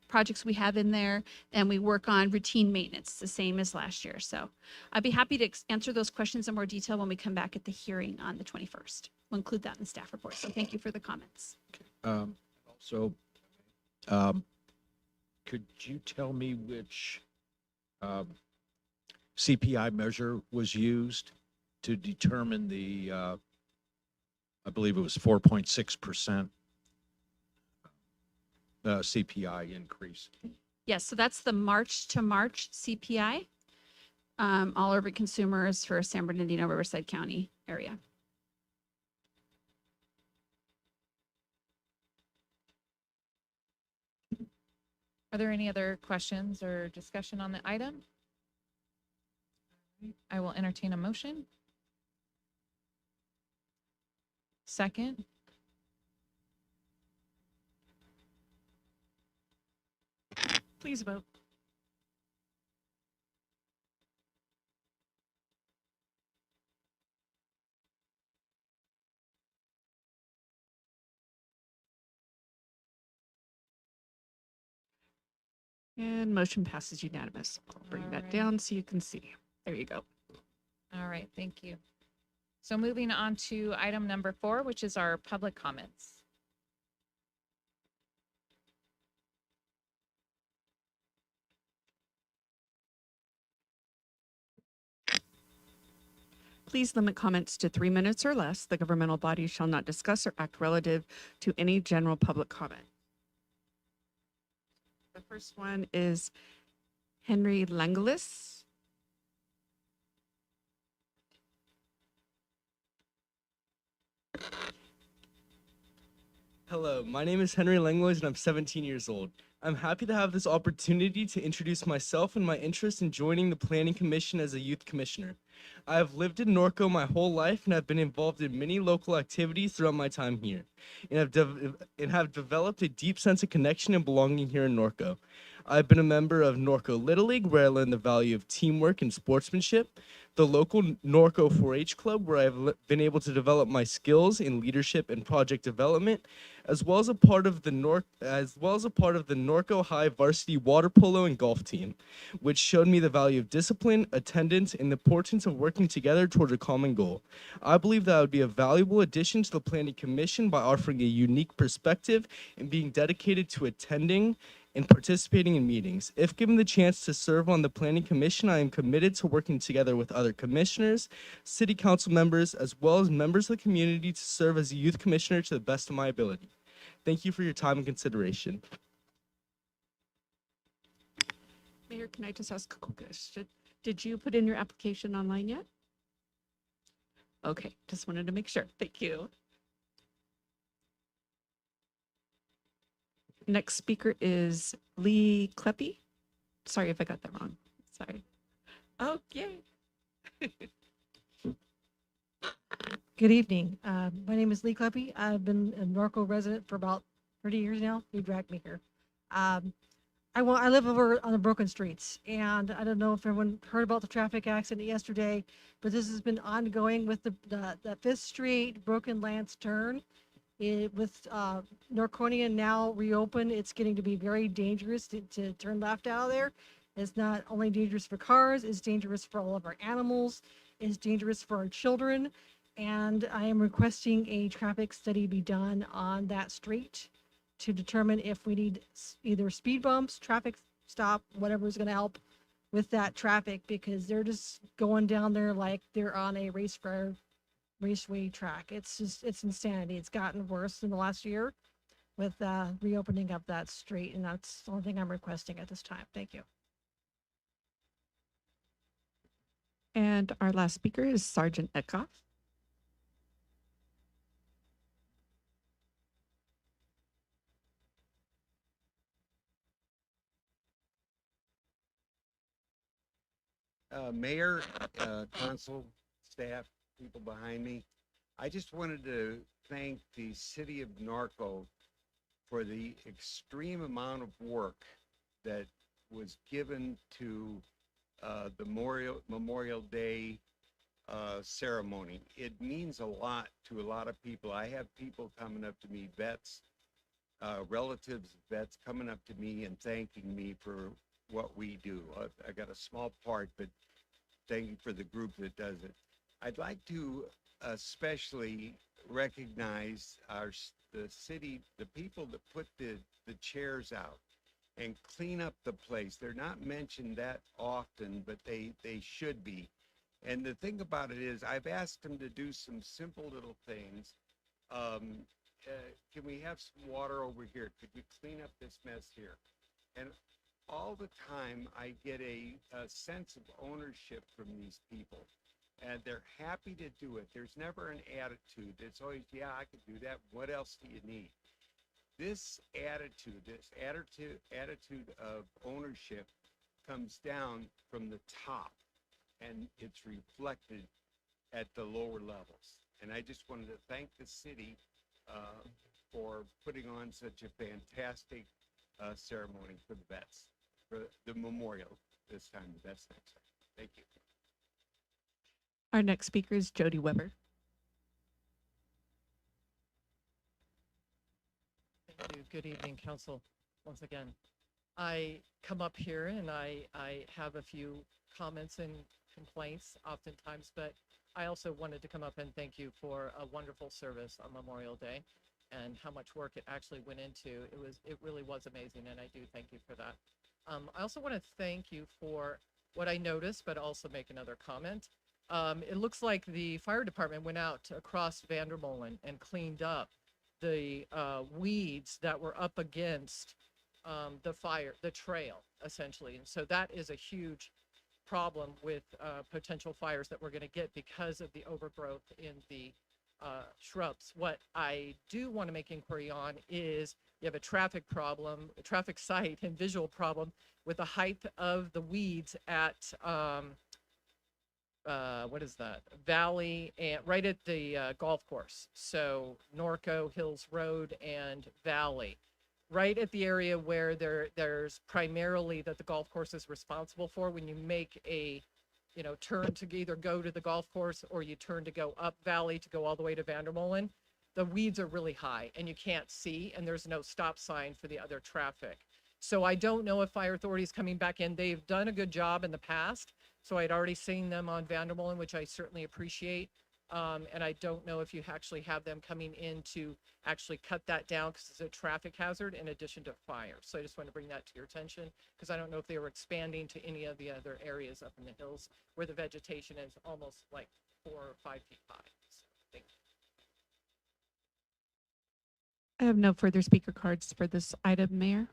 projects we have in there, and we work on routine maintenance, the same as last year. So I'd be happy to answer those questions in more detail when we come back at the hearing on the 21st. We'll include that in the staff report. So thank you for the comments. Also, could you tell me which CPI measure was used to determine the, I believe it was 4.6% CPI increase? Yes, so that's the March to March CPI, all urban consumers for San Bernardino, Riverside County area. Are there any other questions or discussion on the item? I will entertain a motion. Second. Please vote. And motion passes unanimous. I'll bring All that right. down so you can see. There you go. All right, thank you. So moving on to item number 4, which is our public comments. Please limit comments to 3 minutes or less. The governmental body shall not discuss or act relative to any general public comment. The first one is Henry Langelis. Hello, my name is Henry Langlois and I'm 17 years old. I'm happy to have this opportunity to introduce myself and my interest in joining the Planning Commission as a youth commissioner. I have lived in Norco my whole life and have been involved in many local activities throughout my time here, and have developed a deep sense of connection and belonging here in Norco. I've been a member of Norco Little League, where I learned the value of teamwork and sportsmanship, the local Norco 4-H club, where I've been able to develop my skills in leadership and project development, as well as a part of the Norco High varsity water polo and golf team, which showed me the value of discipline, attendance, and the importance of working together towards a common goal. I believe that I would be a valuable addition to the Planning Commission by offering a unique perspective and being dedicated to attending and participating in meetings. If given the chance to serve on the Planning Commission, I am committed to working together with other commissioners, city council members, as well as members of the community to serve as a youth commissioner to the best of my ability. Thank you for your time and consideration. Mayor, can I just ask a quick question? Did you put in your application online yet? Okay, just wanted to make sure. Thank you. Next speaker is Lee Kleppy. Sorry if I got that wrong. Sorry. Oh, yay. Good evening. My name is Lee Kleppy. I've been a Norco resident for about 30 years now. You dragged me here. I live over on the broken streets, and I don't know if everyone heard about the traffic accident yesterday, but this has been ongoing with the Fifth Street Broken Lance turn. With Norconian now reopened, it's getting to be very dangerous to turn left out of there. It's not only dangerous for cars, it's dangerous for all of our animals, it's dangerous for our children. And I am requesting a traffic study be done on that street to determine if we need either speed bumps, traffic stop, whatever is going to help with that traffic, because they're just going down there like they're on a raceway track. It's insanity. It's gotten worse in the last year with reopening of that street, and that's the only thing I'm requesting at this time. Thank you. And our last speaker is Sergeant Eckhoff. Mayor, council, staff, people behind me. I just wanted to thank the city of Norco for the extreme amount of work that was given to the Memorial Day ceremony. It means a lot to a lot of people. I have people coming up to me, vets, relatives of vets coming up to me and thanking me for what we do. I got a small part, but thank you for the group that does it. I'd like to especially recognize the city, the people that put the chairs out and clean up the place. They're not mentioned that often, but they should be. And the thing about it is, I've asked them to do some simple little things. Can we have some water over here? Could you clean up this mess here? And all the time I get a sense of ownership from these people, and they're happy to do it. There's never an attitude. It's always, yeah, I can do that. What else do you need? This attitude of ownership comes down from the top, and it's reflected at the lower levels. And I just wanted to thank the city for putting on such a fantastic ceremony for the vets, for the memorial this time, the vets next time. Thank you. Our next speaker is Jody Weber. Thank you. Good evening, council, once again. I come up here and I have a few comments and complaints oftentimes, but I also wanted to come up and thank you for a wonderful service on Memorial Day and how much work it actually went into. It really was amazing, and I do thank you for that. I also want to thank you for what I noticed, but also make another comment. It looks like the fire department went out across Vandermolen and cleaned up the weeds that were up against the trail, essentially. And so that is a huge problem with potential fires that we're going to get because of the overgrowth in the shrubs. What I do want to make inquiry on is you have a traffic problem, a traffic sight and visual problem with the height of the weeds at what is that? Valley, and right at the golf course. So Norco, Hills Road, and Valley. Right at the area where there's primarily that the golf course is responsible for. When you make a, turn to either go to the golf course or you turn to go up Valley to go all the way to Vandermolen, the weeds are really high and you can't see, and there's no stop sign for the other traffic. So I don't know if fire authority is coming back in. They've done a good job in the past. So I'd already seen them on Vandermolen, which I certainly appreciate. And I don't know if you actually have them coming in to actually cut that down because it's a traffic hazard in addition to fire. So I just want to bring that to your attention because I don't know if they were expanding to any of the other areas up in the hills where the vegetation is almost like 4 or 5 feet high. So, thank you. I have no further speaker cards for this item, Mayor.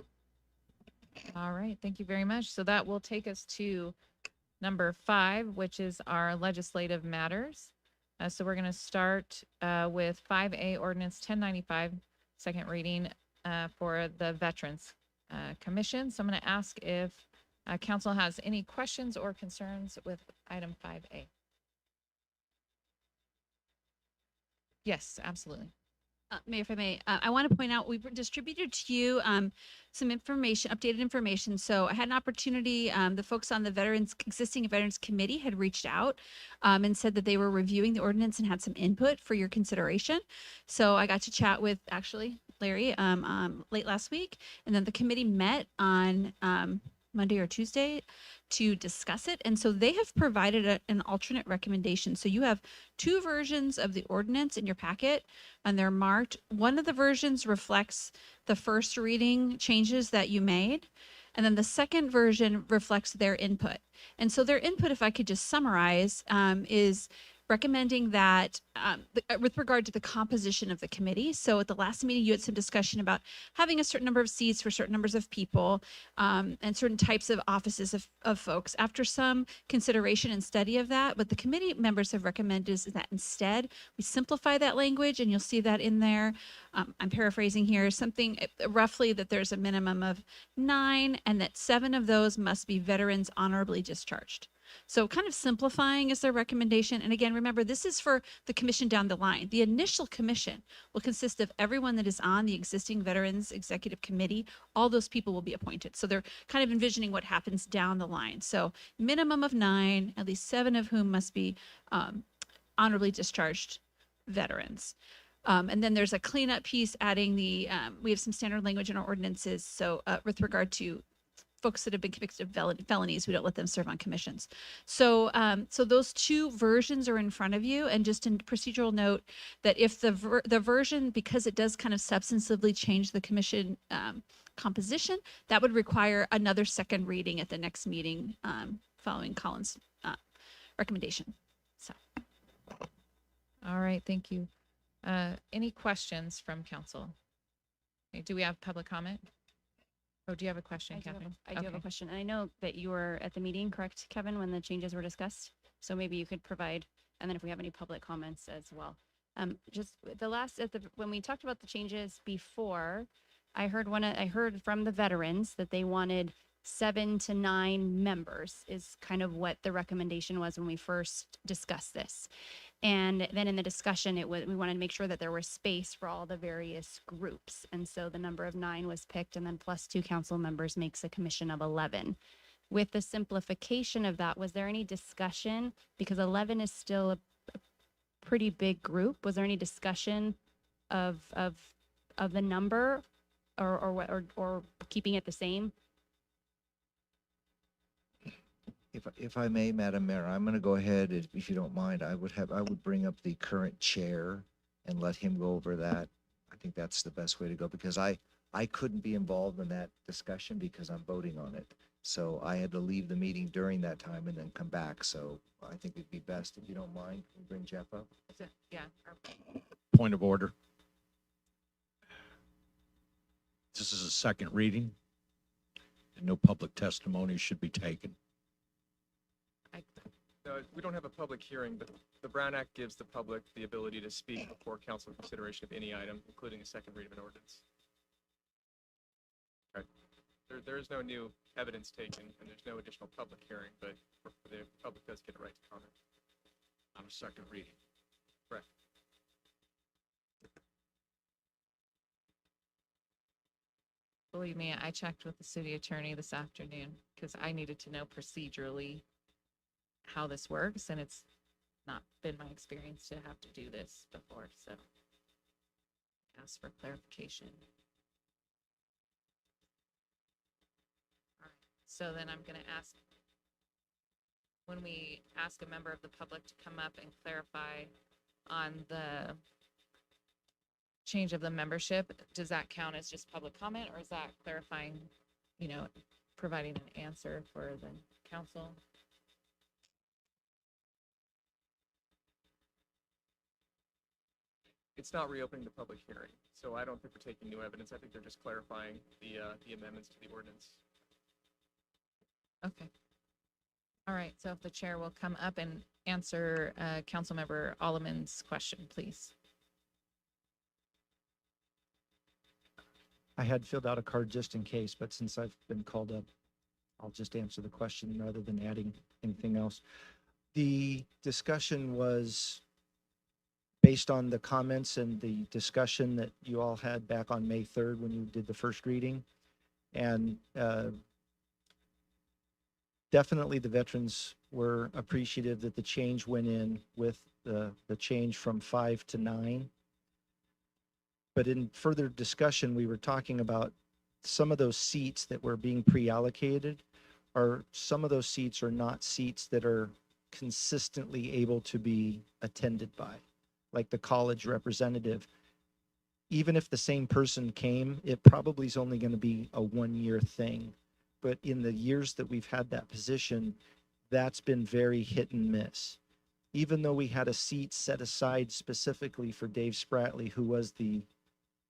All right, thank you very much. So that will take us to number 5, which is our legislative matters. So we're going to start with 5A Ordinance 1095, second reading for the Veterans Commission. So I'm going to ask if council has any questions or concerns with item 5A. Yes, absolutely. Mayor, if I may, I want to point out we've distributed to you some information, updated information. So I had an opportunity, the folks on the existing Veterans Committee had reached out and said that they were reviewing the ordinance and had some input for your consideration. So I got to chat with actually Larry late last week, and then the committee met on Monday or Tuesday to discuss it. And so they have provided an alternate recommendation. So you have 2 versions of the ordinance in your packet and they're marked. One of the versions reflects the first reading changes that you made. And then the second version reflects their input. And so their input, if I could just summarize, is recommending that with regard to the composition of the committee. So at the last meeting, you had some discussion about having a certain number of seats for certain numbers of people and certain types of offices of folks. After some consideration and study of that, what the committee members have recommended is that instead we simplify that language, and you'll see that in there. I'm paraphrasing here, something roughly that there's a minimum of 9 and that 7 of those must be veterans honorably discharged. So kind of simplifying is their recommendation. And again, remember, this is for the commission down the line. The initial commission will consist of everyone that is on the existing Veterans Executive Committee. All those people will be appointed. So they're kind of envisioning what happens down the line. So minimum of 9, at least 7 of whom must be honorably discharged veterans. And then there's a cleanup piece adding we have some standard language in our ordinances. So with regard to folks that have been convicted of felonies, we don't let them serve on commissions. So so those 2 versions are in front of you. And just a procedural note that if the version, because it does kind of substantively change the commission composition, that would require another second reading at the next meeting following Colin's recommendation. So. All right, thank you. Any questions from council? Okay, do we have public comment? Oh, do you have a question, Catherine? I do have a question. And I know that you were at the meeting, correct, Kevin, when the changes were discussed? So maybe you could provide, and then if we have any public comments as well. Just when we talked about the changes before, I heard from the veterans that they wanted 7 to 9 members is kind of what the recommendation was when we first discussed this. And then in the discussion, we wanted to make sure that there was space for all the various groups. And so the number of 9 was picked, and then plus 2 council members makes a commission of 11. With the simplification of that, was there any discussion? Because 11 is still a pretty big group. Was there any discussion of the number or keeping it the same? If I may, Madam Mayor, I'm going to go ahead, if you don't mind, I would bring up the current chair and let him go over that. I think that's the best way to go because I couldn't be involved in that discussion because I'm voting on it. So I had to leave the meeting during that time and then come back. So I think it'd be best if you don't mind, we bring Jeff up. Is it? Yeah. Point of order. This is a second reading, and no public testimony should be taken. No, we don't have a public hearing, but the Brown Act gives the public the ability to speak before council consideration of any item, including a second read of an ordinance. Right. There is no new evidence taken, and there's no additional public hearing, but the public does get a right to comment. On a second reading. Correct. Believe me, I checked with the city attorney this afternoon because I needed to know procedurally how this works, and it's not been my experience to have to do this before, so ask for clarification. All right, so then I'm going to ask, when we ask a member of the public to come up and clarify on the change of the membership, does that count as just public comment, or is that clarifying, providing an answer for the council? It's not reopening the public hearing, so I don't think we're taking new evidence. I think they're just clarifying the amendments to the ordinance. Okay. All right, so if the chair will come up and answer Councilmember Alleman's question, please. I had filled out a card just in case, but since I've been called up, I'll just answer the question rather than adding anything else. The discussion was based on the comments and the discussion that you all had back on May 3rd when you did the first reading. And definitely the veterans were appreciative that the change went in with the change from 5 to 9. But in further discussion, we were talking about some of those seats that were being pre-allocated, or some of those seats are not seats that are consistently able to be attended by, like the college representative. Even if the same person came, it probably is only going to be a 1-year thing. But in the years that we've had that position, that's been very hit and miss. Even though we had a seat set aside specifically for Dave Spratley, who was the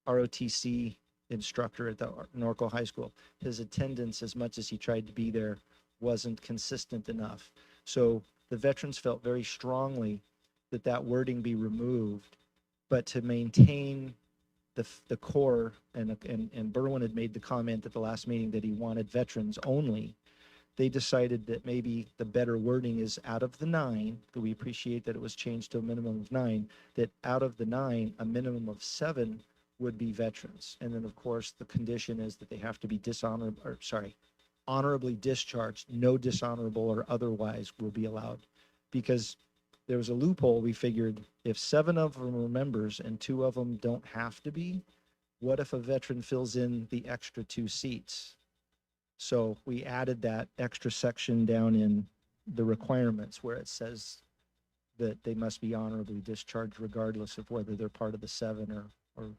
ROTC instructor at the Norco High School, his attendance, as much as he tried to be there, wasn't consistent enough. So the veterans felt very strongly that that wording be removed, but to maintain the core, and Berwin had made the comment at the last meeting that he wanted veterans only. They decided that maybe the better wording is out of the 9, that we appreciate that it was changed to a minimum of 9, that out of the 9, a minimum of 7 would be veterans. And then of course the condition is that they have to be honorably discharged. No dishonorable or otherwise will be allowed, because there was a loophole. We figured if 7 of them are members and 2 of them don't have to be, what if a veteran fills in the extra 2 seats? So we added that extra section down in the requirements where it says that they must be honorably discharged regardless of whether they're part of the 7 or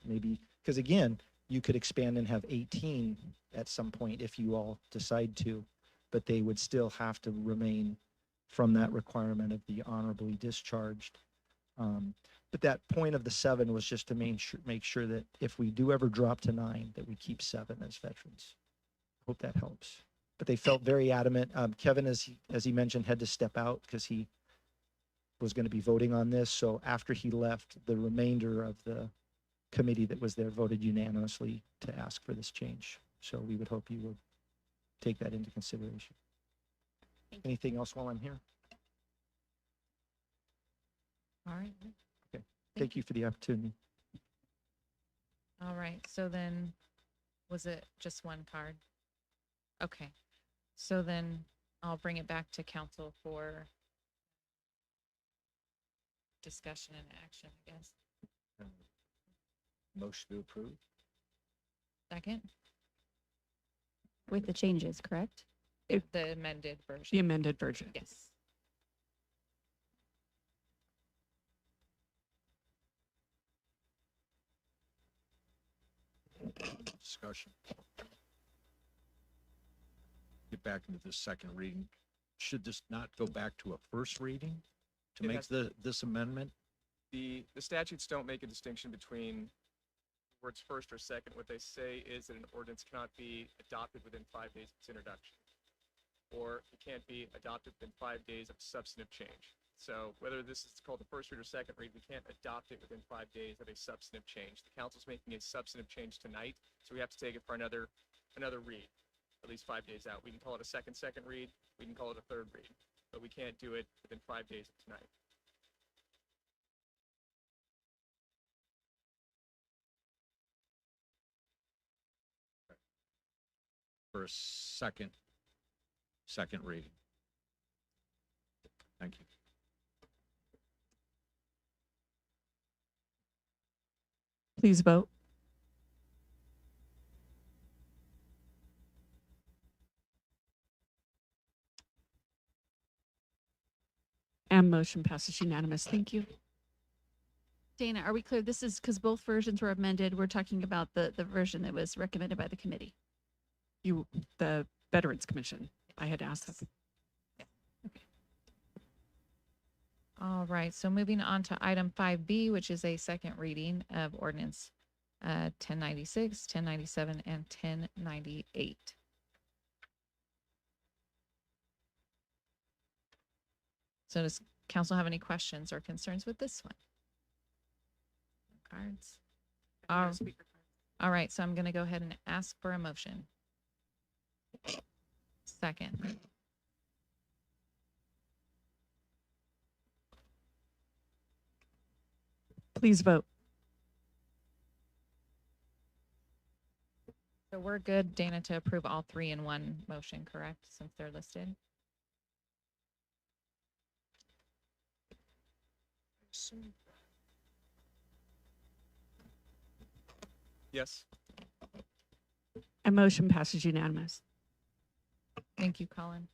maybe, because again, you could expand and have 18 at some point if you all decide to, but they would still have to remain from that requirement of the honorably discharged. But that point of the 7 was just to make sure that if we do ever drop to 9, that we keep 7 as veterans. Hope that helps. But they felt very adamant. Kevin, as he mentioned, had to step out because he was going to be voting on this. So after he left, the remainder of the committee that was there voted unanimously to ask for this change. So we would hope you will take that into consideration. Anything else while I'm here? All right. Okay. Thank you for the opportunity. All right, so then, was it just one card? Okay, so then I'll bring it back to council for discussion and action, I guess. Motion to approve. Second? With the changes, correct? The amended version. The amended version. Yes. Discussion. Get back into this second reading. Should this not go back to a first reading to It make has- this amendment? The statutes don't make a distinction between words first or second. What they say is that an ordinance cannot be adopted within 5 days of its introduction, or it can't be adopted within 5 days of substantive change. So whether this is called a first read or second read, we can't adopt it within 5 days of a substantive change. The council's making a substantive change tonight, so we have to take it for another read, at least 5 days out. We can call it a second read, we can call it a third read, but we can't do it within 5 days of tonight. For a second reading. Thank you. Please vote. And motion passes unanimous. Thank you. Dana, are we clear? This is because both versions were amended. We're talking about the version that was recommended by the committee. The Veterans Commission. I had asked that. All right, so moving on to item 5B, which is a second reading of ordinance 1096, 1097, and 1098. So does council have any questions or concerns with this one? Cards? All right, so I'm going to go ahead and ask for a motion. Second. Please vote. So we're good, Dana, to approve all three in one motion, correct, since they're listed? Yes. And motion passes unanimous. Thank you, Colin.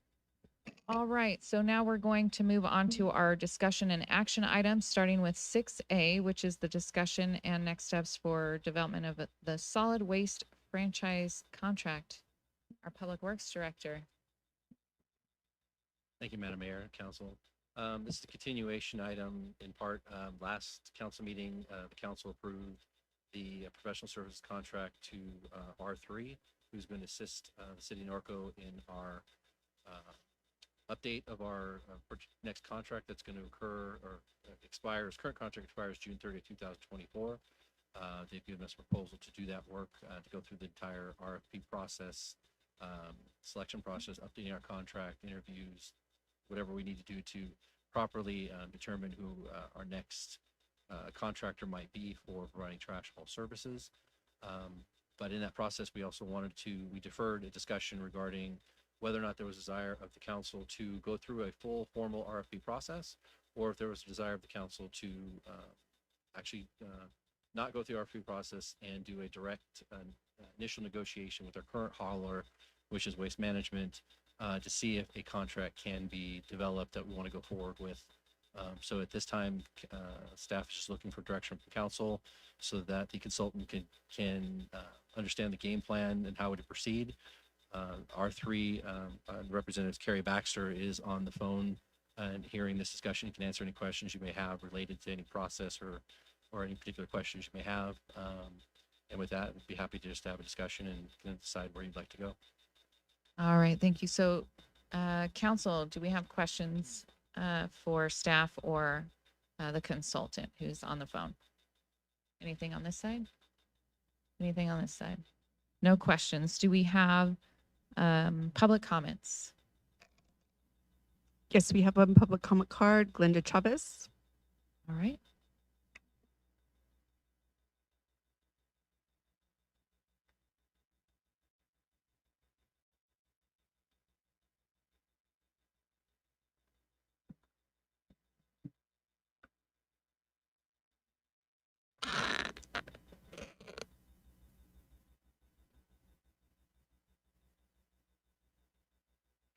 All right, so now we're going to move on to our discussion and action items, starting with 6A, which is the discussion and next steps for development of the solid waste franchise contract. Our Public Works Director. Thank you, Madam Mayor, Council. This is a continuation item in part. Last council meeting, the council approved the professional services contract to R3, who's going to assist the city of Norco in our update of our next contract that's going to occur or expires. Current contract expires June 30th, 2024. They've given us a proposal to do that work, to go through the entire RFP process, selection process, updating our contract, interviews, whatever we need to do to properly determine who our next contractor might be for providing trash haul services. But in that process, we also we deferred a discussion regarding whether or not there was a desire of the council to go through a full formal RFP process, or if there was a desire of the council to actually not go through the RFP process and do a direct initial negotiation with our current hauler, which is Waste Management, to see if a contract can be developed that we want to go forward with. So at this time, staff is just looking for direction from council so that the consultant can understand the game plan and how to proceed. R3 Representative Carrie Baxter is on the phone and hearing this discussion. You can answer any questions you may have related to any process or any particular questions you may have. And with that, I'd be happy to just have a discussion and decide where you'd like to go. All right, thank you. So, council, do we have questions for staff or the consultant who's on the phone? Anything on this side? Anything on this side? No questions. Do we have public comments? Yes, we have one public comment card, Glenda Chavez. All right.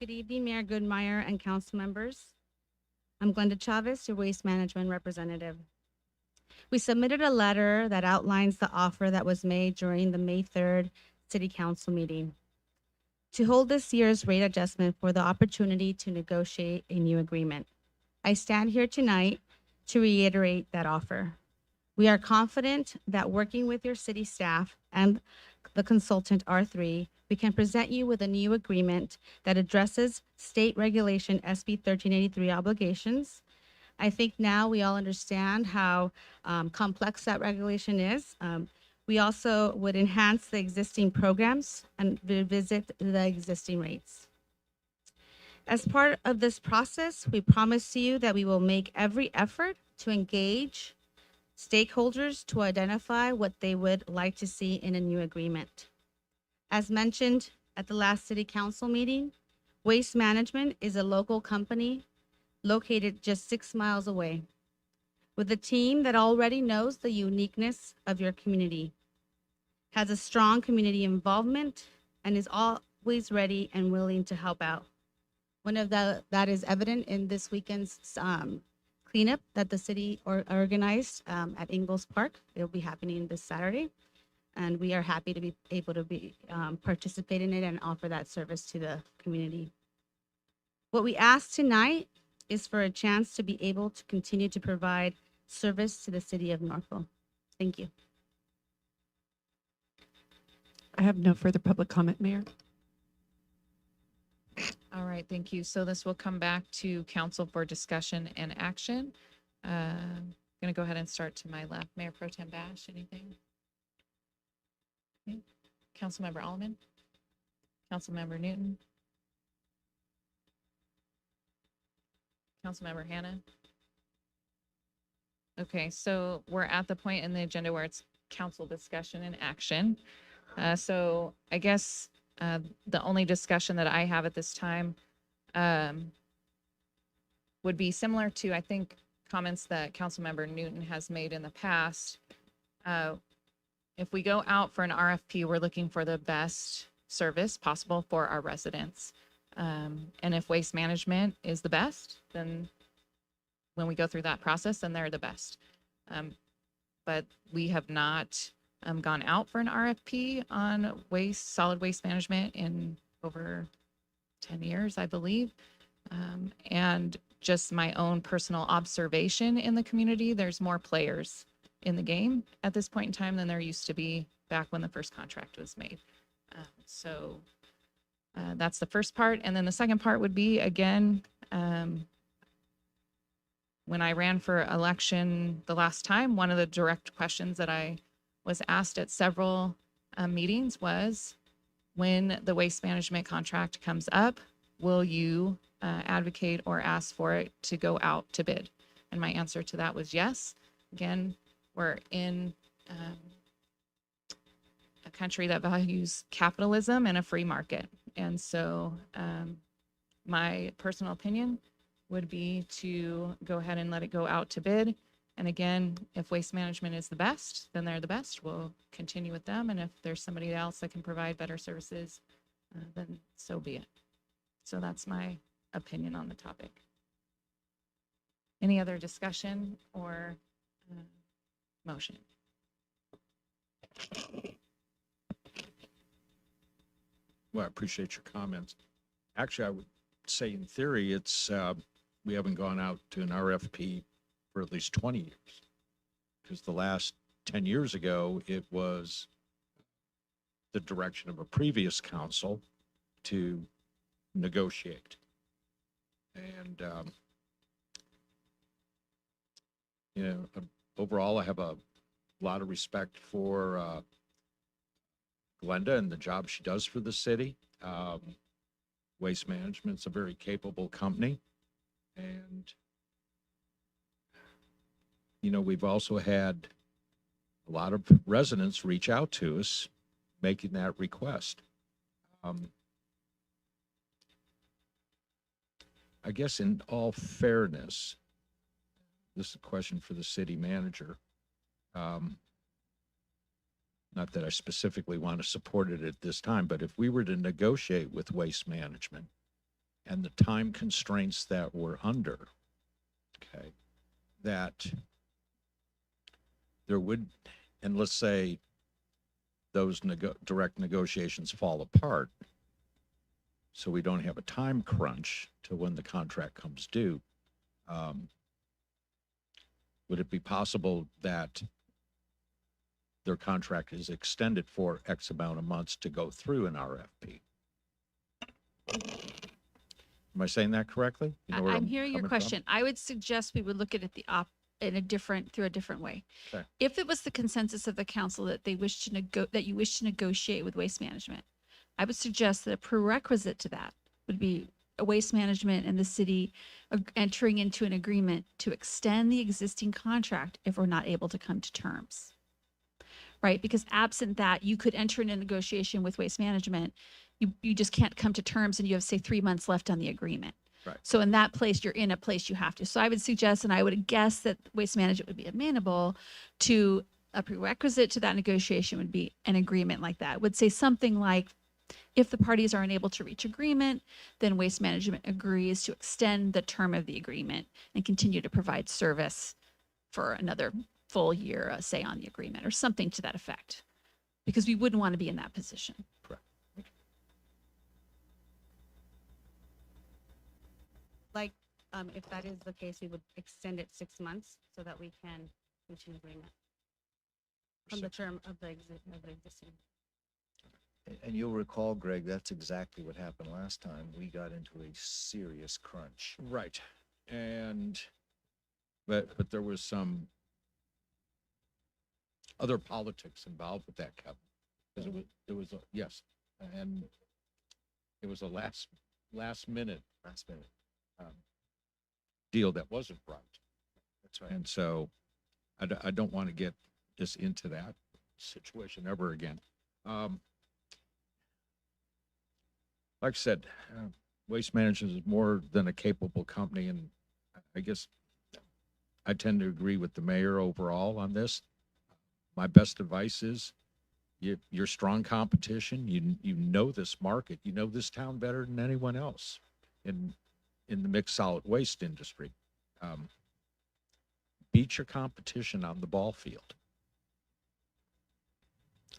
Good evening, Mayor Goodmeyer and council members. I'm Glenda Chavez, your Waste Management Representative. We submitted a letter that outlines the offer that was made during the May 3rd City Council meeting to hold this year's rate adjustment for the opportunity to negotiate a new agreement. I stand here tonight to reiterate that offer. We are confident that working with your city staff and the consultant R3, we can present you with a new agreement that addresses state regulation SB 1383 obligations. I think now we all understand how complex that regulation is. We also would enhance the existing programs and revisit the existing rates. As part of this process, we promise you that we will make every effort to engage stakeholders to identify what they would like to see in a new agreement. As mentioned at the last City Council meeting, Waste Management is a local company located just 6 miles away, with a team that already knows the uniqueness of your community, has a strong community involvement, and is always ready and willing to help out. That is evident in this weekend's cleanup that the city organized at Ingalls Park. It'll be happening this Saturday, and we are happy to be able to participate in it and offer that service to the community. What we ask tonight is for a chance to be able to continue to provide service to the city of Norco. Thank you. I have no further public comment, Mayor. All right, thank you. So this will come back to council for discussion and action. I'm going to go ahead and start to my left. Mayor Pro Tem Bash, anything? Okay. Councilmember Alleman? Councilmember Newton? Councilmember Hannah? Okay, so we're at the point in the agenda where it's council discussion and action. So I guess the only discussion that I have at this time would be similar to, I think, comments that Councilmember Newton has made in the past. If we go out for an RFP, we're looking for the best service possible for our residents. And if Waste Management is the best, then when we go through that process, then they're the best. But we have not gone out for an RFP on solid waste management in over 10 years, I believe. And just my own personal observation in the community, there's more players in the game at this point in time than there used to be back when the first contract was made. So that's the first part. And then the second part would be, again, when I ran for election the last time, one of the direct questions that I was asked at several meetings was, when the waste management contract comes up, will you advocate or ask for it to go out to bid? And my answer to that was yes. Again, we're in a country that values capitalism and a free market. And so my personal opinion would be to go ahead and let it go out to bid. And again, if Waste Management is the best, then they're the best. We'll continue with them. And if there's somebody else that can provide better services, then so be it. So that's my opinion on the topic. Any other discussion or motion? Well, I appreciate your comments. Actually, I would say in theory, it's, we haven't gone out to an RFP for at least 20 years. Because the last 10 years ago, it was the direction of a previous council to negotiate. And, you know, overall, I have a lot of respect for Glenda and the job she does for the city. Waste Management's a very capable company. And, you know, we've also had a lot of residents reach out to us making that request. I guess in all fairness, this is a question for the city manager. Not that I specifically want to support it at this time, but if we were to negotiate with Waste Management and the time constraints that we're under, okay, that there would, and let's say those direct negotiations fall apart, so we don't have a time crunch to when the contract comes due. Would it be possible that their contract is extended for X amount of months to go through an RFP? Am I saying that correctly? You know where I'm hearing your coming from? question. I would suggest we would look at it through a different way. Okay. If it was the consensus of the council that they wish to that you wish to negotiate with Waste Management, I would suggest that a prerequisite to that would be a Waste Management and the city entering into an agreement to extend the existing contract if we're not able to come to terms. Right? Because absent that, you could enter into a negotiation with Waste Management. You just can't come to terms and you have, say, 3 months left on the agreement. Right. So in that place, you're in a place you have to. So I would suggest, and I would guess that Waste Management would be amenable to a prerequisite to that negotiation would be an agreement like that. Would say something like, if the parties are unable to reach agreement, then Waste Management agrees to extend the term of the agreement and continue to provide service for another full year, say, on the agreement or something to that effect. Because we wouldn't want to be in that position. Correct. Like, if that is the case, we would extend it 6 months so that we can reach an agreement from the term of the existing. And you'll recall, Greg, that's exactly what happened last time. We got into a serious crunch. Right. And, but there was some other politics involved with that, Kevin. Because yes, and it was a last minute deal that wasn't right. That's right. And so I don't want to get just into that situation ever again. Like I said, Waste Management is more than a capable company, and I guess I tend to agree with the mayor overall on this. My best advice is you're strong competition. You know this market. You know this town better than anyone else in the mixed solid waste industry. Beat your competition on the ball field.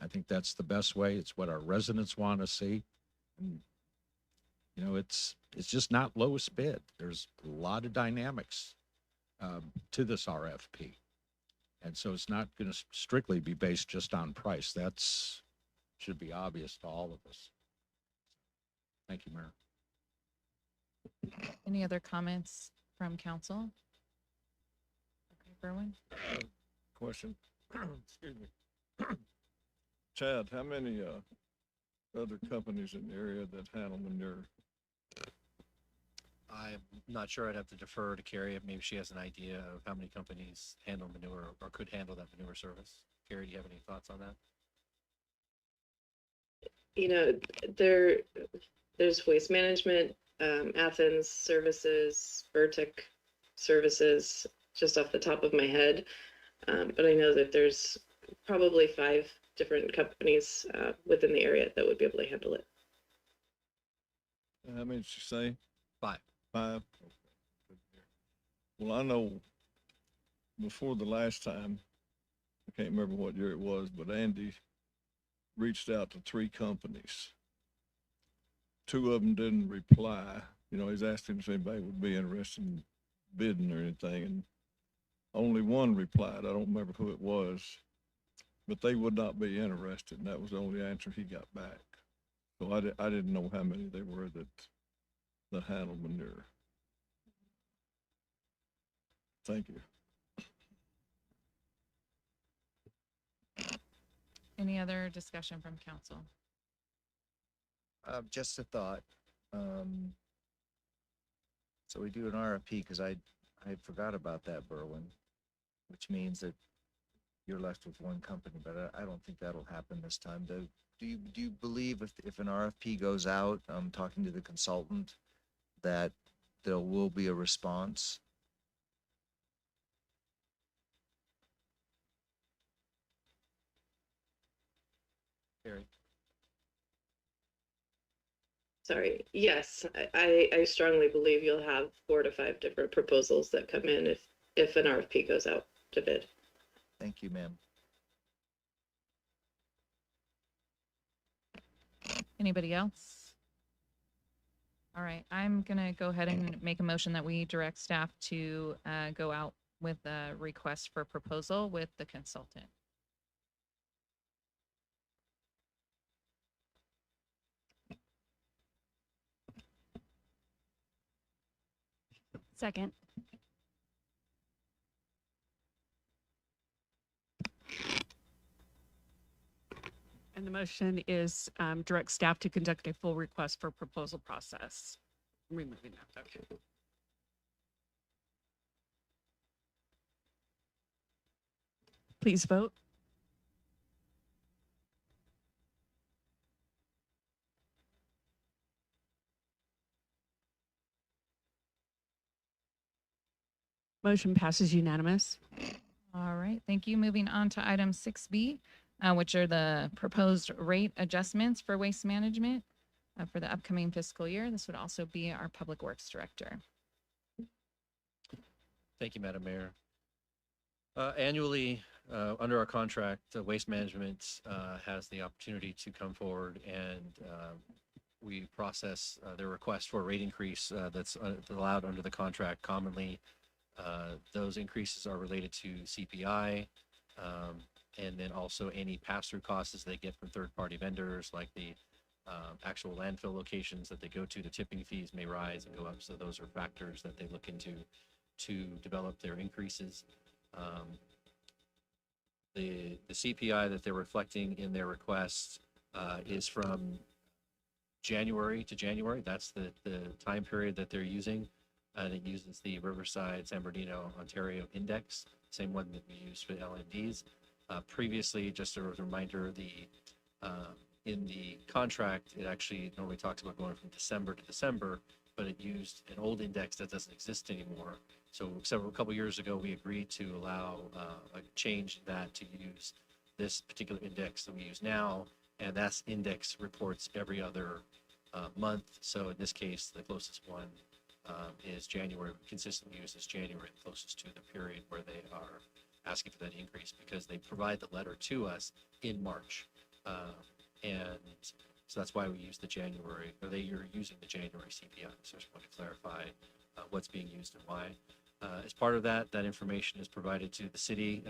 I think that's the best way. It's what our residents want to see. And, you know, it's just not lowest bid. There's a lot of dynamics to this RFP. And so it's not going to strictly be based just on price. That's should be obvious to all of us. Thank you, Mayor. Any other comments from council? Okay, Berwin? Question. Excuse me. Chad, how many other companies in the area that handle manure? I'm not sure. I'd have to defer to Carrie. Maybe she has an idea of how many companies handle manure or could handle that manure service. Carrie, do you have any thoughts on that? You know, there's Waste Management, Athens Services, Vertic Services, just off the top of my head. But I know that there's probably 5 different companies within the area that would be able to handle it. How many did you say? 5. 5. Well, I know before the last time, I can't remember what year it was, but Andy reached out to 3 companies. 2 of them didn't reply. You know, he's asking if anybody would be interested in bidding or anything, and only 1 replied. I don't remember who it was, but they would not be interested, and that was the only answer he got back. So I didn't know how many they were that handle manure. Thank you. Any other discussion from council? Just a thought. So we do an RFP because I forgot about that, Berwin, which means that you're left with 1 company, but I don't think that'll happen this time. Do you believe if an RFP goes out, talking to the consultant, that there will be a response? Carrie? sorry. Yes, I strongly believe you'll have 4 to 5 different proposals that come in if an RFP goes out to bid. Thank you, ma'am. Anybody else? All right, I'm gonna go ahead and make a motion that we direct staff to go out with a request for proposal with the consultant. Second. And the motion is direct staff to conduct a full request for proposal process. I'm removing that. Okay. Please vote. Motion passes unanimous. All right, thank you. Moving on to item 6B, which are the proposed rate adjustments for waste management for the upcoming fiscal year. This would also be our Public Works Director. Thank you, Madam Mayor. Annually, under our contract, Waste Management has the opportunity to come forward and we process their request for a rate increase that's allowed under the contract. Commonly, those increases are related to CPI, and then also any pass-through costs they get from third-party vendors, like the actual landfill locations that they go to. The tipping fees may rise and go up, so those are factors that they look into to develop their increases. The CPI that they're reflecting in their request is from January to January. That's the time period that they're using. And it uses the Riverside, San Bernardino, Ontario index, same one that we use for LNDs. Previously, just a reminder, in the contract, it actually normally talks about going from December to December, but it used an old index that doesn't exist anymore. So a couple years ago, we agreed to allow a change in that to use this particular index that we use now, and that index reports every other month. So in this case, the closest one is January, consistently used as January, closest to the period where they are asking for that increase, because they provide the letter to us in March. And so that's why we use the January, or you're using the January CPI. So I just want to clarify what's being used and why. As part of that information is provided to the city,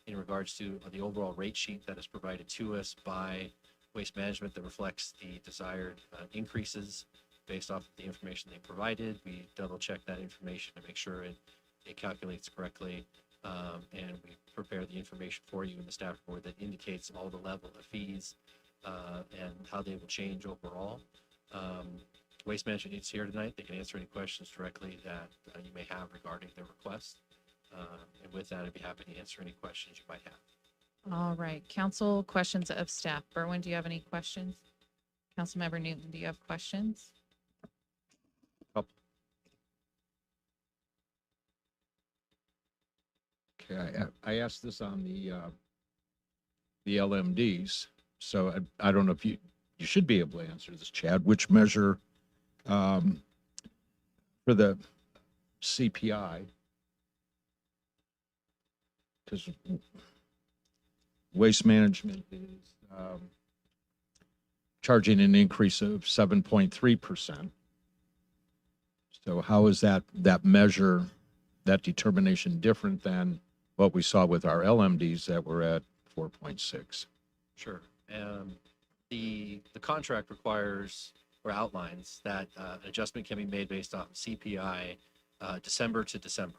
in regards to the overall rate sheet that is provided to us by Waste Management that reflects the desired increases based off of the information they provided. We double check that information to make sure it calculates correctly. And we prepare the information for you in the staff report that indicates all the level of fees and how they will change overall. Waste Management is here tonight. They can answer any questions directly that you may have regarding their request. And with that, I'd be happy to answer any questions you might have. All right, council questions of staff. Berwin, do you have any questions? Councilmember Newton, do you have questions? Okay, I asked this on the LMDs, so I don't know if you should be able to answer this, Chad. Which measure for the CPI? Because Waste Management is charging an increase of 7.3%. So how is that measure, that determination, different than what we saw with our LMDs that were at 4.6? Sure. The contract requires or outlines that an adjustment can be made based on CPI December to December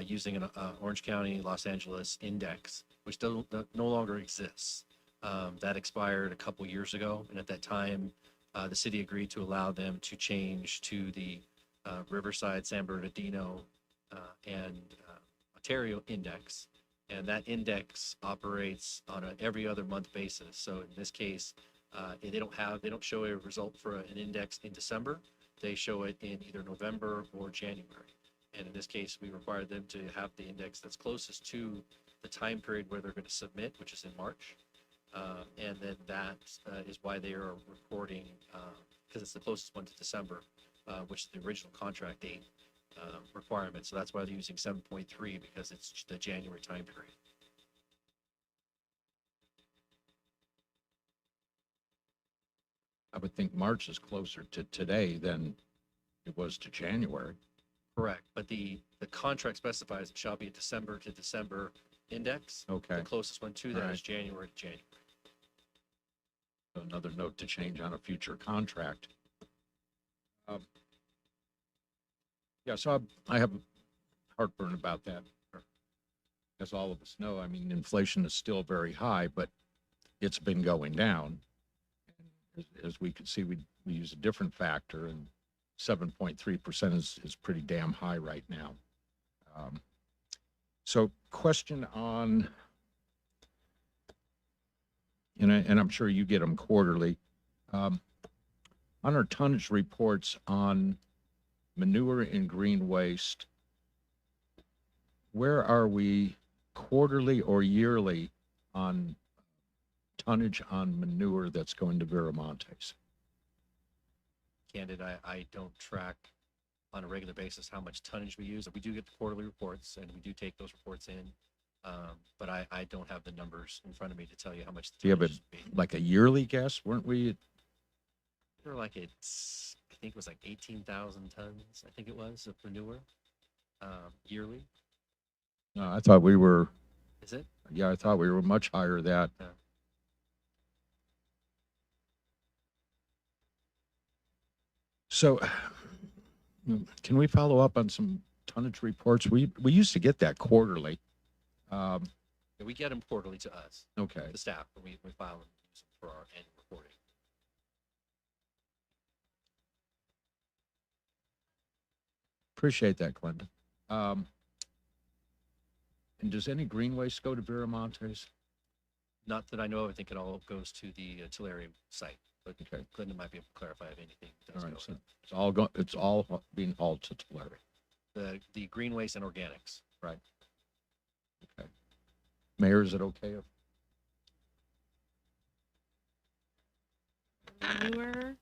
using an Orange County, Los Angeles index, which no longer exists. That expired a couple years ago, and at that time, the city agreed to allow them to change to the Riverside, San Bernardino, and Ontario index, and that index operates on an every other month basis. So in this case, they don't show a result for an index in December. They show it in either November or January. And in this case, we require them to have the index that's closest to the time period where they're going to submit, which is in March. And then that is why they are reporting, because it's the closest one to December, which is the original contract date requirement. So that's why they're using 7.3 because it's the January time period. I would think March is closer to today than it was to January. Correct, but the contract specifies it shall be a December to December index. Okay. The closest one to that Alright. is January to January. So another note to change on a future contract. Yeah, so I have heartburn about that. As all of us know, I mean, inflation is still very high, but it's been going down. As we can see, we use a different factor, and 7.3% is pretty damn high right now. So question on, and I'm sure you get them quarterly, on our tonnage reports on manure and green waste, where are we quarterly or yearly on tonnage on manure that's going to Viramontes? Candid, I don't track on a regular basis how much tonnage we use. We do get the quarterly reports and we do take those reports in. But I don't have the numbers in front of me to tell you how much. Do you have tonnage like a yearly guess? Weren't we? We're like I think it was like 18,000 tons, I think it was, of manure yearly. No, I thought we were. Is it? Yeah, I thought we were much higher that. Yeah. So can we follow up on some tonnage reports? We used to get that quarterly. Yeah, we get them quarterly to us. Okay. The staff, and we file them for our annual reporting. Appreciate that, Clinton. And does any green waste go to Viramontes? Not that I know of. I think it all goes to the Tulare site, but Okay. Clinton might be able to clarify if anything does All go right, so there. it's all being hauled to Tulare. The green waste and organics. Right. Okay. Mayor, is it okay if Manure.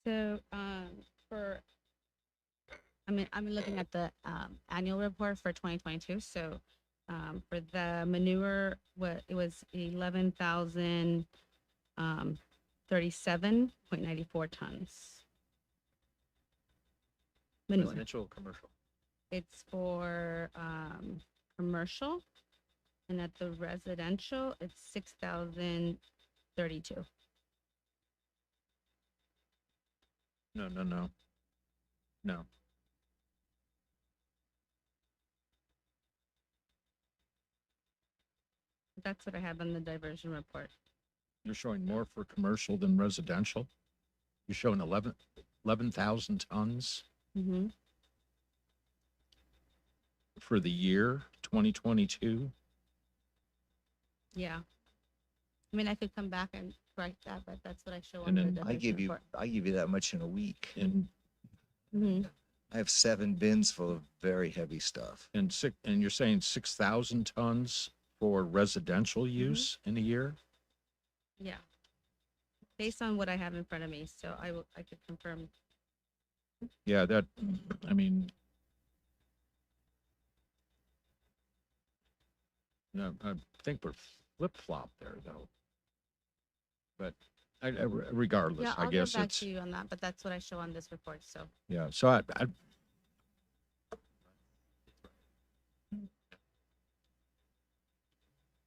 So, I'm looking at the annual report for 2022. So, for the manure, it was 11,037.94 tons. Manure. Residential or commercial? It's for commercial, and at the residential, it's 6,032. No. No. That's what I have on the diversion report. You're showing more for commercial than residential? You're showing 11,000 tons Mm-hmm. for the year 2022? Yeah. I mean, I could come back and correct that, but that's what I show on And the then diversion report. I give you that much in a week. And Mm-hmm. I have 7 bins full of very heavy stuff. and you're saying 6,000 tons for residential use in a year? Yeah. Based on what I have in front of me, so I could confirm. Yeah, I mean, no, I think we're flip-flop there though. But regardless, Yeah, I I'll guess get back it's, to you on that, but that's what I show on this report, so. yeah, so I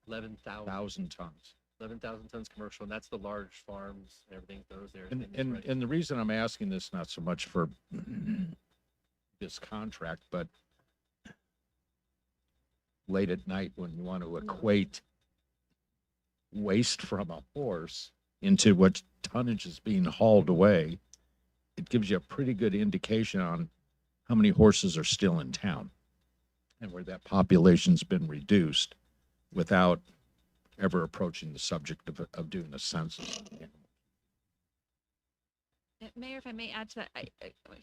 11,000 tons. 11,000 tons commercial, and that's the large farms and everything goes there. And the reason I'm asking this, not so much for this contract, but late at night when you want to equate waste from a horse into what tonnage is being hauled away, it gives you a pretty good indication on how many horses are still in town and where that population's been reduced without ever approaching the subject of doing a census. Mayor, if I may add to that,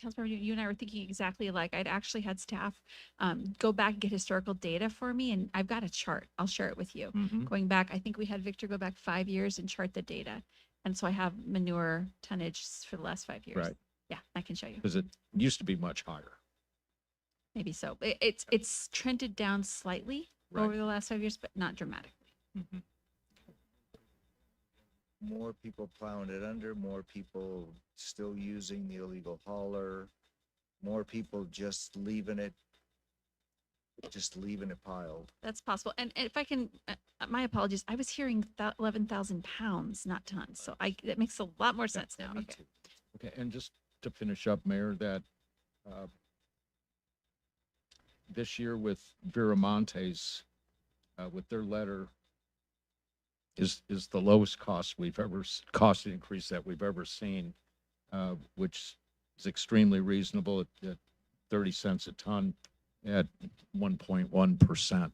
Councilmember, you and I were thinking exactly alike. I'd actually had staff go back and get historical data for me, and I've got a chart. I'll share it with you. Going back, I think we had Victor go back 5 years and chart the data. And so I have manure tonnage for the last 5 years. Right. Yeah, I can show you. Because it used to be much higher. Maybe so. It's trended down slightly over the last 5 years, but not dramatically. More people plowing it under, more people still using the illegal hauler, more people just leaving it piled. That's possible. And if I can, my apologies, I was hearing 11,000 pounds, not tons. So that makes a lot more sense now. Okay. Okay, and just to finish up, Mayor, that this year with Viramontes, with their letter, is the lowest cost increase that we've ever seen, which is extremely reasonable at 30 cents a ton at 1.1%.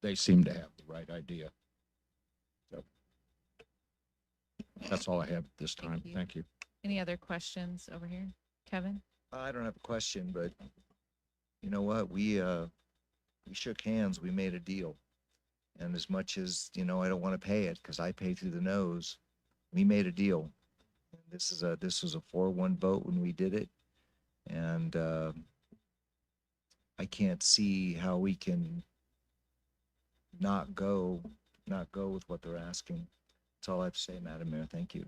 They seem to have the right idea. So that's all I have at this time. Thank you. Any other questions over here? Kevin? I don't have a question, but you know what? We shook hands. We made a deal. And as much as, I don't want to pay it because I pay through the nose, we made a deal. This was a 4-1 vote when we did it. And I can't see how we can not go with what they're asking. That's all I have to say, Madam Mayor. Thank you.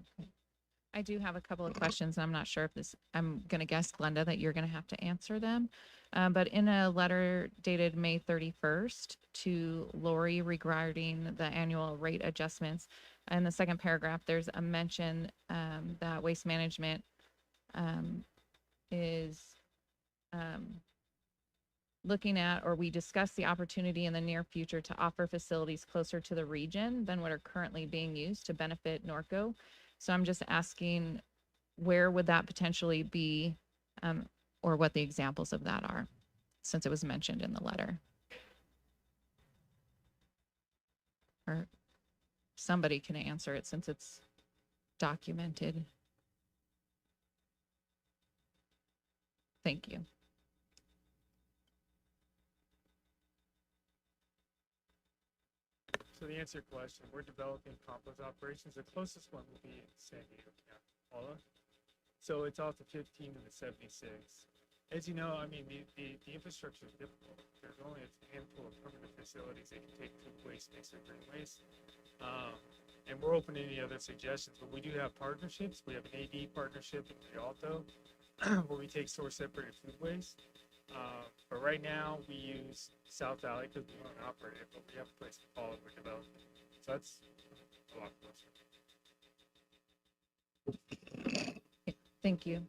I do have a couple of questions. I'm not sure if I'm going to guess, Glenda, that you're going to have to answer them. But in a letter dated May 31st to Lori regarding the annual rate adjustments, in the second paragraph, there's a mention that Waste Management is looking at, or we discussed the opportunity in the near future to offer facilities closer to the region than what are currently being used to benefit Norco. So I'm just asking, where would that potentially be, or what the examples of that are, since it was mentioned in the letter? Or somebody can answer it since it's documented. Thank you. So to answer your question, we're developing compost operations. The closest one will be in San Diego County, Paula. So it's off the 15 and the 76. As you know, I mean, the infrastructure is difficult. There's only a handful of permanent facilities that can take food waste, mix or green waste. And we're open to any other suggestions, but we do have partnerships. We have an AD partnership in Rialto where we take source separated food waste. But right now we use South Valley because we don't operate it, but we have a place to call it, we're developing. So that's a lot closer. Thank you.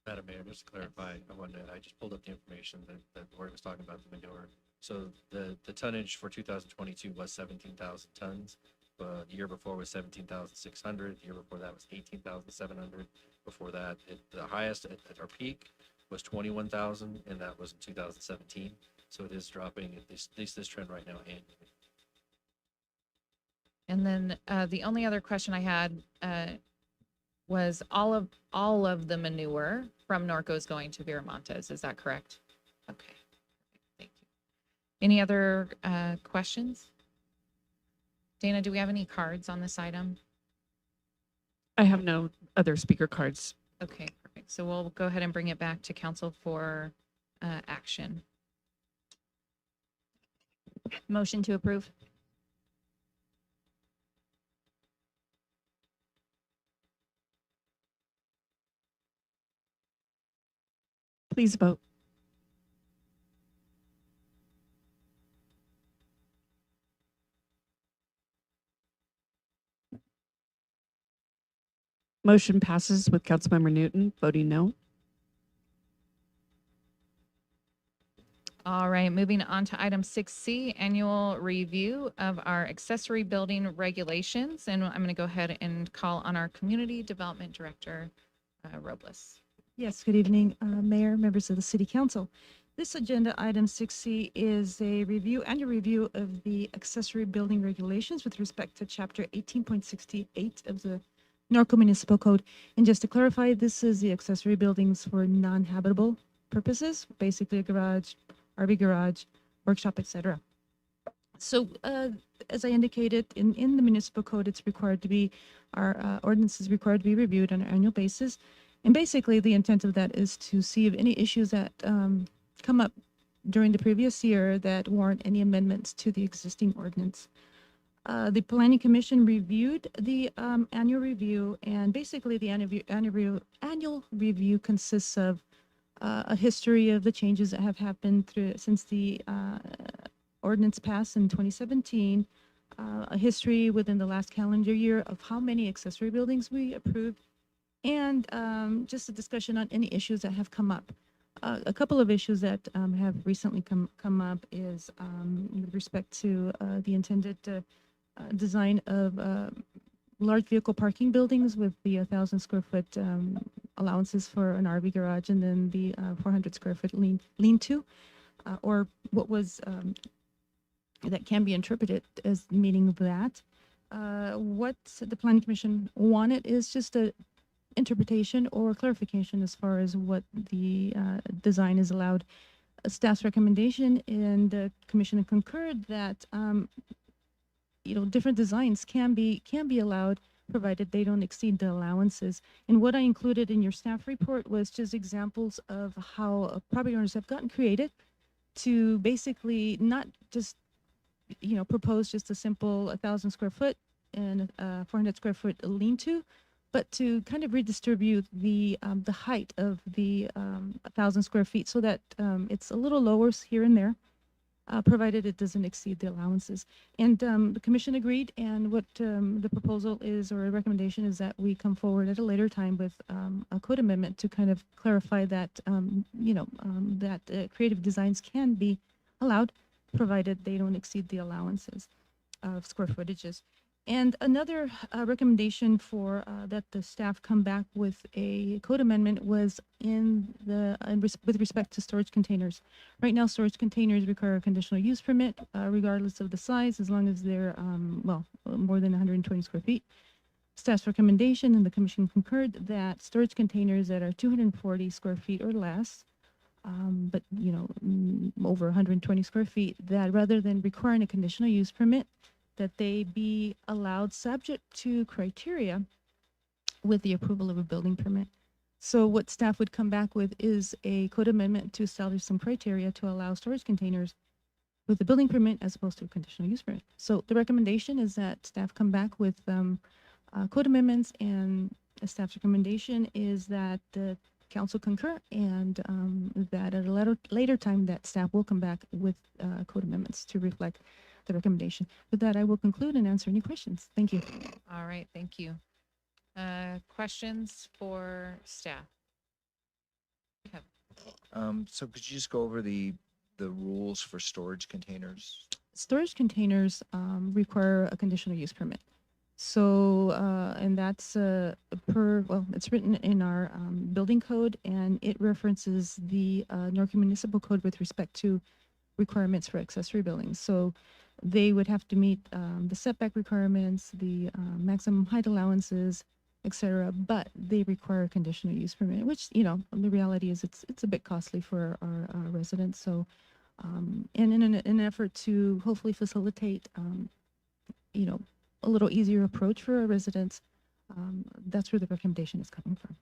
Madam Mayor, just to clarify, I just pulled up the information that Lori was talking about, the manure. So the tonnage for 2022 was 17,000 tons. The year before was 17,600. The year before that was 18,700. Before that, the highest at our peak was 21,000, and that was in 2017. So it is dropping, at least this trend right now annually. And then the only other question I had was all of the manure from Norco is going to Viramontes. Is that correct? Okay. Thank you. Any other questions? Dana, do we have any cards on this item? I have no other speaker cards. Okay, perfect. So we'll go ahead and bring it back to council for action. Motion to approve. Please vote. Motion passes with Councilmember Newton voting no. All right, moving on to item 6C, annual review of our accessory building regulations. And I'm going to go ahead and call on our Community Development Director, Robles. Yes, good evening, Mayor, members of the City Council. This agenda item 6C is a annual review of the accessory building regulations with respect to chapter 18.68 of the Norco Municipal Code. And just to clarify, this is the accessory buildings for non-habitable purposes, basically a garage, RV garage, workshop, etc. So as I indicated, in the municipal code, it's required to be, our ordinance is required to be reviewed on an annual basis. And basically, the intent of that is to see if any issues that come up during the previous year that warrant any amendments to the existing ordinance. The Planning Commission reviewed the annual review, and basically the annual review consists of a history of the changes that have happened since the ordinance passed in 2017, a history within the last calendar year of how many accessory buildings we approved, and just a discussion on any issues that have come up. A couple of issues that have recently come up is with respect to the intended design of large vehicle parking buildings with the 1,000 square foot allowances for an RV garage, and then the 400 square foot lean-to, or what was that can be interpreted as meaning that. What the Planning Commission wanted is just a interpretation or clarification as far as what the design is allowed. Staff's recommendation, and the commission concurred that different designs can be allowed, provided they don't exceed the allowances. And what I included in your staff report was just examples of how property owners have gotten creative to basically not just propose just a simple 1,000 square foot and 400 square foot lean-to, but to kind of redistribute the height of the 1,000 square feet so that it's a little lower here and there, provided it doesn't exceed the allowances. And the commission agreed, and what the proposal is, or a recommendation, is that we come forward at a later time with a code amendment to kind of clarify that, that creative designs can be allowed, provided they don't exceed the allowances of square footages. And another recommendation for that the staff come back with a code amendment was with respect to storage containers. Right now, storage containers require a conditional use permit, regardless of the size, as long as they're more than 120 square feet. Staff's recommendation, and the commission concurred, that storage containers that are 240 square feet or less, but over 120 square feet, that rather than requiring a conditional use permit, that they be allowed subject to criteria with the approval of a building permit. So what staff would come back with is a code amendment to establish some criteria to allow storage containers with a building permit as opposed to a conditional use permit. So the recommendation is that staff come back with code amendments, and the staff's recommendation is that the council concur, and that at a later time that staff will come back with code amendments to reflect the recommendation. With that, I will conclude and answer any questions. Thank you. All right, thank you. Questions for staff? So could you just go over the rules for storage containers? Storage containers require a conditional use permit. So, and that's it's written in our building code, and it references the Norco Municipal Code with respect to requirements for accessory buildings. So they would have to meet the setback requirements, the maximum height allowances, etc. But they require a conditional use permit, which, the reality is it's a bit costly for our residents. So, and in an effort to hopefully facilitate, a little easier approach for our residents, that's where the recommendation is coming from.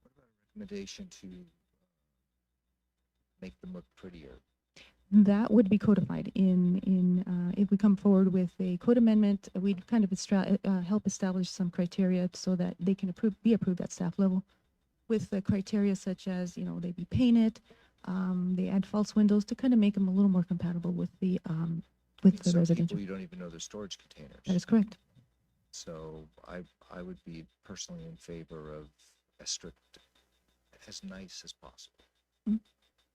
What about a recommendation to make them look prettier? That would be codified if we come forward with a code amendment, we'd kind of help establish some criteria so that they can be approved at staff level, with the criteria such as, they be painted, they add false windows to kind of make them a little more compatible with the residential. You don't even know they're storage containers. That is correct. So I would be personally in favor of as strict, as nice as possible. Mm-hmm.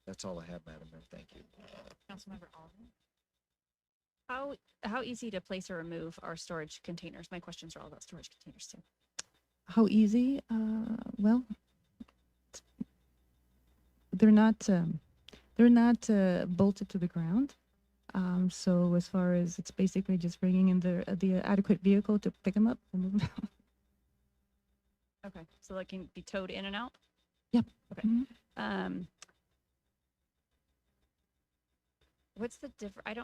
That's all I have, Madam Mayor. Thank you. Councilmember Alden? How easy to place or remove our storage containers? My questions are all about storage containers too. How easy? Well, they're not bolted to the ground. So as far as it's basically just bringing in the adequate vehicle to pick them up and move them out. Okay, so that can be towed in and out? Yep. Okay. Mhm. What's the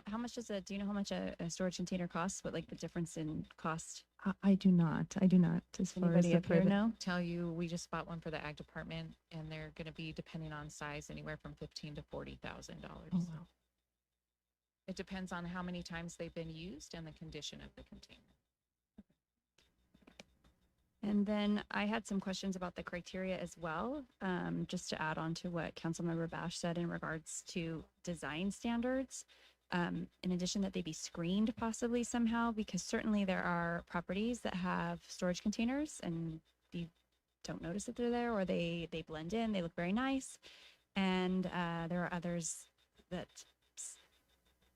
how much does do you know how much a storage container costs? What like the difference in cost? I do not. As far as Anybody the up here private. know? Tell you, we just bought one for the ag department and they're gonna be, depending on size, anywhere from $15,000 to $40,000. Oh, wow. It depends on how many times they've been used and the condition of the container. And then I had some questions about the criteria as well, just to add on to what Councilmember Bash said in regards to design standards. In addition, that they be screened possibly somehow, because certainly there are properties that have storage containers and you don't notice that they're there, or they blend in, they look very nice. And there are others that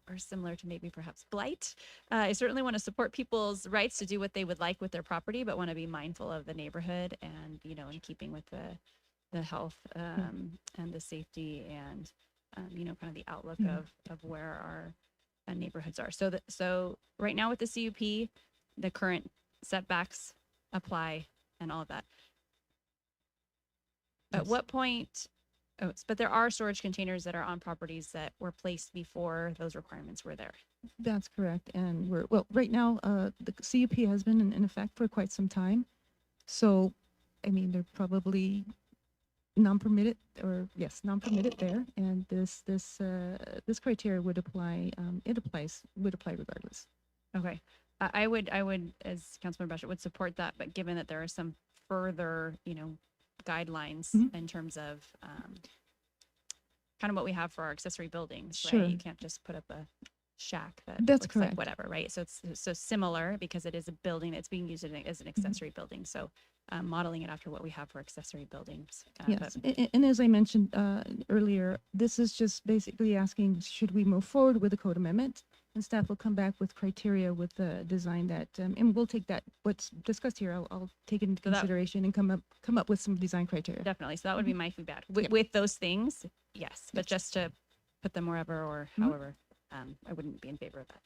are similar to maybe perhaps blight. I certainly want to support people's rights to do what they would like with their property, but want to be mindful of the neighborhood and, you know, in keeping with the health and the safety and, you know, kind of the outlook of where our neighborhoods are. So right now with the CUP, the current setbacks apply and all of that. At what point, but there are storage containers that are on properties that were placed before those requirements were there. That's correct. And right now, the CUP has been in effect for quite some time. So, I mean, they're probably non-permitted non-permitted there. And this criteria would apply, would apply regardless. Okay. I would, as Councilmember Bashir, would support that, but given that there are some further, you know, guidelines in terms of kind of what we have for our accessory buildings, Sure. right? You can't just put up a shack that That's looks correct. like whatever, right? So it's so similar because it is a building that's being used as an accessory building. So modeling it after what we have for accessory buildings. Yes, but- and as I mentioned earlier, this is just basically asking, should we move forward with the code amendment? And staff will come back with criteria with the design that, and we'll take that, what's discussed here, I'll take it into So that- consideration and come up with some design criteria. Definitely. So that would be my feedback. With those things, yes, but just to put them wherever or however, I wouldn't be in favor of that.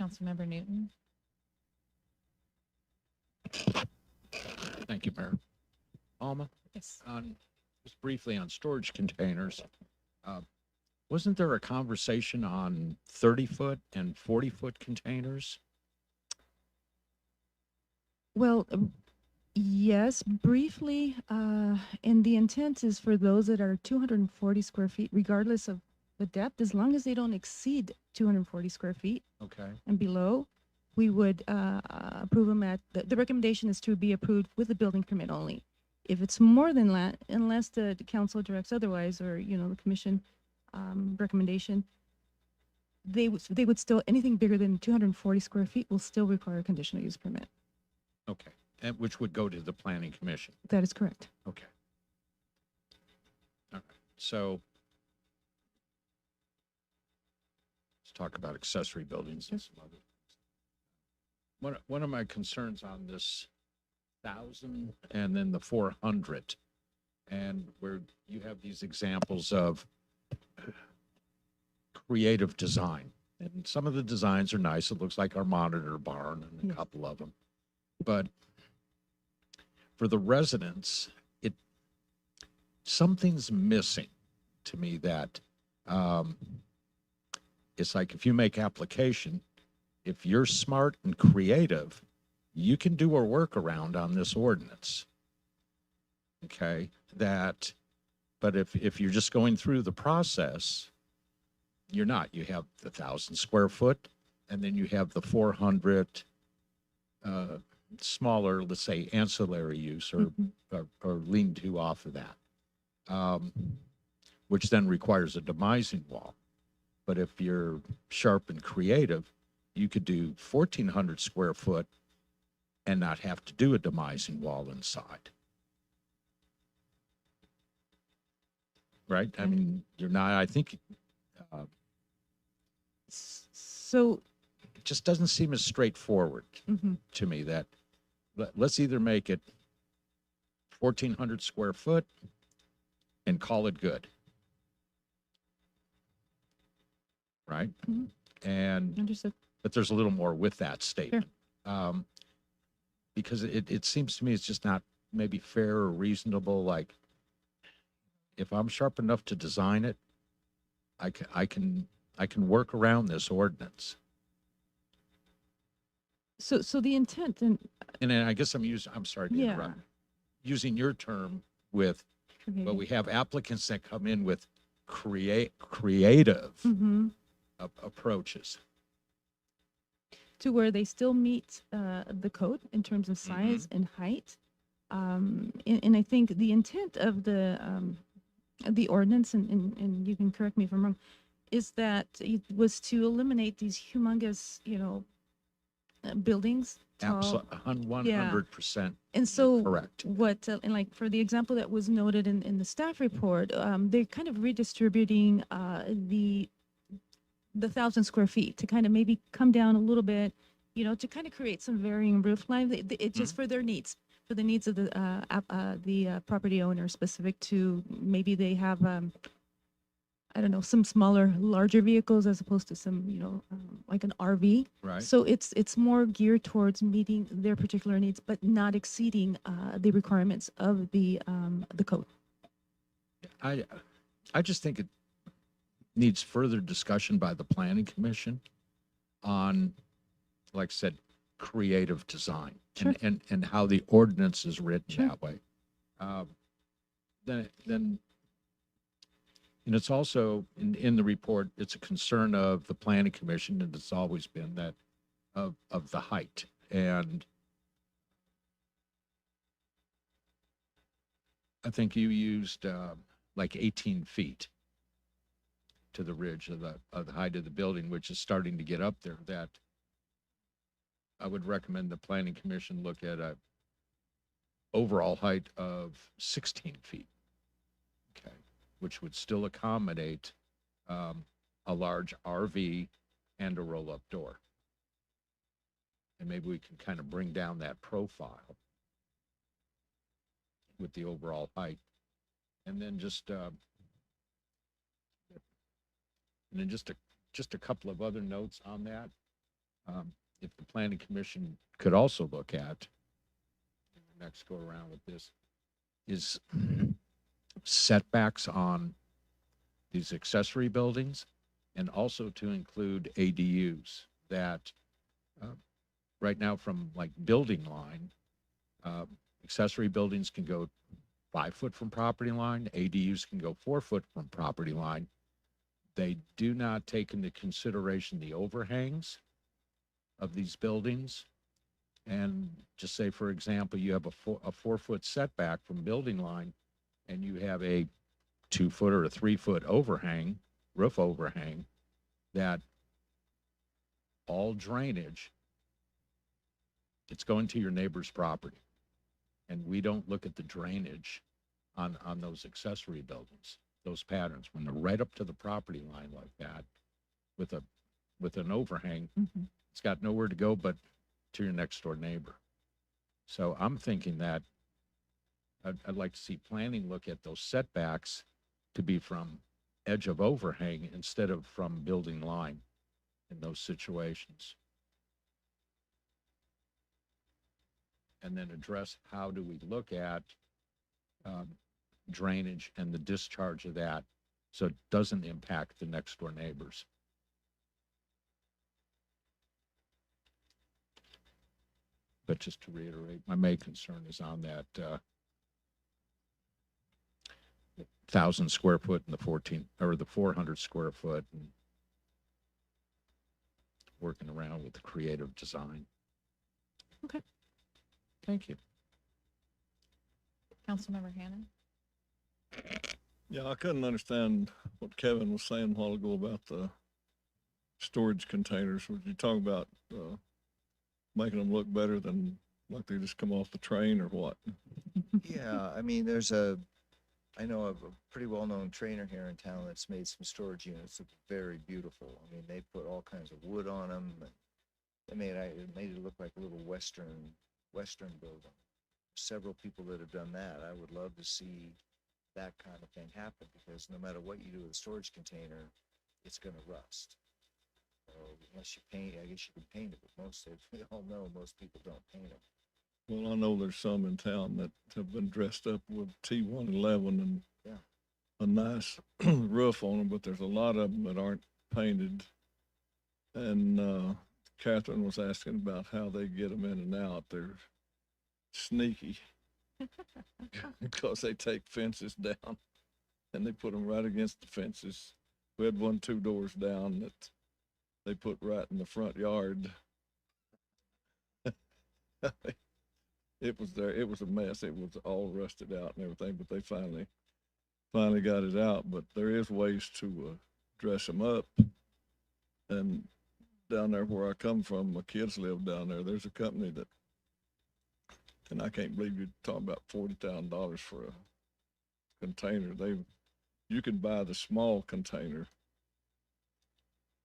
Councilmember Newton? Thank you, Mayor. Alma? Yes. Just briefly on storage containers, wasn't there a conversation on 30-foot and 40-foot containers? Well, yes, briefly, and the intent is for those that are 240 square feet, regardless of the depth, as long as they don't exceed 240 square feet Okay. and below, we would approve them at, the recommendation is to be approved with the building permit only. If it's more than that, unless the council directs otherwise, or, you know, the commission recommendation, they would still, anything bigger than 240 square feet will still require a conditional use permit. Okay. And which would go to the planning commission. That is correct. Okay. All right. So let's talk about accessory buildings and some other. One of my concerns on this 1,000 and then the 400, and where you have these examples of creative design, and some of the designs are nice. It looks like our monitor barn and a couple of them, but for the residents, something's missing to me that it's like if you make application, if you're smart and creative, you can do a workaround on this ordinance. Okay, but if you're just going through the process, you're not. You have the 1,000 square foot, and then you have the 400 smaller, let's say, ancillary use or lean-to off of that, which then requires a demising wall. But if you're sharp and creative, you could do 1,400 square foot and not have to do a demising wall inside. right? I mean, you're not, I think, uh, So, it just doesn't seem as straightforward mhm. to me that let's either make it 1,400 square foot and call it good. Right? Mhm. And, Understood. but there's a little more with that statement. Because it seems to me it's just not maybe fair or reasonable. Like, if I'm sharp enough to design it, I can work around this ordinance. So the intent and And then I guess I'm sorry to Yeah. interrupt. Using your term with, but creative. we have applicants that come in with creative Mhm. approaches. To where they still meet the code in terms of Mm-hmm. size and height. And I think the intent of the ordinance, and you can correct me if I'm wrong, is that it was to eliminate these humongous, buildings. Tall, Absolutely, 100%. And so correct. what, and like for the example that was noted in the staff report, they're kind of redistributing the 1,000 square feet to kind of maybe come down a little bit, to kind of create some varying roof line. It's just for their needs, for the needs of the property owner, specific to maybe they have, I don't know, some smaller, larger vehicles as opposed to some, like an RV. Right. So it's more geared towards meeting their particular needs, but not exceeding the requirements of the code. I just think it needs further discussion by the planning commission on, like I said, creative design. Sure. And how the ordinance is written Sure. that way. Then and it's also in the report, it's a concern of the planning commission, and it's always been that of the height. And I think you used like 18 feet to the ridge of the height of the building, which is starting to get up there. That I would recommend the planning commission look at a overall height of 16 feet. Okay, which would still accommodate a large RV and a roll-up door. And maybe we can kind of bring down that profile with the overall height. And then just a couple of other notes on that. If the planning commission could also look at, next go around with this, is setbacks on these accessory buildings, and also to include ADUs that right now from like building line, accessory buildings can go 5 foot from property line, ADUs can go 4 foot from property line. They do not take into consideration the overhangs of these buildings. And just say, for example, you have a 4 foot setback from building line, and you have a 2 foot or a 3 foot overhang, roof overhang, that all drainage, it's going to your neighbor's property. And we don't look at the drainage on those accessory buildings, those patterns, when they're right up to the property line like that with an overhang. Mhm. It's got nowhere to go but to your next door neighbor. So I'm thinking that I'd like to see planning look at those setbacks to be from edge of overhang instead of from building line in those situations. And then address how do we look at drainage and the discharge of that so it doesn't impact the next door neighbors. But just to reiterate, my main concern is on that 1,000 square foot and the 400 square foot, and working around with the creative design. Okay. Thank you. Councilmember Hannon? Yeah, I couldn't understand what Kevin was saying a while ago about the storage containers. Was you talking about making them look better than like they just come off the train or what? Yeah, I mean, there's a I know of a pretty well-known trainer here in town that's made some storage units that are very beautiful. I mean, they put all kinds of wood on them, and it made it look like a little Western building. Several people that have done that. I would love to see that kind of thing happen, because no matter what you do with a storage container, it's gonna rust. So unless you paint, I guess you can paint it, but we all know most people don't paint them. Well, I know there's some in town that have been dressed up with T111 and Yeah. a nice roof on them, but there's a lot of them that aren't painted. And Catherine was asking about how they get them in and out. They're sneaky because they take fences down and they put them right against the fences. We had one 2 doors down that they put right in the front yard. It was there. It was a mess. It was all rusted out and everything, but they finally got it out. But there is ways to dress them up. And down there where I come from, my kids live down there. There's a company that, and I can't believe you're talking about $40,000 for a container. You can buy the small container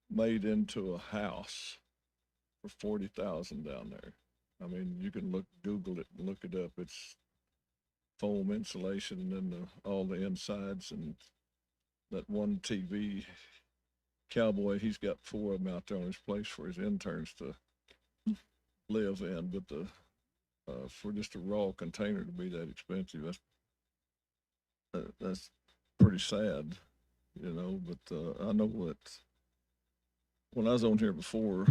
made into a house for $40,000 down there. I mean, you can Google it and look it up. It's foam insulation and all the insides, and that one TV cowboy, he's got 4 of them out there on his place for his interns to live in. But for just a raw container to be that expensive, that's pretty sad, you know. But I know that when I was on here before,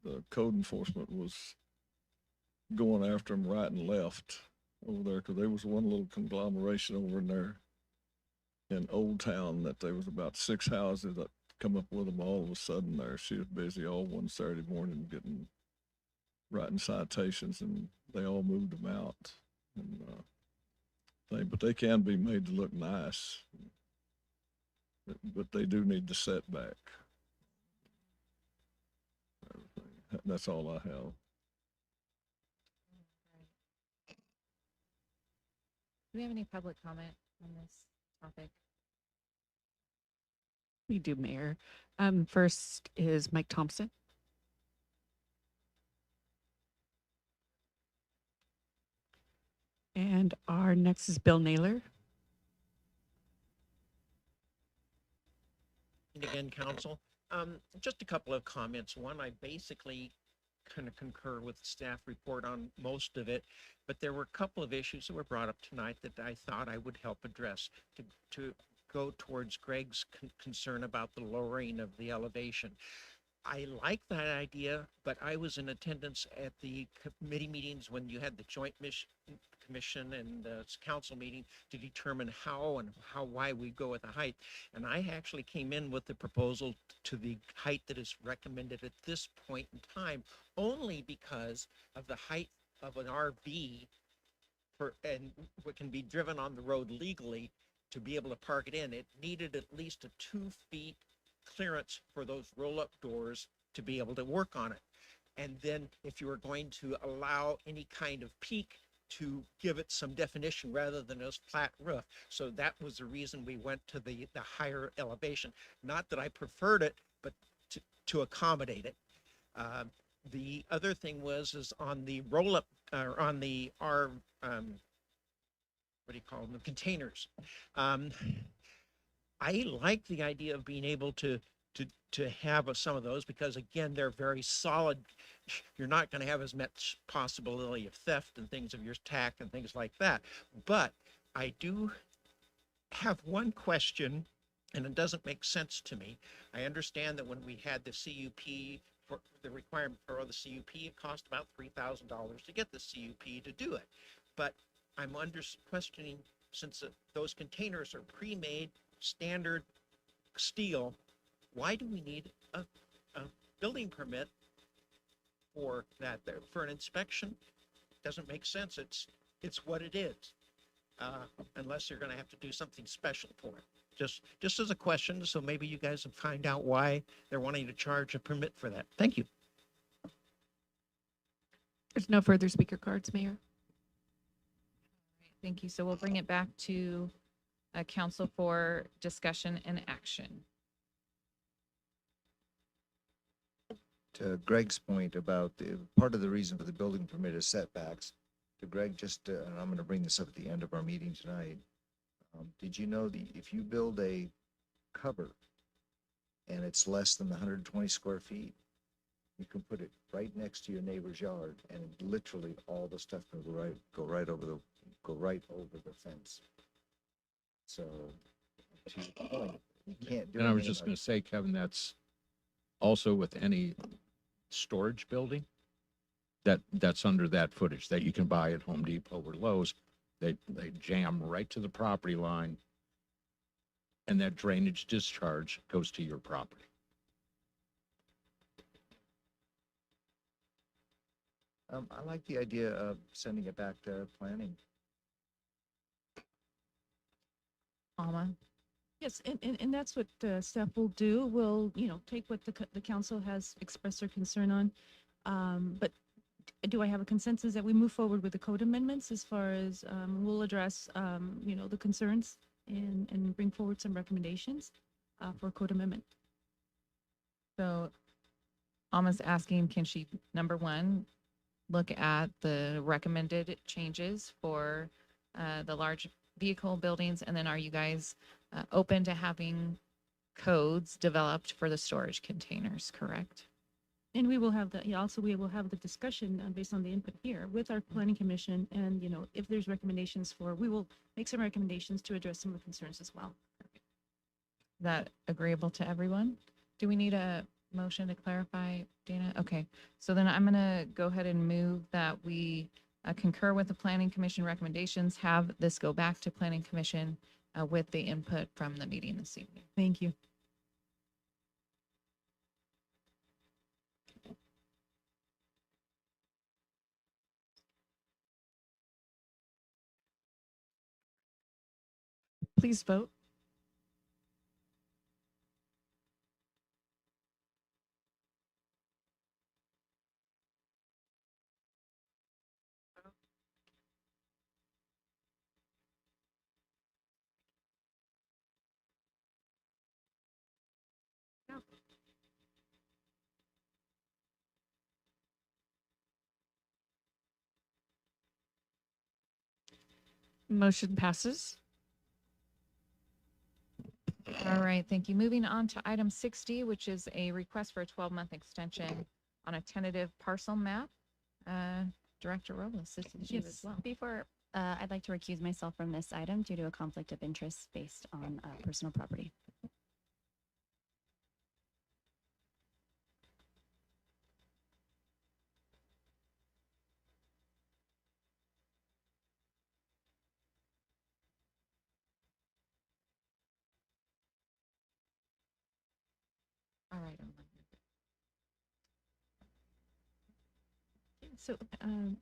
the code enforcement was going after them right and left over there, because there was one little conglomeration over in there in Old Town that there was about 6 houses that come up with them all of a sudden there. She was busy all one Saturday morning writing citations, and they all moved them out. And but they can be made to look nice, but they do need the setback. That's all I have. Do we have any public comment on this topic? We do, Mayor. First is Mike Thompson. And our next is Bill Naylor. And again, council, just a couple of comments. One, I basically kind of concur with the staff report on most of it, but there were a couple of issues that were brought up tonight that I thought I would help address to go towards Greg's concern about the lowering of the elevation. I like that idea, but I was in attendance at the committee meetings when you had the joint commission and the council meeting to determine why we go with the height. And I actually came in with the proposal to the height that is recommended at this point in time, only because of the height of an RV and what can be driven on the road legally to be able to park it in. It needed at least a 2 feet clearance for those roll-up doors to be able to work on it. And then if you were going to allow any kind of peak, to give it some definition rather than a flat roof. So that was the reason we went to the higher elevation. Not that I preferred it, but to accommodate it. The other thing is on the roll-up, or on the what do you call them, the containers. I like the idea of being able to have some of those, because again, they're very solid. You're not going to have as much possibility of theft and things of your tack and things like that. But I do have one question, and it doesn't make sense to me. I understand that when we had the CUP, for the requirement for the CUP, it cost about $3,000 to get the CUP to do it. But I'm questioning, since those containers are pre-made standard steel, why do we need a building permit for that? For an inspection? Doesn't make sense. It's what it is, unless you're going to have to do something special for it. Just as a question, so maybe you guys can find out why they're wanting to charge a permit for that. Thank you. There's no further speaker cards, Mayor. Thank you. So we'll bring it back to council for discussion and action. To Greg's point about part of the reason for the building permit is setbacks. To Greg, and I'm going to bring this up at the end of our meeting tonight. Did you know if you build a cover and it's less than 120 square feet, you can put it right next to your neighbor's yard, and literally all the stuff can go right over the fence. So, to your point, you can't do. And I was anything just like- going to say, Kevin, that's also with any storage building that's under that footage that you can buy at Home Depot or Lowe's. They jam right to the property line, and that drainage discharge goes to your property. I like the idea of sending it back to planning. Alma? Yes, and that's what staff will do. We'll, take what the council has expressed their concern on. But do I have a consensus that we move forward with the code amendments as far as we'll address, the concerns and bring forward some recommendations for code amendment? So Alma's asking, can she, number one, look at the recommended changes for the large vehicle buildings? And then are you guys open to having codes developed for the storage containers, correct? And we will have we will have the discussion based on the input here with our planning commission. And, if there's recommendations we will make some recommendations to address some of the concerns as well. Is that agreeable to everyone? Do we need a motion to clarify, Dana? Okay, so then I'm gonna go ahead and move that we concur with the planning commission recommendations, have this go back to planning commission with the input from the meeting this evening. Thank you. Please vote. Motion passes. All right, thank you. Moving on to item 60, which is a request for a 12-month extension on a tentative parcel map. Director Robles, this is you as well. Before, I'd like to recuse myself from this item due to a conflict of interest based on personal property. All right. So,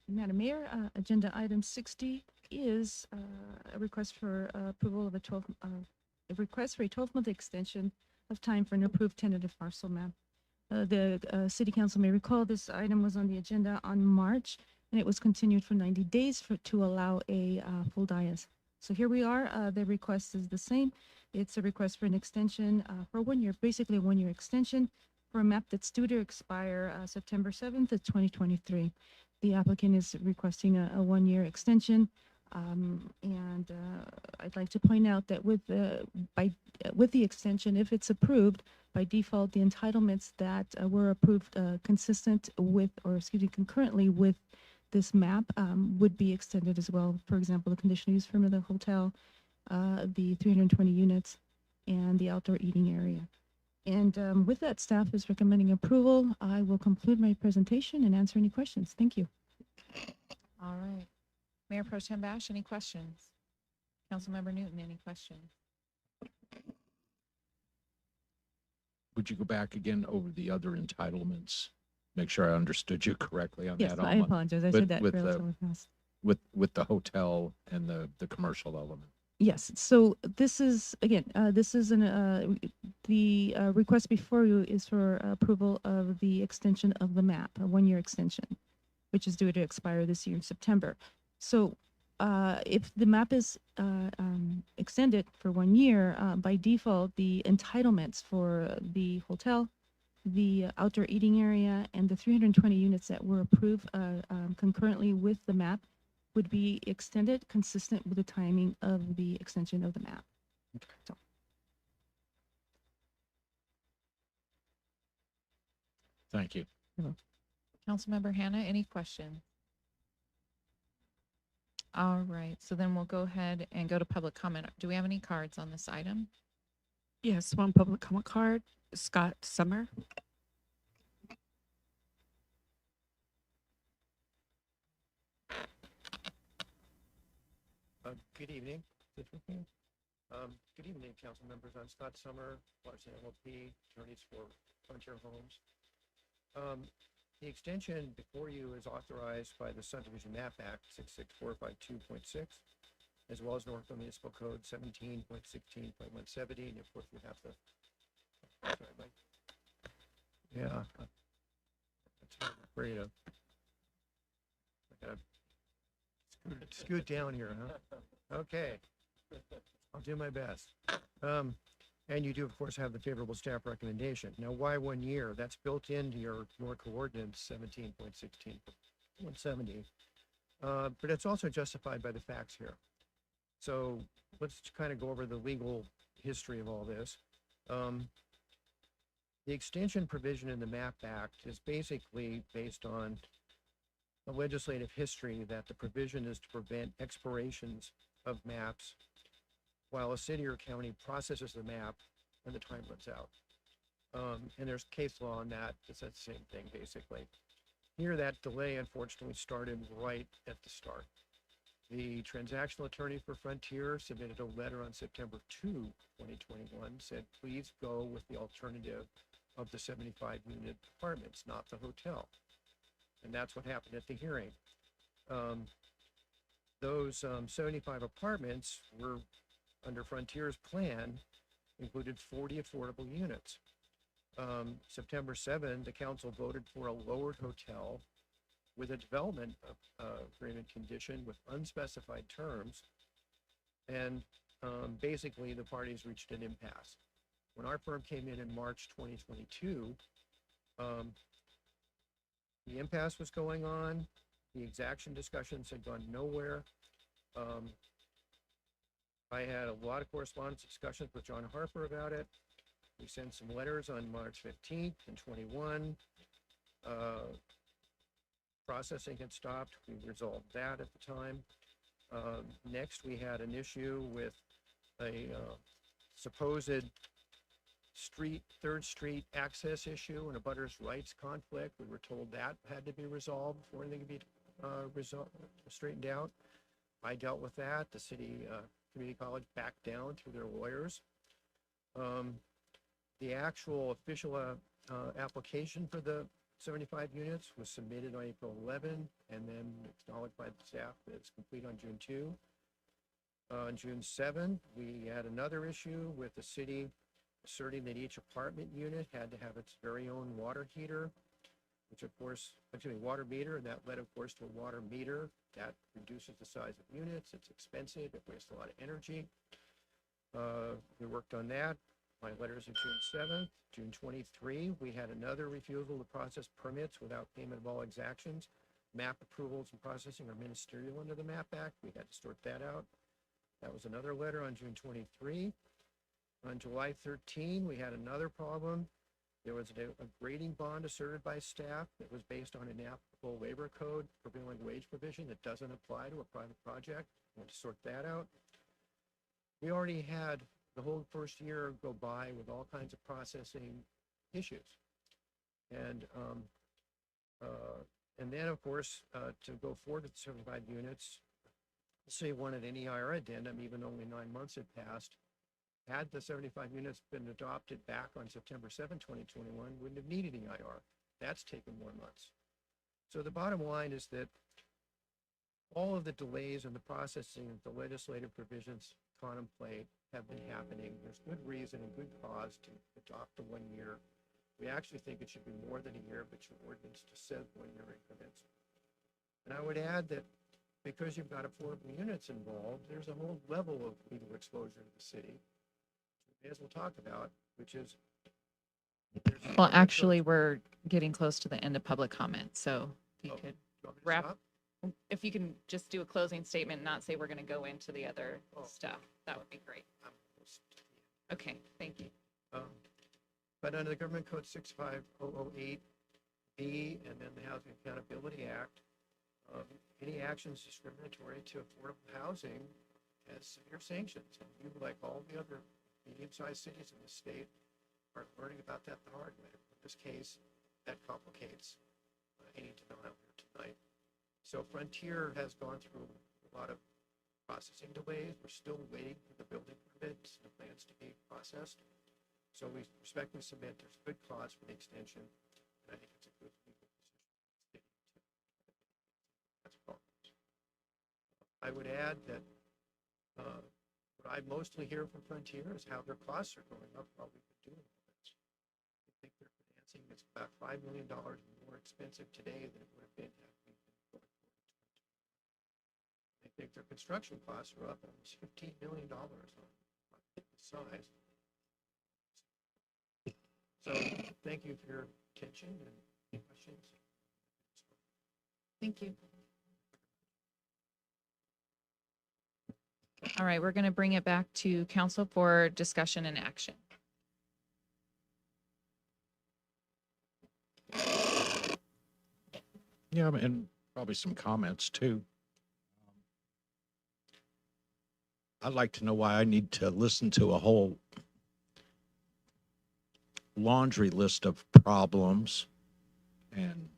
Madam Mayor, agenda item 60 is a request for approval of a request for a 12-month extension of time for an approved tentative parcel map. The city council may recall this item was on the agenda on March, and it was continued for 90 days to allow a full dais. So here we are. The request is the same. It's a request for an extension for 1 year, basically a 1-year extension for a map that's due to expire September 7th of 2023. The applicant is requesting a 1-year extension. And I'd like to point out that with the extension, if it's approved, by default, the entitlements that were approved concurrently with this map would be extended as well. For example, the conditional use permit of the hotel, the 320 units, and the outdoor eating area. And with that, staff is recommending approval. I will conclude my presentation and answer any questions. Thank you. All right. Mayor Pro Tem Bash, any questions? Councilmember Newton, any questions? Would you go back again over the other entitlements? Make sure I understood you correctly on Yes, that. I Alma. apologize. I With- said that with relatively the- fast. With the hotel and the commercial element. Yes, so this is, again, this is the request before you is for approval of the extension of the map, a 1-year extension, which is due to expire this year in September. So if the map is extended for 1 year, by default, the entitlements for the hotel, the outdoor eating area, and the 320 units that were approved concurrently with the map would be extended consistent with the timing of the extension of the map. So, Thank you. Councilmember Hannah, any questions? All right, so then we'll go ahead and go to public comment. Do we have any cards on this item? Yes, one public comment card, Scott Summer. Good evening. Good evening, council members. I'm Scott Summer, Larson LLP, attorneys for Frontier Homes. The extension before you is authorized by the Subdivision Map Act 66452.6, as well as Norco Municipal Code 17.16.170. And of course, we have the. Sorry, Mike. Yeah. That's what I'm afraid of. I gotta scoot down here, huh? Okay. I'll do my best. And you do, of course, have the favorable staff recommendation. Now, why 1 year? That's built into your Norco ordinance 17.16.170. But it's also justified by the facts here. So let's kind of go over the legal history of all this. The extension provision in the MAP Act is basically based on a legislative history that the provision is to prevent expirations of maps while a city or county processes the map and the time runs out. And there's case law on that. It's the same thing, basically. Here, that delay unfortunately started right at the start. The transactional attorney for Frontier submitted a letter on September 2, 2021, said, please go with the alternative of the 75 unit apartments, not the hotel. And that's what happened at the hearing. Those 75 apartments were, under Frontier's plan, included 40 affordable units. September 7, the council voted for a lowered hotel with a development agreement condition with unspecified terms. And basically, the parties reached an impasse. When our firm came in March 2022, the impasse was going on. The exaction discussions had gone nowhere. I had a lot of correspondence discussions with John Harper about it. We sent some letters on March 15th and 21. Processing had stopped. We resolved that at the time. Next, we had an issue with a supposed Third Street access issue and a butters rights conflict. We were told that had to be resolved before anything could be straightened out. I dealt with that. The city community college backed down through their lawyers. The actual official application for the 75 units was submitted on April 11 and then acknowledged by the staff that it's complete on June 2. On June 7, we had another issue with the city asserting that each apartment unit had to have its very own water heater, which of course, water meter, and that led of course to a water meter. That reduces the size of units. It's expensive. It wastes a lot of energy. We worked on that. My letters of June 7th. June 23, we had another refusal to process permits without payment of all exactions. Map approvals and processing are ministerial under the MAP Act. We had to sort that out. That was another letter on June 23. On July 13, we had another problem. There was a grading bond asserted by staff that was based on an applicable labor code prevailing wage provision that doesn't apply to a private project. We had to sort that out. We already had the whole first year go by with all kinds of processing issues. And then, of course, to go forward with 75 units, the city wanted an EIR addendum, even only 9 months had passed. Had the 75 units been adopted back on September 7, 2021, wouldn't have needed EIR. That's taken more months. So the bottom line is that all of the delays in the processing of the legislative provisions contemplate have been happening. There's good reason and good cause to adopt the 1 year. We actually think it should be more than a year, but your ordinance just says 1 year increments. And I would add that because you've got affordable units involved, there's a whole level of legal exposure to the city. We may as well talk about, which is. Well, actually, we're getting close to the end of public comment, so if you could wrap, if you can just do a closing statement and not say we're gonna go into the other stuff, that would be great. Okay, thank you. But under the Government Code 65008B and then the Housing Accountability Act, any actions discriminatory to affordable housing has severe sanctions. And you, like all the other medium-sized cities in the state, are learning about that the hard way. In this case, that complicates any denial here tonight. So Frontier has gone through a lot of processing delays. We're still waiting for the building permits and the plans to be processed. So we respectfully submit there's a good cause for the extension, and I think it's a good legal position. That's progress. I would add that what I mostly hear from Frontier is how their costs are going up while we've been doing this. I think their financing is about $5 million more expensive today than it would have been had we been going forward. I think their construction costs are up almost $15 million on the size. So thank you for your attention and any questions. Thank you. All right, we're going to bring it back to council for discussion and action. Yeah, and probably some comments too. I'd like to know why I need to listen to a whole laundry list of problems and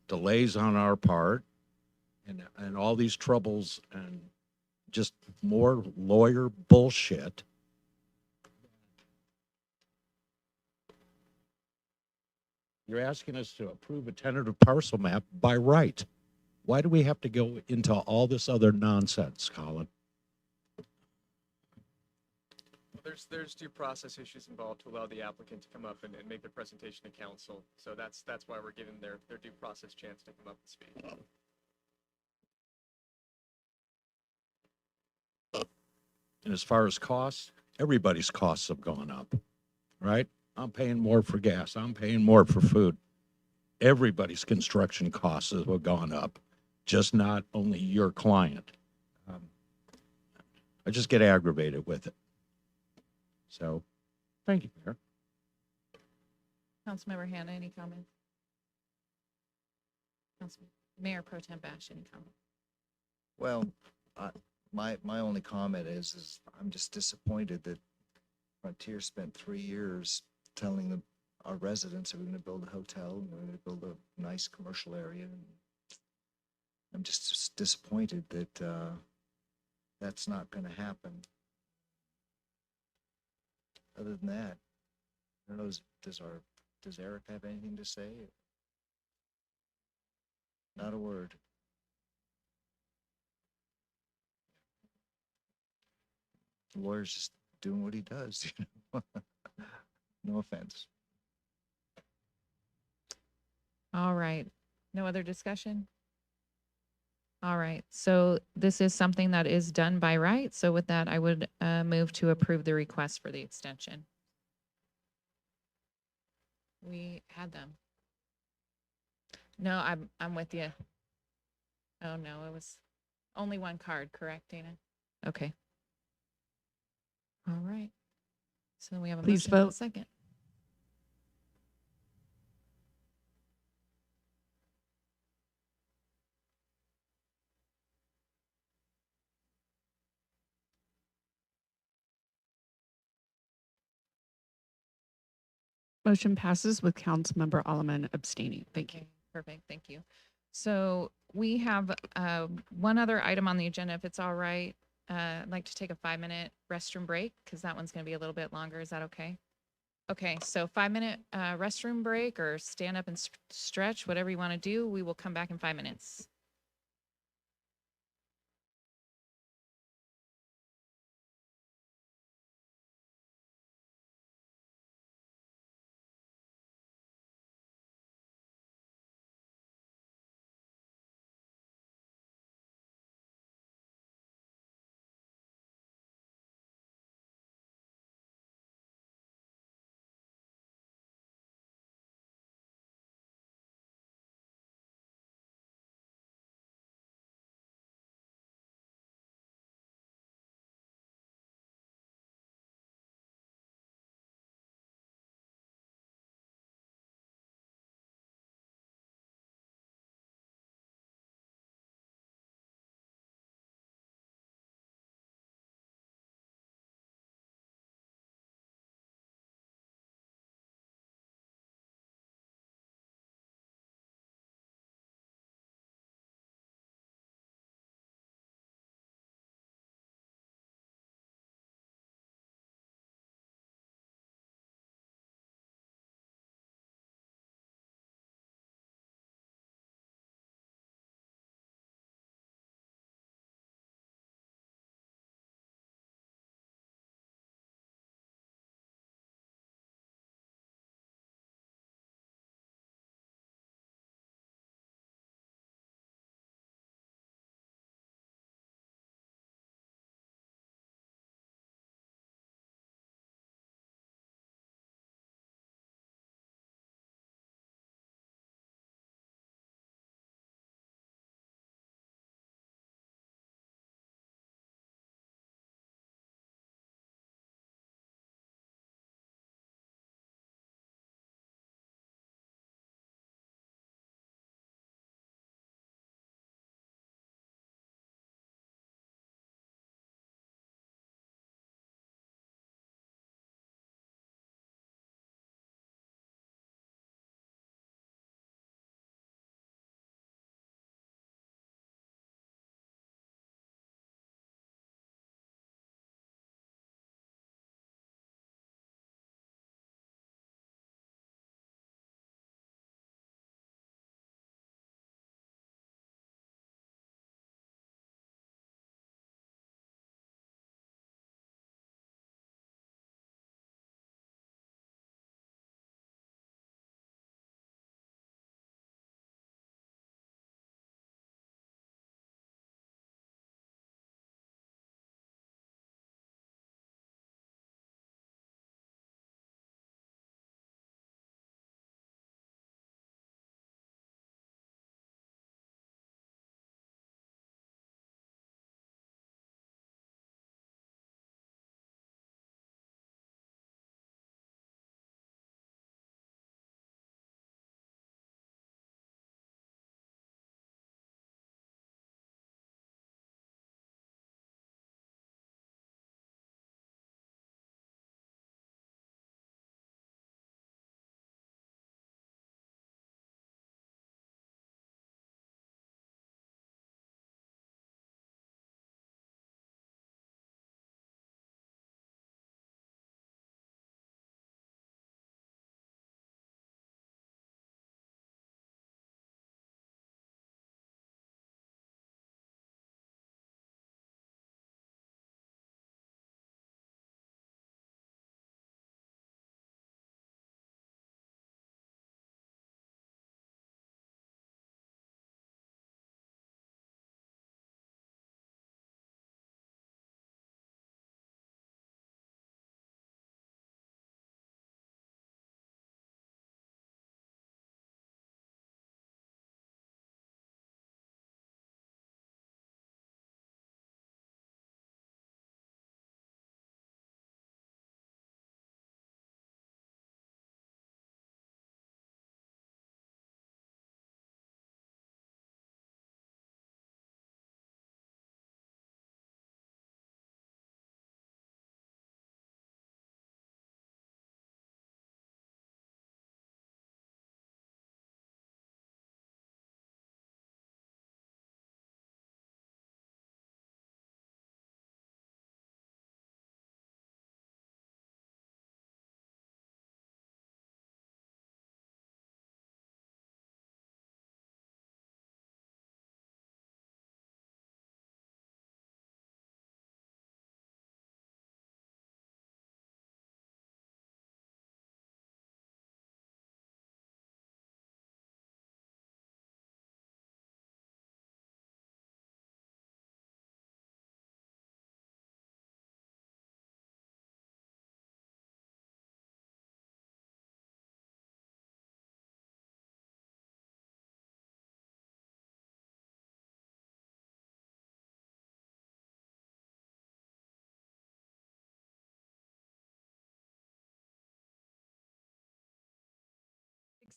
delays on our part and all these troubles and just more lawyer bullshit. You're asking us to approve a tentative parcel map by right. Why do we have to go into all this other nonsense, Colin? Well, there's due process issues involved to allow the applicant to come up and make their presentation to council. So that's why we're giving their due process chance to come up and speak. And as far as costs, everybody's costs have gone up, right? I'm paying more for gas. I'm paying more for food. Everybody's construction costs have gone up, just not only your client. I just get aggravated with it. So, thank you, Mayor. Councilmember Hannah, any comment? Mayor Pro Tem Bash, any comment? Well, my only comment is I'm just disappointed that Frontier spent 3 years telling our residents that we're going to build a hotel and we're going to build a nice commercial area. And I'm just disappointed that that's not going to happen. Other than that, I don't know, does Eric have anything to say? Not a word. The lawyer's just doing what he does, you know. No offense. All right. No other discussion? All right. So this is something that is done by right. So with that, I would move to approve the request for the extension. We had them. No, I'm with you. Oh, no, it was only one card, correct, Dana? Okay. All right. So we have a Please motion and a vote. second. Motion passes with Councilmember Alleman abstaining. Thank you. Okay, perfect. Thank you. So we have one other item on the agenda, if it's all right. I'd like to take a 5-minute restroom break because that one's going to be a little bit longer. Is that okay? Okay, so 5-minute restroom break or stand up and stretch, whatever you want to do. We will come back in 5 minutes.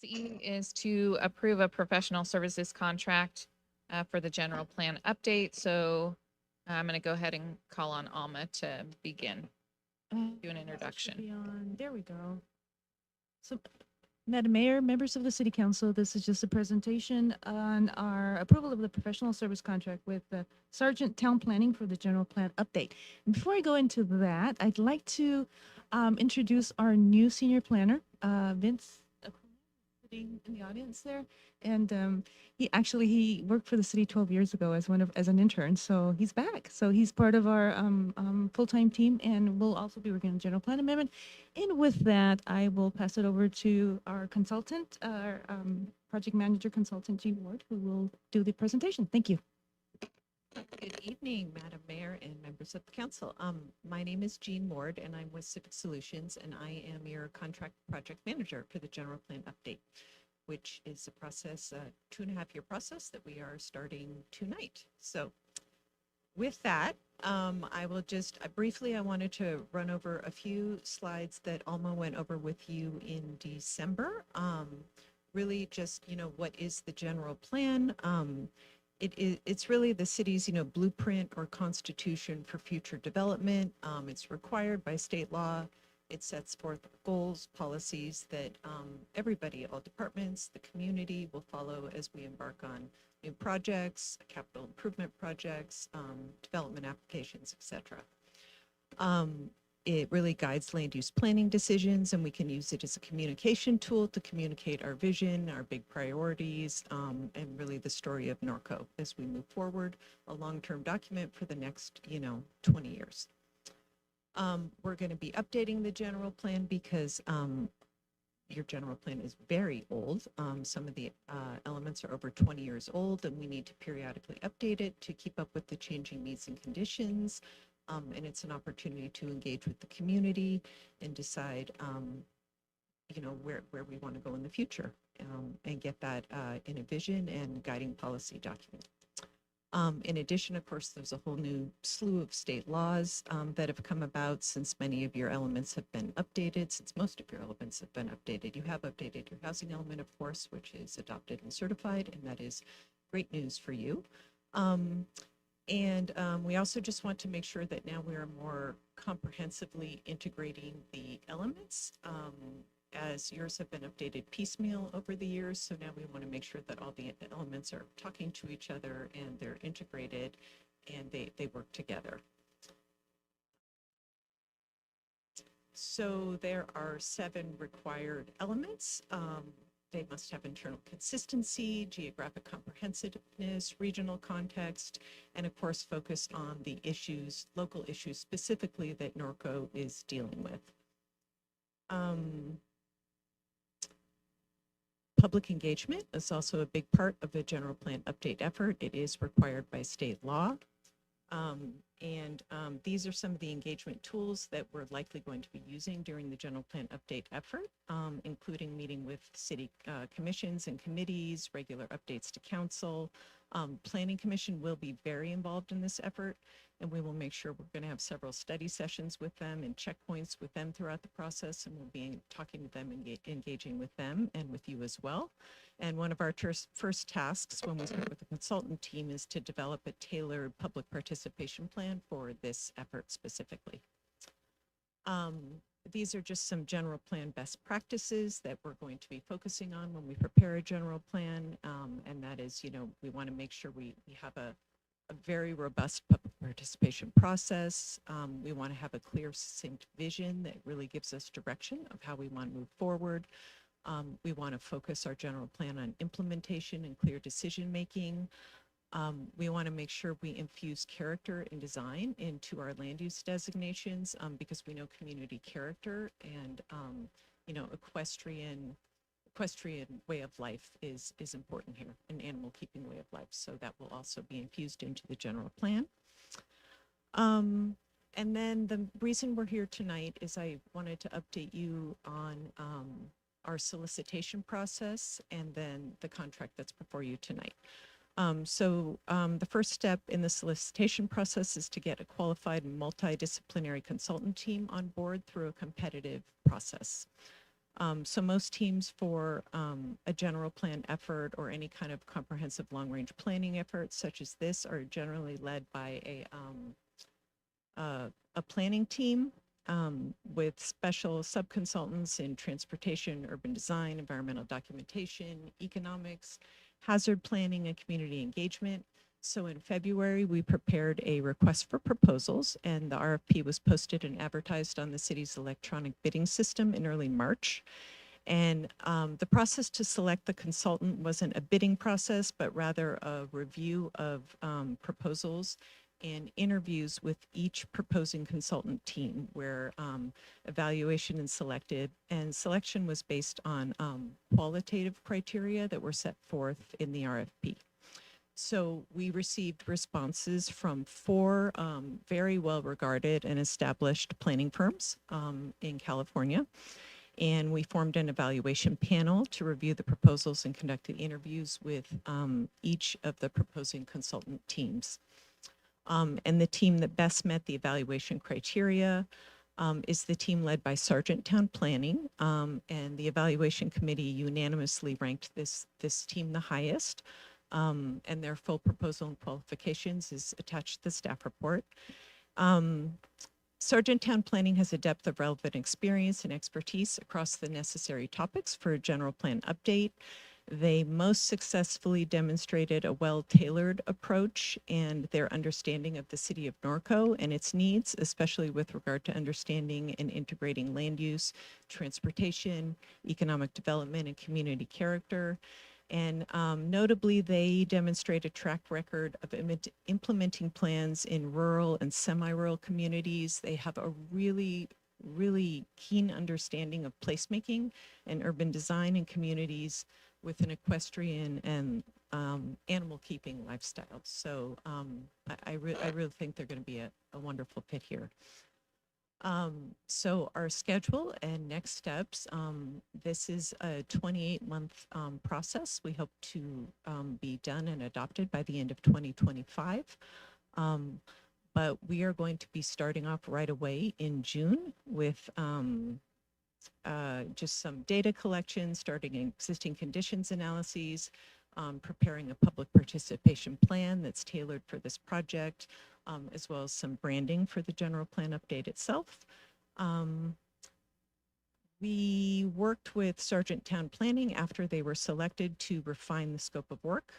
6E is to approve a professional services contract for the general plan update. So I'm going to go ahead and call on Alma to begin. Do an Should introduction. be on. There we go. So, Madam Mayor, members of the City Council, this is just a presentation on our approval of the professional service contract with Sergeant Town Planning for the general plan update. And before I go into that, I'd like to introduce our new senior planner, Vince, sitting in the audience there. And he worked for the city 12 years ago as an intern, so he's back. So he's part of our full-time team, and will also be working on the general plan amendment. And with that, I will pass it over to our consultant, our project manager consultant, Jean Ward, who will do the presentation. Thank you. Good evening, Madam Mayor and members of the council. My name is Jean Ward, and I'm with Civic Solutions, and I am your contract project manager for the general plan update, which is a process, 2.5-year process that we are starting tonight. So with that, I will just briefly, I wanted to run over a few slides that Alma went over with you in December. Really just, what is the general plan? It's really the city's, blueprint or constitution for future development. It's required by state law. It sets forth goals, policies that everybody, all departments, the community will follow as we embark on new projects, capital improvement projects, development applications, etc. It really guides land use planning decisions, and we can use it as a communication tool to communicate our vision, our big priorities, and really the story of Norco as we move forward, a long-term document for the next, 20 years. We're going to be updating the general plan because your general plan is very old. Some of the elements are over 20 years old, and we need to periodically update it to keep up with the changing needs and conditions. And it's an opportunity to engage with the community and decide, where we want to go in the future, and get that in a vision and guiding policy document. In addition, of course, there's a whole new slew of state laws that have come about since many of your elements have been updated, since most of your elements have been updated. You have updated your housing element, of course, which is adopted and certified, and that is great news for you. And we also just want to make sure that now we are more comprehensively integrating the elements, as yours have been updated piecemeal over the years. So now we want to make sure that all the elements are talking to each other and they're integrated and they work together. So there are 7 required elements. They must have internal consistency, geographic comprehensiveness, regional context, and of course, focus on the issues, local issues specifically that Norco is dealing with. Public engagement is also a big part of the general plan update effort. It is required by state law. These are some of the engagement tools that we're likely going to be using during the general plan update effort, including meeting with city commissions and committees, regular updates to council. Planning Commission will be very involved in this effort, and we will make sure we're going to have several study sessions with them and checkpoints with them throughout the process, and we'll be talking to them and engaging with them and with you as well. And one of our first tasks when we start with the consultant team is to develop a tailored public participation plan for this effort specifically. These are just some general plan best practices that we're going to be focusing on when we prepare a general plan. And that is, we want to make sure we have a very robust public participation process. We want to have a clear, succinct vision that really gives us direction of how we want to move forward. We want to focus our general plan on implementation and clear decision-making. We want to make sure we infuse character and design into our land use designations, because we know community character and, equestrian way of life is important here, an animal keeping way of life. So that will also be infused into the general plan. And then the reason we're here tonight is I wanted to update you on our solicitation process and then the contract that's before you tonight. The first step in the solicitation process is to get a qualified multidisciplinary consultant team on board through a competitive process. So most teams for a general plan effort or any kind of comprehensive long-range planning effort such as this are generally led by a planning team with special sub-consultants in transportation, urban design, environmental documentation, economics, hazard planning, and community engagement. So in February, we prepared a request for proposals, and the RFP was posted and advertised on the city's electronic bidding system in early March. And the process to select the consultant wasn't a bidding process, but rather a review of proposals and interviews with each proposing consultant team where evaluation and selection was based on qualitative criteria that were set forth in the RFP. So we received responses from 4 very well-regarded and established planning firms in California. And we formed an evaluation panel to review the proposals and conducted interviews with each of the proposing consultant teams. And the team that best met the evaluation criteria is the team led by Sergeant Town Planning. And the evaluation committee unanimously ranked this team the highest. And their full proposal and qualifications is attached to the staff report. Sergeant Town Planning has a depth of relevant experience and expertise across the necessary topics for a general plan update. They most successfully demonstrated a well-tailored approach and their understanding of the city of Norco and its needs, especially with regard to understanding and integrating land use, transportation, economic development, and community character. And notably, they demonstrate a track record of implementing plans in rural and semi-rural communities. They have a really keen understanding of placemaking and urban design in communities with an equestrian and animal keeping lifestyle. So I really think they're going to be a wonderful fit here. So our schedule and next steps, this is a 28-month process. We hope to be done and adopted by the end of 2025. But we are going to be starting off right away in June with just some data collection, starting existing conditions analyses, preparing a public participation plan that's tailored for this project, as well as some branding for the general plan update itself. We worked with Sergeant Town Planning after they were selected to refine the scope of work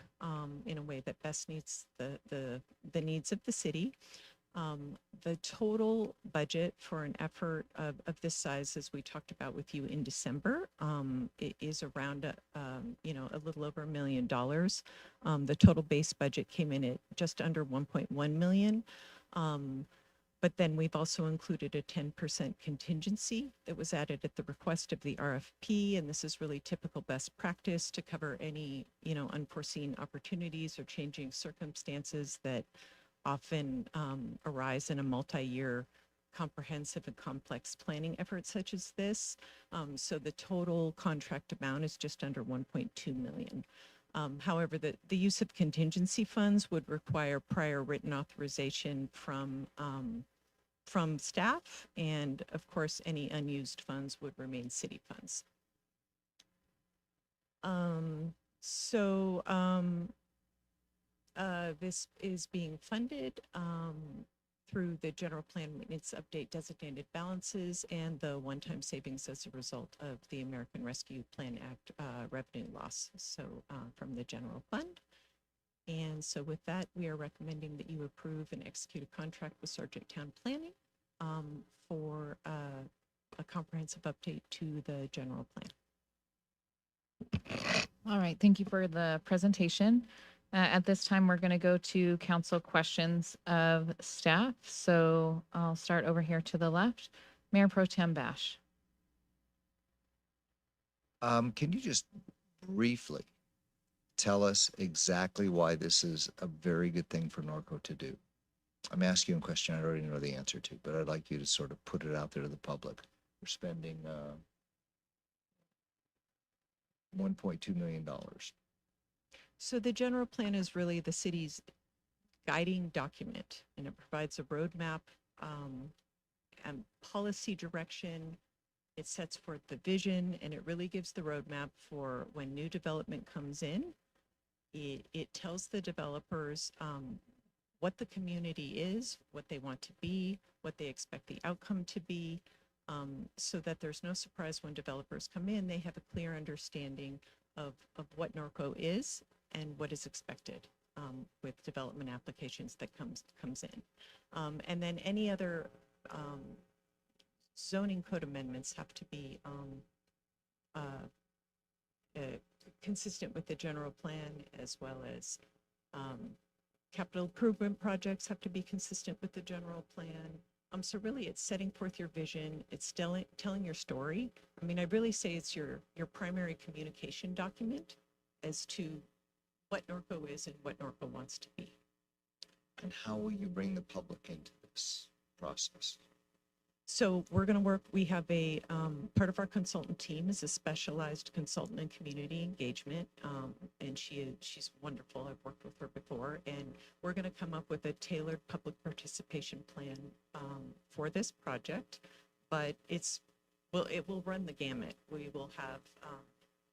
in a way that best meets the needs of the city. The total budget for an effort of this size, as we talked about with you in December, it is around a little over $1 million. The total base budget came in at just under 1.1 million. But then we've also included a 10% contingency that was added at the request of the RFP, and this is really typical best practice to cover any unforeseen opportunities or changing circumstances that often arise in a multi-year comprehensive and complex planning effort such as this. So the total contract amount is just under 1.2 million. However, the use of contingency funds would require prior written authorization from staff, and of course, any unused funds would remain city funds. This is being funded through the general plan maintenance update designated balances and the one-time savings as a result of the American Rescue Plan Act revenue loss, so from the general fund. And so with that, we are recommending that you approve and execute a contract with Sergeant Town Planning for a comprehensive update to the general plan. All right, thank you for the presentation. At this time, we're going to go to council questions of staff. So I'll start over here to the left. Mayor Pro Tem Bash. Can you just briefly tell us exactly why this is a very good thing for Norco to do? I'm asking you a question I already know the answer to, but I'd like you to sort of put it out there to the public. We're spending $1.2 million. So the general plan is really the city's guiding document, and it provides a roadmap and policy direction It sets forth the vision, and it really gives the roadmap for when new development comes in. It tells the developers what the community is, what they want to be, what they expect the outcome to be, so that there's no surprise when developers come in. They have a clear understanding of what Norco is and what is expected with development applications that comes in. And then any other zoning code amendments have to be consistent with the general plan, as well as capital improvement projects have to be consistent with the general plan. So really it's setting forth your vision, it's telling your story. I mean, I really say it's your primary communication document as to what Norco is and what Norco wants to be. And how will you bring the public into this process? So we're going to work, we have a, part of our consultant team is a specialized consultant in community engagement. And she's wonderful. I've worked with her before, and we're going to come up with a tailored public participation plan for this project, but it will run the gamut. We will have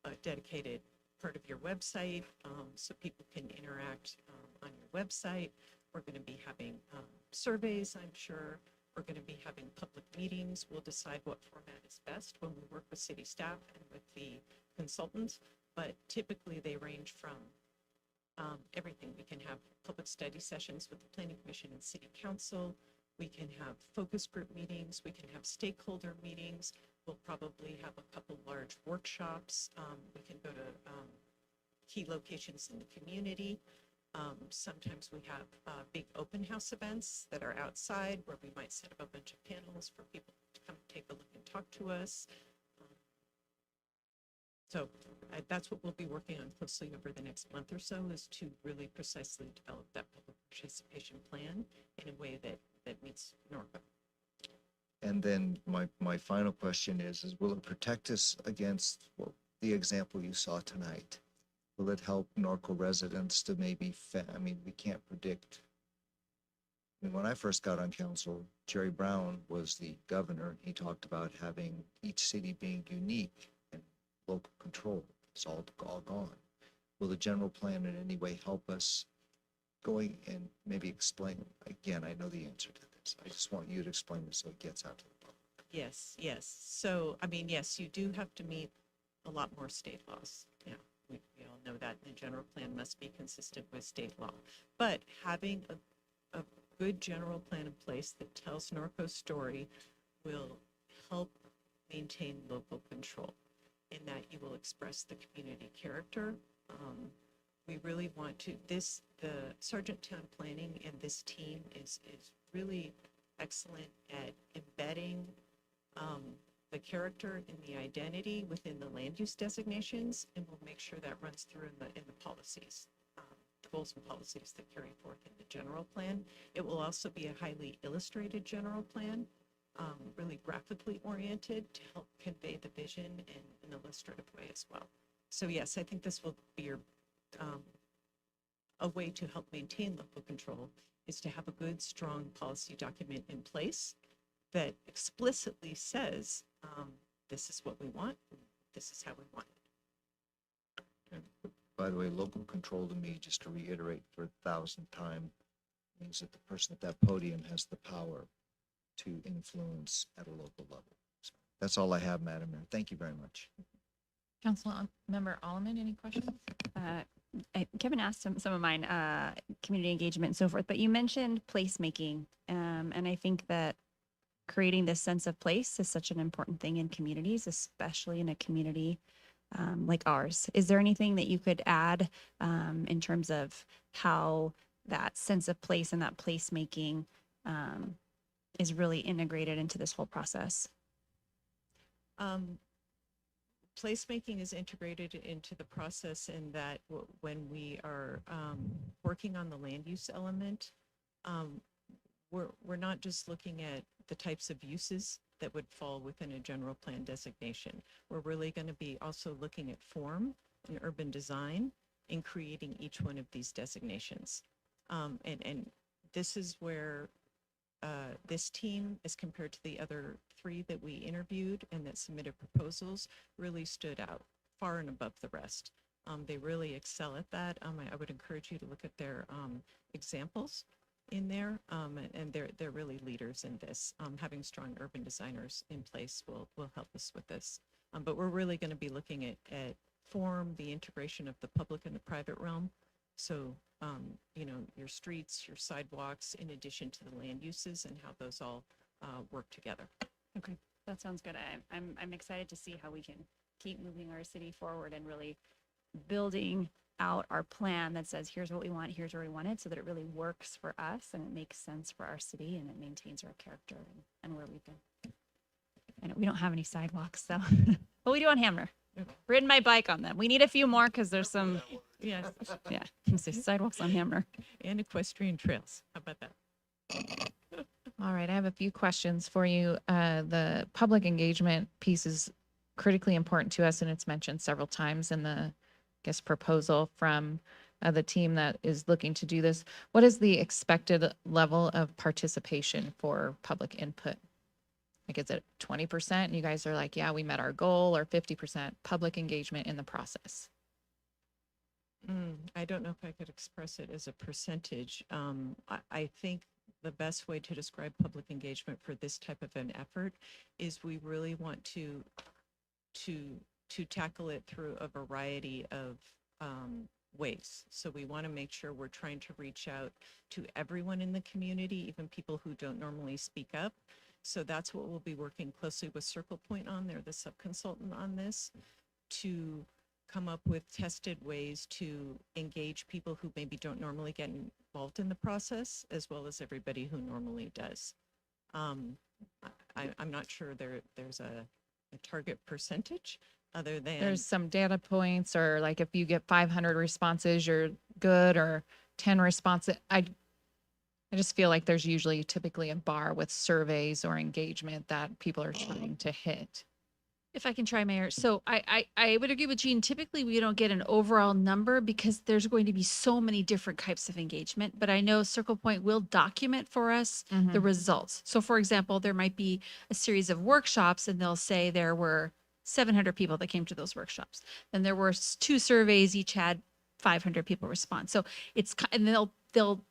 a dedicated part of your website so people can interact on your website. We're going to be having surveys, I'm sure. We're going to be having public meetings. We'll decide what format is best when we work with city staff and with the consultants, but typically they range from everything. We can have public study sessions with the Planning Commission and City Council. We can have focus group meetings. We can have stakeholder meetings. We'll probably have a couple large workshops. We can go to key locations in the community. Sometimes we have big open house events that are outside where we might set up a bunch of panels for people to come take a look and talk to us. So that's what we'll be working on closely over the next month or so, is to really precisely develop that public participation plan in a way that meets Norco. And then my final question is will it protect us against the example you saw tonight? Will it help Norco residents to maybe, I mean, we can't predict. I mean, when I first got on council, Jerry Brown was the governor. He talked about having each city being unique and local control. It's all gone. Will the general plan in any way help us going and maybe explain? Again, I know the answer to this. I just want you to explain this so it gets out to the public. Yes, yes. So, I mean, yes, you do have to meet a lot more state laws. Yeah. We all know that the general plan must be consistent with state law. But having a good general plan in place that tells Norco's story will help maintain local control, in that you will express the community character. We really want to, the Sergeant Town Planning and this team is really excellent at embedding the character and the identity within the land use designations, and we'll make sure that runs through in the policies, the goals and policies that carry forth in the general plan. It will also be a highly illustrated general plan, really graphically oriented to help convey the vision in an illustrative way as well. So yes, I think this will be a way to help maintain local control, is to have a good, strong policy document in place that explicitly says, this is what we want, this is how we want it. By the way, local control to me, just to reiterate for 1,000th time, means that the person at that podium has the power to influence at a local level. So that's all I have, Madam Mayor. Thank you very much. Council Member Alleman, any questions? Kevin asked some of mine, community engagement and so forth, but you mentioned placemaking. And I think that creating this sense of place is such an important thing in communities, especially in a community like ours. Is there anything that you could add in terms of how that sense of place and that placemaking is really integrated into this whole process? Placemaking is integrated into the process in that when we are working on the land use element, we're not just looking at the types of uses that would fall within a general plan designation. We're really going to be also looking at form and urban design in creating each one of these designations. And this is where this team, as compared to the other 3 that we interviewed and that submitted proposals, really stood out far and above the rest. They really excel at that. I would encourage you to look at their examples in there, and they're really leaders in this. Having strong urban designers in place will help us with this. But we're really going to be looking at form, the integration of the public and the private realm. So, you know, your streets, your sidewalks, in addition to the land uses and how those all work together. Okay, that sounds good. I'm excited to see how we can keep moving our city forward and really building out our plan that says, here's what we want, here's where we want it, so that it really works for us and it makes sense for our city and it maintains our character and where we've been. I know we don't have any sidewalks, so, but we do on Hamner. Ridden my bike on them. We need a few more because there's some, yes, yeah, sidewalks on Hamner. And equestrian trails. How about that? All right, I have a few questions for you. The public engagement piece is critically important to us, and it's mentioned several times in the, I guess, proposal from the team that is looking to do this. What is the expected level of participation for public input? Like, is it 20%? And you guys are like, yeah, we met our goal, or 50% public engagement in the process? I don't know if I could express it as a percentage. I think the best way to describe public engagement for this type of an effort is we really want to tackle it through a variety of ways. So we want to make sure we're trying to reach out to everyone in the community, even people who don't normally speak up. So that's what we'll be working closely with Circle Point on. They're the sub-consultant on this, to come up with tested ways to engage people who maybe don't normally get involved in the process, as well as everybody who normally does. I'm not sure there's a target percentage other than There's some data points, or like if you get 500 responses, you're good, or 10 responses. I just feel like there's usually typically a bar with surveys or engagement that people are trying to hit. If I can try, Mayor. So I would agree with Jean. Typically, we don't get an overall number because there's going to be so many different types of engagement. But I know Circle Point will document for us the results. So, for example, there might be a series of workshops, and they'll say there were 700 people that came to those workshops. Then there were 2 surveys, each had 500 people respond. So it's, and they'll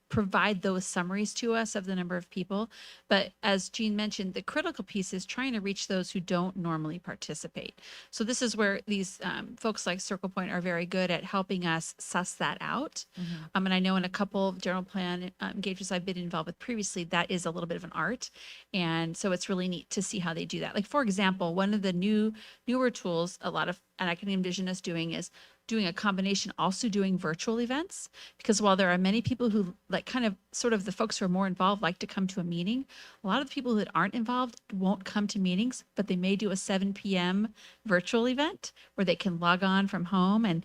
provide those summaries to us of the number of people. But as Jean mentioned, the critical piece is trying to reach those who don't normally participate. So this is where these folks like Circle Point are very good at helping us suss that out. And I know in a couple of general plan engagements I've been involved with previously, that is a little bit of an art. And so it's really neat to see how they do that. Like, for example, one of the newer tools, and I can envision us doing, is doing a combination, also doing virtual events, because while there are many people who like kind of sort of the folks who are more involved like to come to a meeting, a lot of the people that aren't involved won't come to meetings, but they may do a 7 p.m. virtual event where they can log on from home and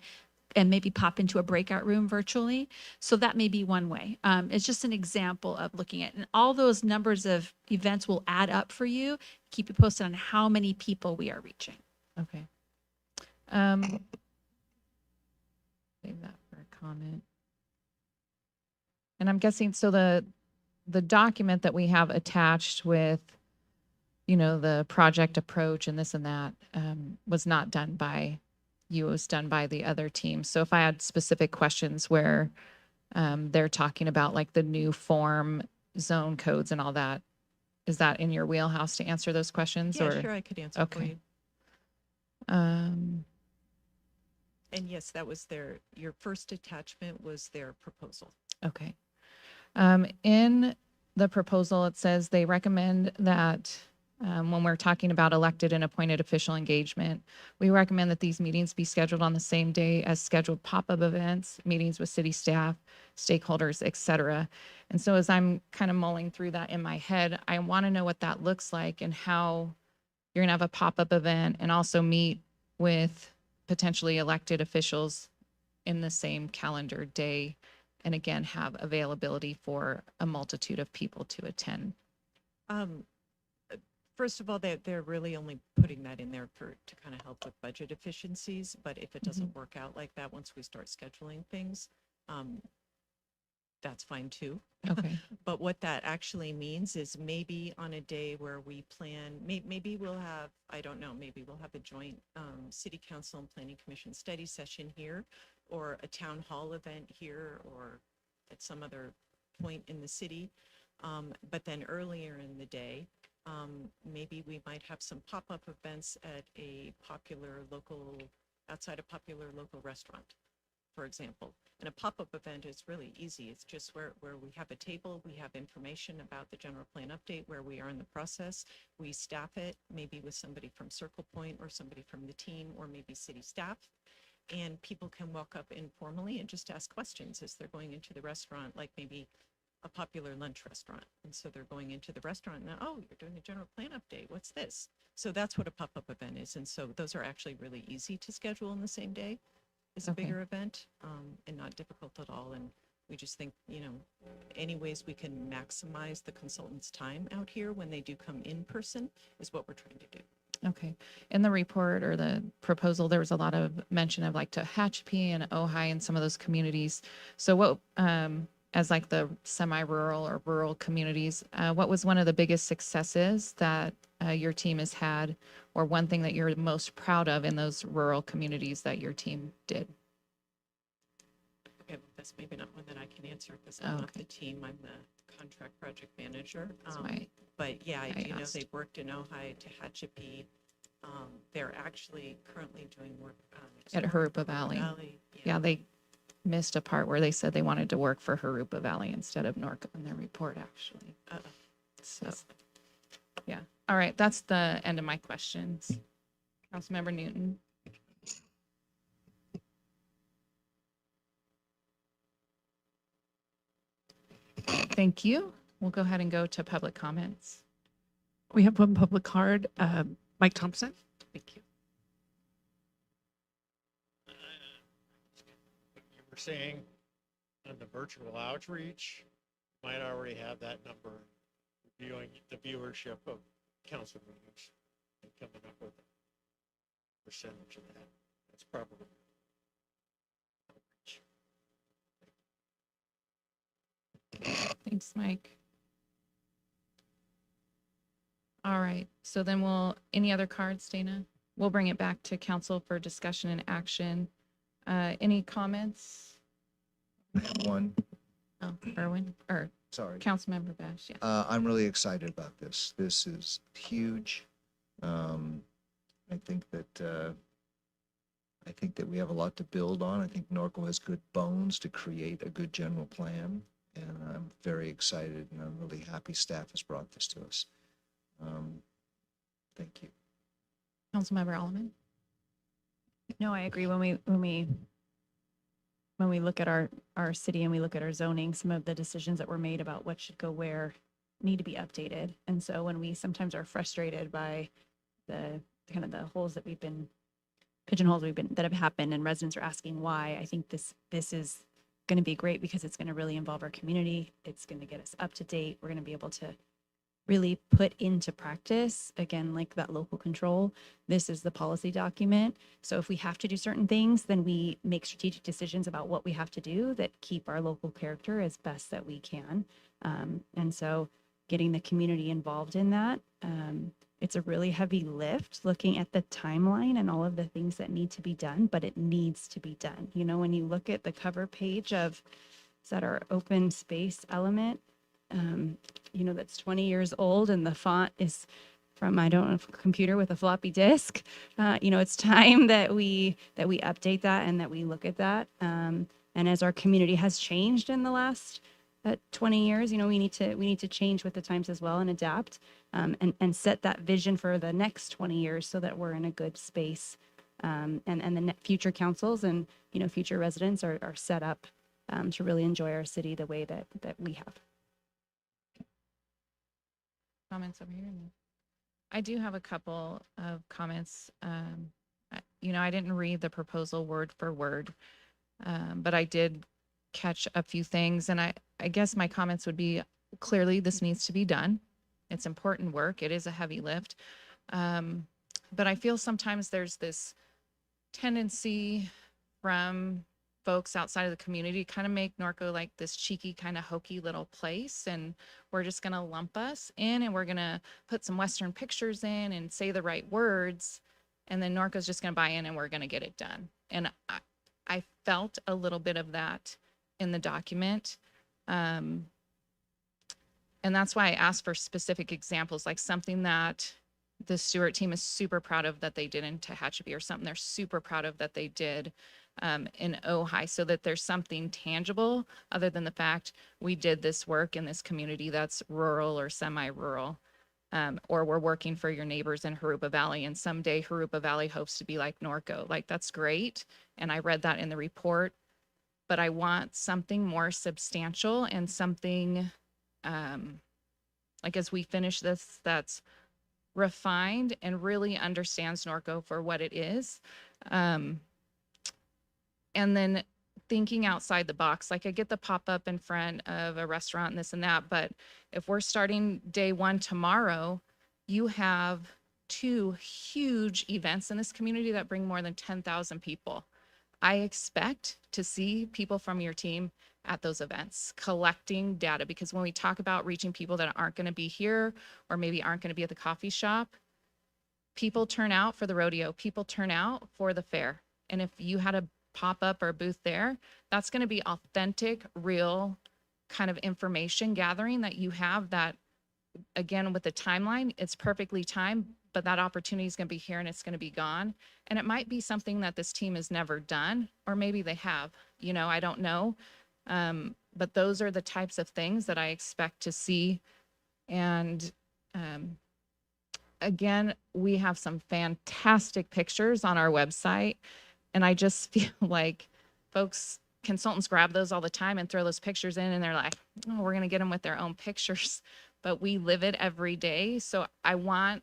maybe pop into a breakout room virtually. So that may be one way. It's just an example of looking at, and all those numbers of events will add up for you. Keep you posted on how many people we are reaching. Okay. Save that for a comment. And I'm guessing, so the document that we have attached with, you know, the project approach and this and that, was not done by you, it was done by the other team. So if I had specific questions where they're talking about like the new form, zone codes and all that, is that in your wheelhouse to answer those questions? Yeah, or? sure, I could answer for you. And yes, that was your first attachment was their proposal. Okay. In the proposal, it says they recommend that when we're talking about elected and appointed official engagement, we recommend that these meetings be scheduled on the same day as scheduled pop-up events, meetings with city staff, stakeholders, et cetera. And so as I'm kind of mulling through that in my head, I want to know what that looks like and how you're going to have a pop-up event and also meet with potentially elected officials in the same calendar day, and again, have availability for a multitude of people to attend. First of all, they're really only putting that in there to kind of help with budget efficiencies. But if it doesn't work out like that, once we start scheduling things, that's fine too. Okay. But what that actually means is maybe on a day where we plan, maybe we'll have, I don't know, maybe we'll have a joint city council and planning commission study session here, or a town hall event here, or at some other point in the city. But then earlier in the day, maybe we might have some pop-up events at a popular local, outside a popular local restaurant, for example. And a pop-up event is really easy. It's just where we have a table, we have information about the general plan update, where we are in the process. We staff it, maybe with somebody from Circle Point or somebody from the team, or maybe city staff. And people can walk up informally and just ask questions as they're going into the restaurant, like maybe a popular lunch restaurant. And so they're going into the restaurant and, oh, you're doing a general plan update. What's this? So that's what a pop-up event is. And so those are actually really easy to schedule in the same day. Is a Okay. bigger event, and not difficult at all. And we just think, any ways we can maximize the consultants' time out here when they do come in person is what we're trying to do. Okay. In the report or the proposal, there was a lot of mention of like Tehachapi and Ojai and some of those communities. So what, as like the semi-rural or rural communities, what was one of the biggest successes that your team has had, or one thing that you're most proud of in those rural communities that your team did? Okay, well, that's maybe not one that I can answer because I'm not Okay. the team. I'm the contract project manager. That's why But yeah, I I do know asked. they've worked in Ojai, Tehachapi. They're actually currently doing work At Harupa Valley. Yeah, they missed a part where they said they wanted to work for Harupa Valley instead of Norco in their report, actually. So, yeah. All right, that's the end of my questions. Councilmember Newton. Thank you. We'll go ahead and go to public comments. We have one public card. Mike Thompson. Thank you. You were saying on the virtual outreach, might already have that number, reviewing the viewership of council meetings and coming up with a percentage of that. That's probably. Thanks, Mike. All right, so then any other cards, Dana? We'll bring it back to council for discussion and action. Any comments? I have one. Oh, Erwin, or Sorry. Councilmember Bash, yeah. I'm really excited about this. This is huge. I think that we have a lot to build on. I think Norco has good bones to create a good general plan, and I'm very excited, and I'm really happy staff has brought this to us. Thank you. Councilmember Alleman? No, I agree. When we look at our city and we look at our zoning, some of the decisions that were made about what should go where need to be updated. And so when we sometimes are frustrated by the kind of the pigeonholes that have happened and residents are asking why, I think this is going to be great because it's going to really involve our community. It's going to get us up to date. We're going to be able to really put into practice, again, like that local control. This is the policy document. So if we have to do certain things, then we make strategic decisions about what we have to do that keep our local character as best that we can. And so getting the community involved in that, it's a really heavy lift looking at the timeline and all of the things that need to be done, but it needs to be done. You know, when you look at the cover page is that our open space element, you know, that's 20 years old and the font is from, I don't know, a computer with a floppy disk. You know, it's time that we update that and that we look at that. And as our community has changed in the last 20 years, you know, we need to change with the times as well and adapt, and set that vision for the next 20 years so that we're in a good space. And the future councils and, you know, future residents are set up to really enjoy our city the way that we have. Comments over here? I do have a couple of comments. You know, I didn't read the proposal word for word, but I did catch a few things. And I guess my comments would be, clearly this needs to be done. It's important work. It is a heavy lift. But I feel sometimes there's this tendency from folks outside of the community kind of make Norco like this cheeky, kind of hokey little place. And we're just going to lump us in and we're going to put some Western pictures in and say the right words. And then Norco's just going to buy in and we're going to get it done. And I felt a little bit of that in the document. And that's why I asked for specific examples, like something that the Stewart team is super proud of that they did in Tehachapi, or something they're super proud of that they did in Ojai, so that there's something tangible other than the fact we did this work in this community that's rural or semi-rural, or we're working for your neighbors in Harupa Valley, and someday Harupa Valley hopes to be like Norco. Like, that's great. And I read that in the report, but I want something more substantial and something like as we finish this, that's refined and really understands Norco for what it is. And then thinking outside the box, like I get the pop-up in front of a restaurant and this and that, but if we're starting day one tomorrow, you have 2 huge events in this community that bring more than 10,000 people. I expect to see people from your team at those events collecting data, because when we talk about reaching people that aren't going to be here or maybe aren't going to be at the coffee shop, people turn out for the rodeo, people turn out for the fair. And if you had a pop-up or a booth there, that's going to be authentic, real kind of information gathering that you have, that again, with the timeline, it's perfectly timed, but that opportunity is going to be here and it's going to be gone. And it might be something that this team has never done, or maybe they have, you know, I don't know. But those are the types of things that I expect to see. And again, we have some fantastic pictures on our website. And I just feel like consultants grab those all the time and throw those pictures in, and they're like, oh, we're going to get them with their own pictures. But we live it every day. So I want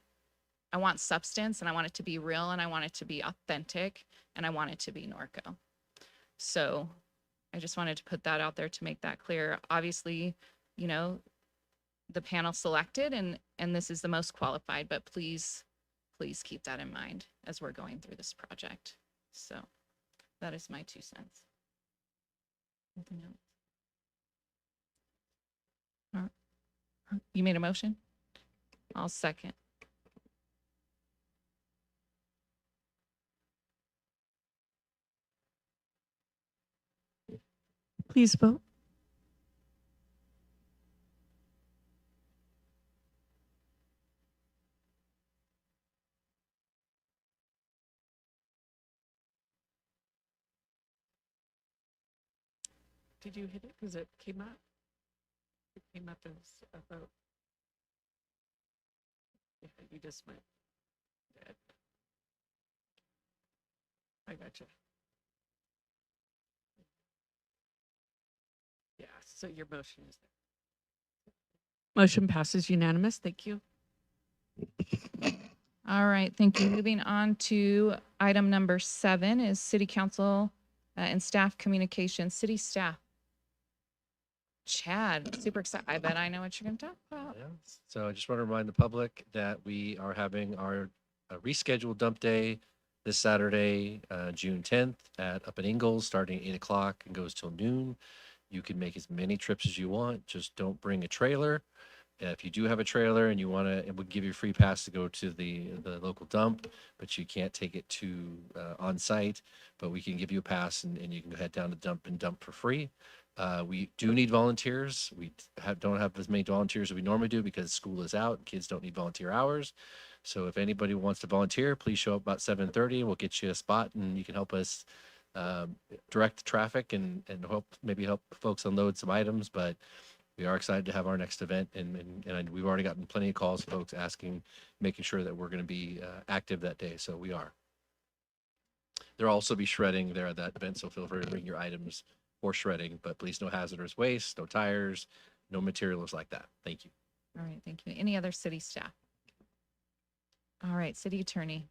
substance, and I want it to be real, and I want it to be authentic, and I want it to be Norco. So I just wanted to put that out there to make that clear. Obviously, you know, the panel selected and this is the most qualified, but please keep that in mind as we're going through this project. So that is my 2 cents. Anything else? All right. You made a motion? I'll second. Please vote. Did you hit it? Because it came up. It came up as a vote. Yeah, you just went dead. I gotcha. Yeah, so your motion is there. Motion passes unanimous. Thank you. All right, thank you. Moving on to item number 7 is City Council and staff communication. City staff. Chad, super excited. I bet I know what you're going to talk about. Yeah. So I just want to remind the public that we are having our rescheduled dump day this Saturday, June 10th up in Ingalls, starting at 8 o'clock and goes till noon. You can make as many trips as you want. Just don't bring a trailer. If you do have a trailer and you want to, it would give you a free pass to go to the local dump, but you can't take it to on site. But we can give you a pass and you can head down to dump and dump for free. We do need volunteers. We don't have as many volunteers as we normally do because school is out and kids don't need volunteer hours. So if anybody wants to volunteer, please show up about 7:30 and we'll get you a spot and you can help us direct the traffic and maybe help folks unload some items. But we are excited to have our next event and we've already gotten plenty of calls, folks asking, making sure that we're going to be active that day. So we are. There'll also be shredding there at that event. So feel free to bring your items for shredding, but please no hazardous waste, no tires, no materials like that. Thank you. All right, thank you. Any other city staff? All right, city attorney.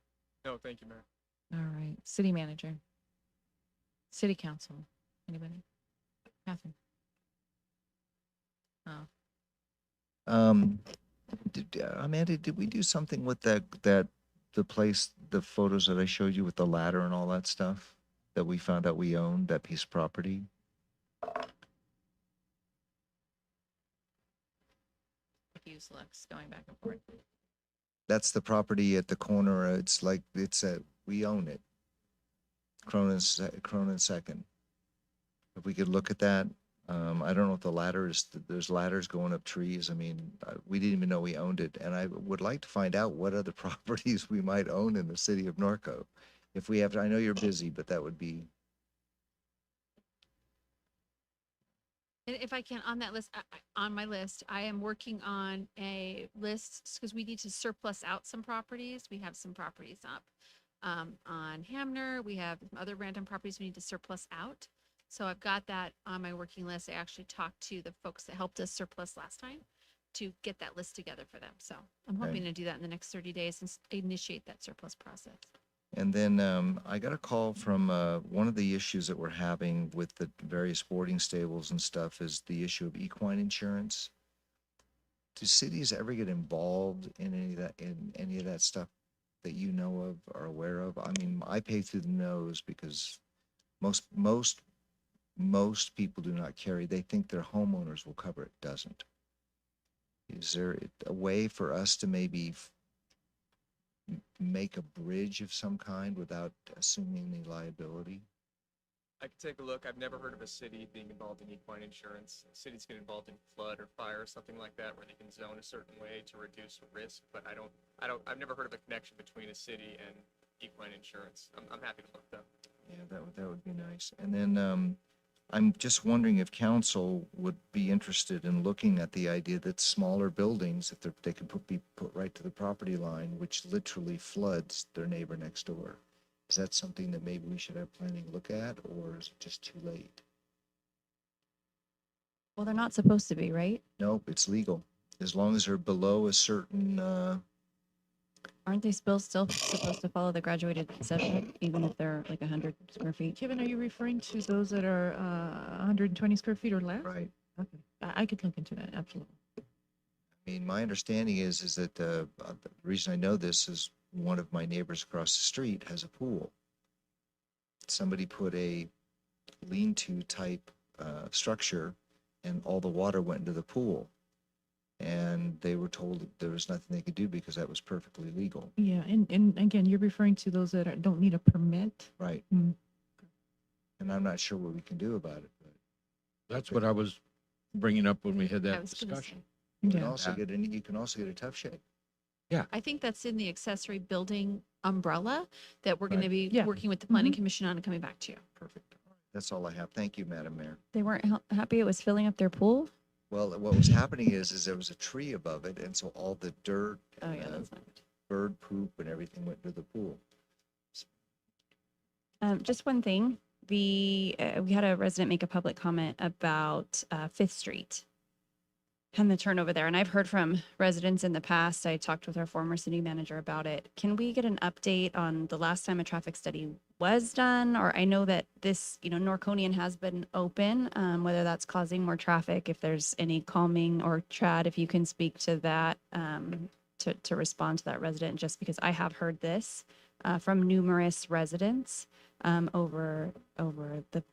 No, thank you, Mayor. All right, city manager. City council. Anybody? Catherine. Oh. Amanda, did we do something with the place, the photos that I showed you with the ladder and all that stuff? that we found out we owned, that piece of property? Use looks going back and forth. That's the property at the corner. It's like, we own it. Cronin Second. If we could look at that, I don't know if the ladder is, there's ladders going up trees. I mean, we didn't even know we owned it. And I would like to find out what other properties we might own in the city of Norco. If we have, I know you're busy, but that would be, And if I can, on that list, on my list, I am working on a list because we need to surplus out some properties. We have some properties up on Hamner. We have some other random properties we need to surplus out. So I've got that on my working list. I actually talked to the folks that helped us surplus last time to get that list together for them. So I'm Okay. hoping to do that in the next 30 days and initiate that surplus process. and then I got a call from one of the issues that we're having with the various boarding stables and stuff is the issue of equine insurance. Do cities ever get involved in any of that stuff that you know of or aware of? I mean, I pay through the nose because most people do not carry. They think their homeowners will cover it. Doesn't. Is there a way for us to maybe make a bridge of some kind without assuming any liability? I could take a look. I've never heard of a city being involved in equine insurance. Cities get involved in flood or fire or something like that, where they can zone a certain way to reduce risk. But I've never heard of a connection between a city and equine insurance. I'm happy to look though. Yeah, that would be nice. And then I'm just wondering if council would be interested in looking at the idea that smaller buildings, if they could be put right to the property line, which literally floods their neighbor next door. Is that something that maybe we should have planning to look at, or is it just too late? Well, they're not supposed to be, right? Nope, it's legal. As long as they're below a certain, Aren't they still supposed to follow the graduated setback, even if they're like 100 square feet? Kevin, are you referring to those that are 120 square feet or less? right. Okay, I could look into that, absolutely. I mean, my understanding is that the reason I know this is one of my neighbors across the street has a pool. Somebody put a lean-to type structure and all the water went into the pool. And they were told that there was nothing they could do because that was perfectly legal. Yeah, and again, you're referring to those that don't need a permit? Right. Mm. And I'm not sure what we can do about it. But That's what I was bringing up when we had I that was gonna discussion. you can Yeah. also get you can also get a tough shade. I think that's in the accessory building umbrella that we're going to be Yeah. working with the planning commission on and coming back to you. Perfect. That's all I have. Thank you, Madam Mayor. They weren't happy it was filling up their pool? Well, what was happening is there was a tree above it, and so all the dirt, Oh, and yeah, that's not good. bird poop, and everything went into the pool. Just one thing, we had a resident make a public comment about Fifth Street and the turnover there. And I've heard from residents in the past. I talked with our former city manager about it. Can we get an update on the last time a traffic study was done? Or I know that this, Norconian has been open, whether that's causing more traffic, if there's any calming, or Chad, if you can speak to that, to respond to that resident, just because I have heard this from numerous residents over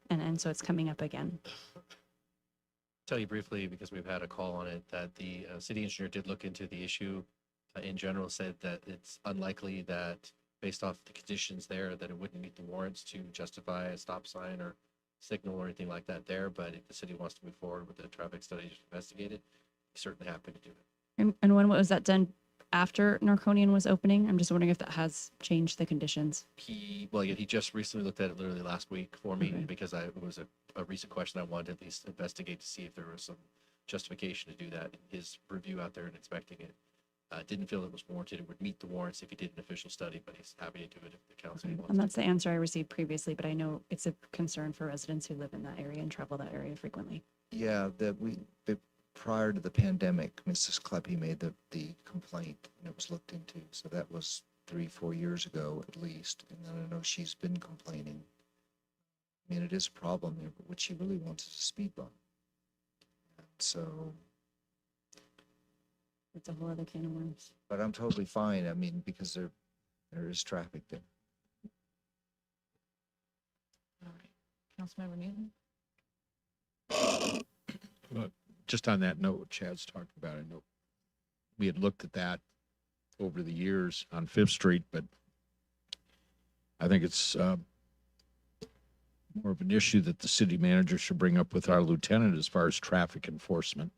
and so it's coming up again. Tell you briefly, because we've had a call on it, that the city engineer did look into the issue. In general, said that it's unlikely that, based off the conditions there, that it wouldn't meet the warrants to justify a stop sign or signal or anything like that there. But if the city wants to move forward with the traffic study to investigate it, he's certainly happy to do it. And when was that done? After Norconian was opening? I'm just wondering if that has changed the conditions. He just recently looked at it literally last week for me, because it was a recent question I wanted to at least investigate to see if there was some justification to do that. His review out there and inspecting it didn't feel it was warranted. It would meet the warrants if he did an official study, but he's happy to do it if the council wants. And that's the answer I received previously, but I know it's a concern for residents who live in that area and travel that area frequently. Yeah, prior to the pandemic, Mrs. Kleppe made the complaint, and it was looked into. So that was 3-4 years ago at least. And I know she's been complaining. I mean, it is a problem there, but what she really wants is a speed bump. So, It's a whole other can of worms. but I'm totally fine. I mean, because there is traffic there. Councilmember Newton? But just on that note, what Chad's talking about, I know we had looked at that over the years on Fifth Street, but I think it's more of an issue that the city manager should bring up with our lieutenant as far as traffic enforcement.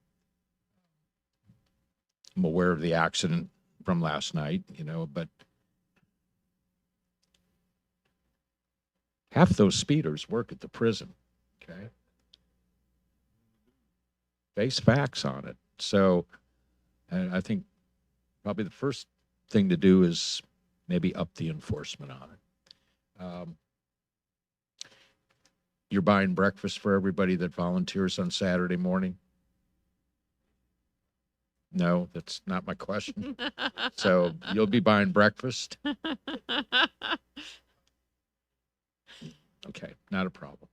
I'm aware of the accident from last night, but half those speeders work at the prison, okay? Base facts on it. So I think probably the first thing to do is maybe up the enforcement on it. You're buying breakfast for everybody that volunteers on Saturday morning? No, that's not my question. So you'll be buying breakfast? Okay, not a problem.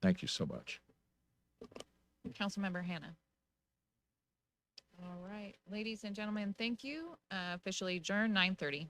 Thank you so much. Councilmember Hannah. All right, ladies and gentlemen, thank you. Officially adjourned 9:30.